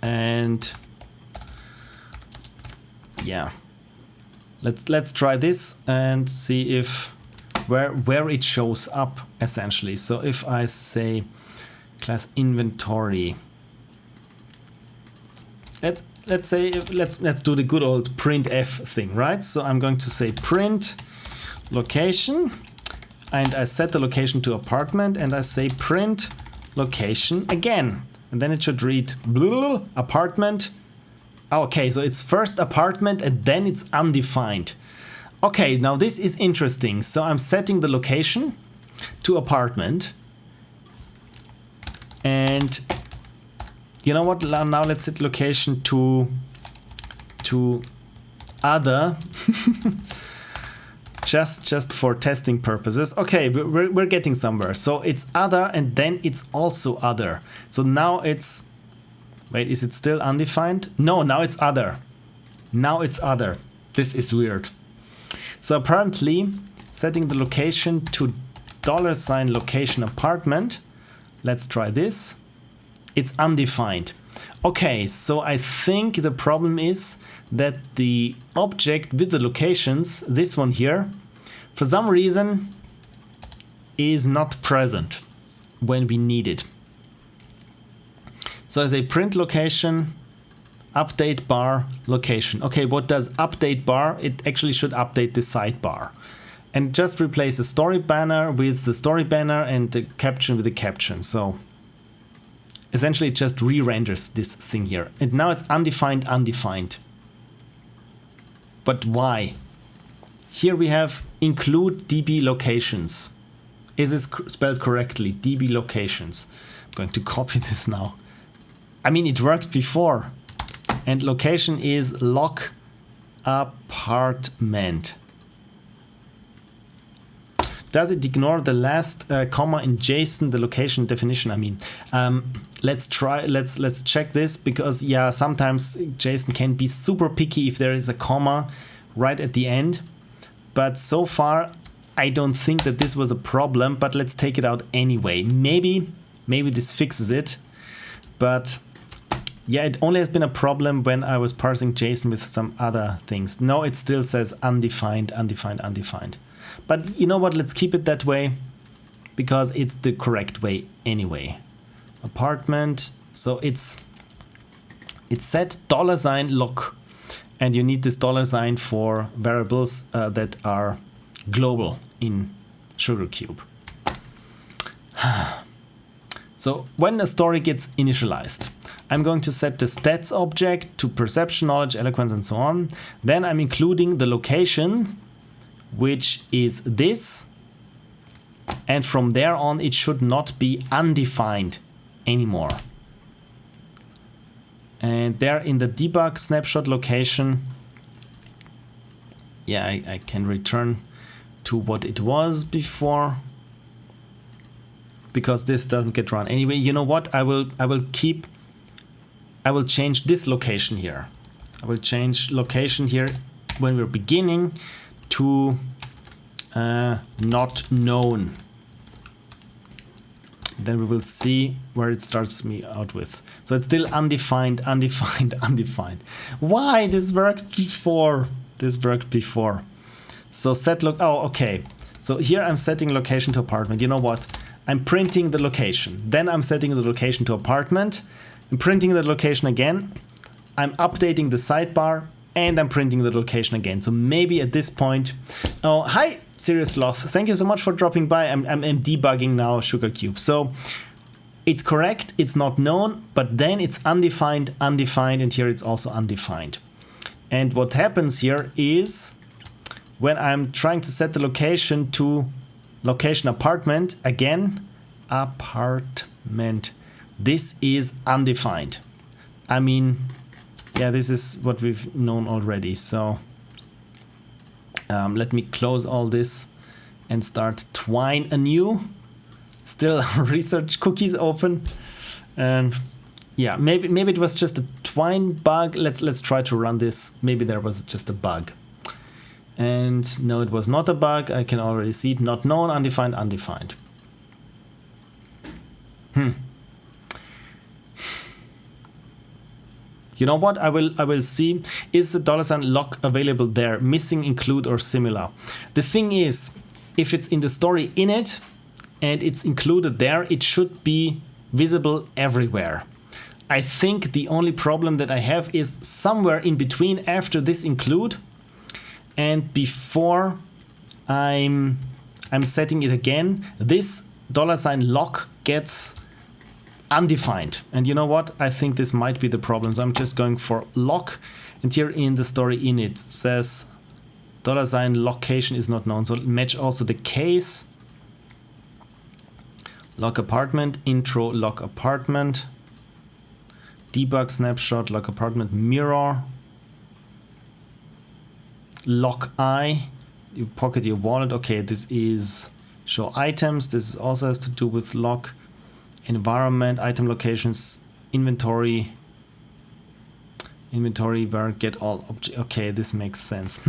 And yeah. Let's try this and see if where it shows up essentially. So if I say class inventory, let's say let's do the good old printf thing, right? So I'm going to say print location, and I set the location to apartment, and I say print location again, and then it should read blue apartment. Okay, so it's first apartment and then it's undefined. Okay, now this is interesting. So I'm setting the location to apartment, and you know what? Now let's set location to other. just for testing purposes. Okay, we're getting somewhere. So it's other, and then it's also other. So now it's, wait, is it still undefined? No, now it's other. Now it's other. This is weird. So apparently setting the location to $location apartment. Let's try this. It's undefined. Okay, so I think the problem is that the object with the locations, this one here, for some reason is not present when we need it. So I say print location, update bar, location. Okay, what does update bar? It actually should update the sidebar. And just replace the story banner with the story banner and the caption with the caption. So essentially it just re-renders this thing here. And now it's undefined, undefined. But why? Here we have include DB locations. Is this spelled correctly? DB locations. I'm going to copy this now. I mean, it worked before. And location is lock apartment. Does it ignore the last comma in JSON, the location definition? I mean, let's check this, because yeah, sometimes JSON can be super picky if there is a comma right at the end. But so far, I don't think that this was a problem, but let's take it out anyway. Maybe this fixes it, but yeah, it only has been a problem when I was parsing JSON with some other things. No, it still says undefined, undefined, undefined. But you know what, let's keep it that way, because it's the correct way anyway. Apartment, so it's set $lock, and you need this $sign for variables that are global in SugarCube. So when a story gets initialized, I'm going to set the stats object to perception, knowledge, eloquence, and so on. Then I'm including the location, which is this. And from there on, it should not be undefined anymore. And there in the debug snapshot location, yeah, I can return to what it was before, because this doesn't get run. Anyway, you know what? I will change this location here. I will change location here when we're beginning to not known. Then we will see where it starts me out with. So it's still undefined, undefined, undefined. Why? This worked before. This worked before. So set look. Oh, okay. So here I'm setting location to apartment. You know what? I'm printing the location. Then I'm setting the location to apartment. I'm printing the location again. I'm updating the sidebar, and I'm printing the location again. So maybe at this point. Oh, hi, Serious Sloth. Thank you so much for dropping by. I'm debugging now SugarCube. So it's correct. It's not known, but then it's undefined, undefined, and here it's also undefined. And what happens here is when I'm trying to set the location to location apartment, again, apartment, this is undefined. I mean, yeah, this is what we've known already. So let me close all this and start Twine anew. Still research cookies open. And yeah, maybe it was just a Twine bug. Let's try to run this. Maybe there was just a bug. And no, it was not a bug. I can already see it. Not known, undefined, undefined. You know what? I will see. Is the $lock available there? Missing, include, or similar? The thing is, if it's in the story init and it's included there, it should be visible everywhere. I think the only problem that I have is somewhere in between after this include and before I'm setting it again, this $lock gets undefined. And you know what? I think this might be the problem. So I'm just going for lock, and here in the story init says $location is not known. So match also the case. Lock apartment, intro, lock apartment, debug snapshot, lock apartment, mirror, lock I, you pocket your wallet. Okay, this is show items. This also has to do with lock. Environment, item locations, inventory where get all object. Okay, this makes sense.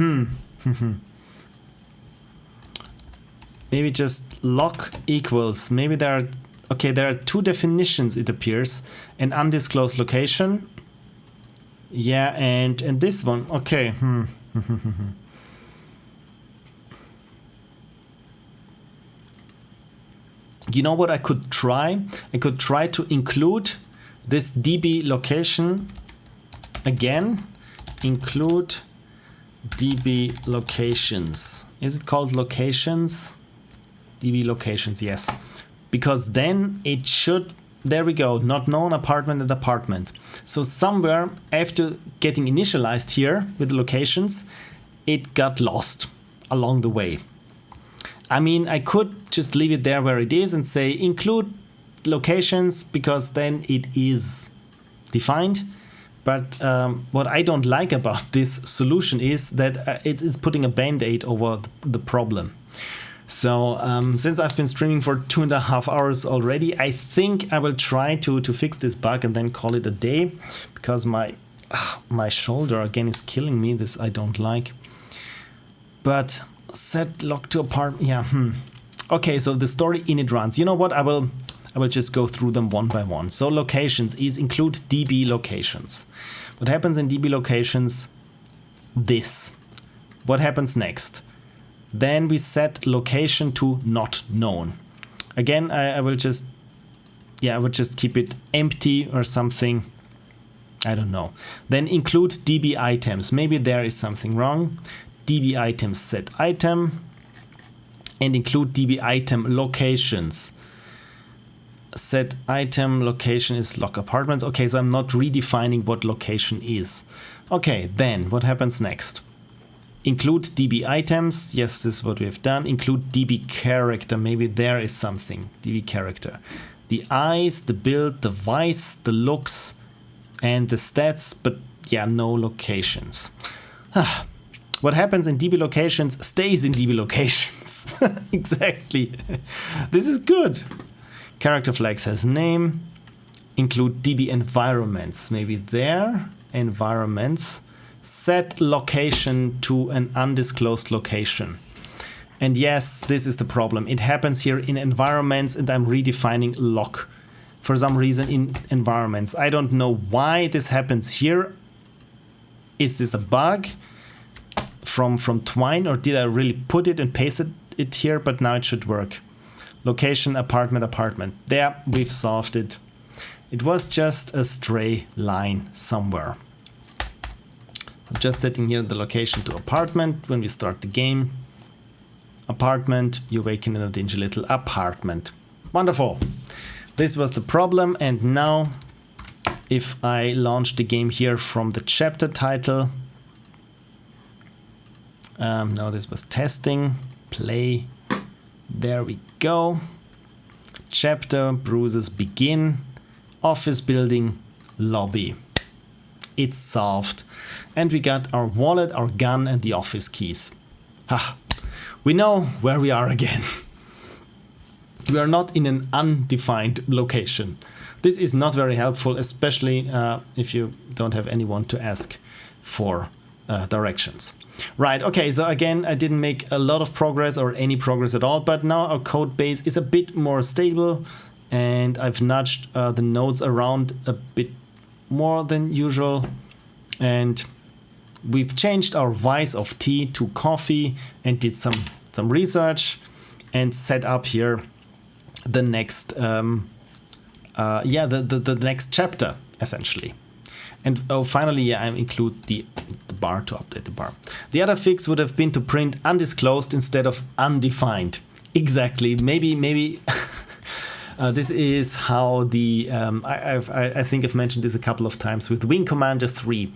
Maybe just lock equals. Maybe there are there are two definitions, it appears. An undisclosed location. Yeah, and this one. Okay. You know what I could try? I could try to include this DB location again. Include DB locations. Is it called locations? DB locations, yes. Because then it should, there we go, not known, apartment and apartment. So somewhere after getting initialized here with the locations, it got lost along the way. I mean, I could just leave it there where it is and say include locations, because then it is defined. But what I don't like about this solution is that it's putting a band-aid over the problem. So since I've been streaming for 2.5 hours already, I think I will try to fix this bug and then call it a day, because my shoulder again is killing me. This I don't like. But set lock to apartment. Yeah. Okay, so the story init runs. You know what? I will just go through them one by one. So locations is include DB locations. What happens in DB locations? This. What happens next? Then we set location to not known. Again, I will just keep it empty or something. I don't know. Then include DB items. Maybe there is something wrong. DB items set item. And include DB item locations. Set item location is lock apartments. Okay, so I'm not redefining what location is. Okay, then what happens next? Include DB items. Yes, this is what we have done. Include DB character. Maybe there is something. DB character. The eyes, the build, the vice, the looks, and the stats, but yeah, no locations. What happens in DB locations stays in DB locations. Exactly. This is good. Character flags has name. Include DB environments. Maybe there. Environments. Set location to an undisclosed location. And yes, this is the problem. It happens here in environments, and I'm redefining lock for some reason in environments. I don't know why this happens here. Is this a bug from Twine, or did I really put it and paste it here? But now it should work. Location, apartment. There, we've solved it. It was just a stray line somewhere. I'm just setting here the location to apartment when we start the game. Apartment, you awaken in a dingy little apartment. Wonderful. This was the problem, and now if I launch the game here from the chapter title. No, this was testing. Play. There we go. Chapter, bruises begin. Office building, lobby. It's solved. And we got our wallet, our gun, and the office keys. We know where we are again. We are not in an undefined location. This is not very helpful, especially if you don't have anyone to ask for directions. Right, okay, so again, I didn't make a lot of progress or any progress at all, but now our code base is a bit more stable, and I've nudged the nodes around a bit more than usual, and we've changed our vice of tea to coffee and did some research and set up here the next the next chapter essentially. And finally, I include the bar to update the bar. The other fix would have been to print undisclosed instead of undefined. Exactly. Maybe this is how the I think I've mentioned this a couple of times with Wing Commander 3.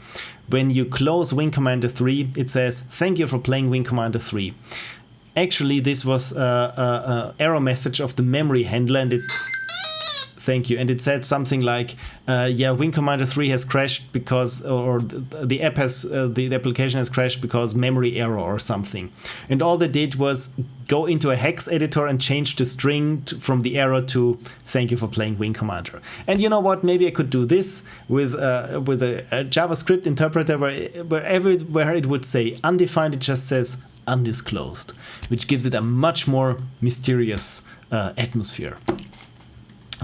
When you close Wing Commander 3, it says thank you for playing Wing Commander 3. Actually, this was a error message of the memory handler, and thank you. And it said something like, Wing Commander 3 has crashed because, or the app has, the application has crashed because memory error or something. And all they did was go into a hex editor and change the string from the error to thank you for playing Wing Commander. And you know what? Maybe I could do this with a JavaScript interpreter where everywhere it would say undefined, it just says undisclosed, which gives it a much more mysterious atmosphere.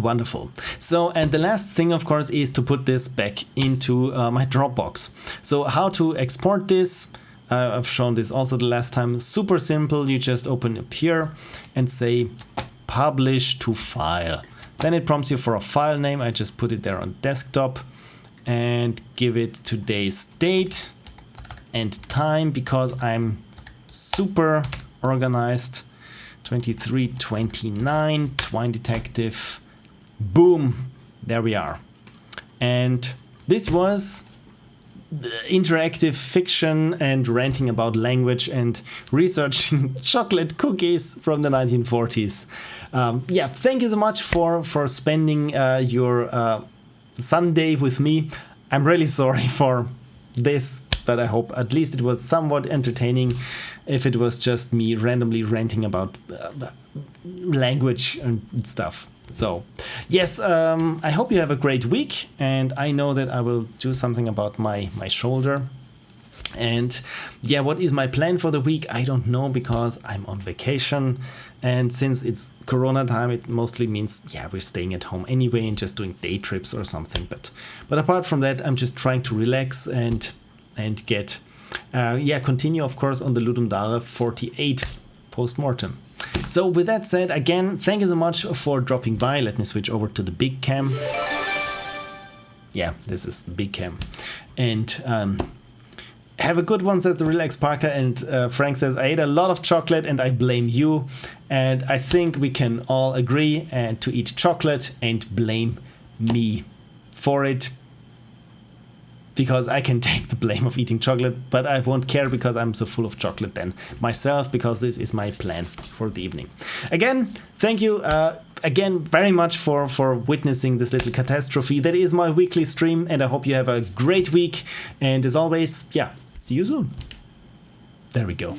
Wonderful. So, and the last thing, of course, is to put this back into my Dropbox. So how to export this? I've shown this also the last time. Super simple. You just open up here and say publish to file. Then it prompts you for a file name. I just put it there on desktop and give it today's date and time because I'm super organized. 2329 Twine Detective. Boom, there we are. And this was interactive fiction and ranting about language and researching chocolate cookies from the 1940s. Thank you so much for spending your Sunday with me. I'm really sorry for this much, but I hope at least it was somewhat entertaining if it was just me randomly ranting about language and stuff. So yes, I hope you have a great week, and I know that I will do something about my shoulder. And yeah, what is my plan for the week? I don't know, because I'm on vacation, and since it's Corona time, it mostly means, yeah, we're staying at home anyway and just doing day trips or something. But apart from that, I'm just trying to relax and get continue, of course, on the Ludum Dare 48 postmortem. So with that said, again, thank you so much for dropping by. Let me switch over to the big cam. Yeah, this is the big cam. And have a good one, says the Relax Parker. And Frank says, I ate a lot of chocolate and I blame you. And I think we can all agree to eat chocolate and blame me for it, because I can take the blame of eating chocolate, but I won't care because I'm so full of chocolate then myself, because this is my plan for the evening. Again, thank you again very much for witnessing this little catastrophe. That is my weekly stream, and I hope you have a great week. And as always, yeah, see you soon. There we go.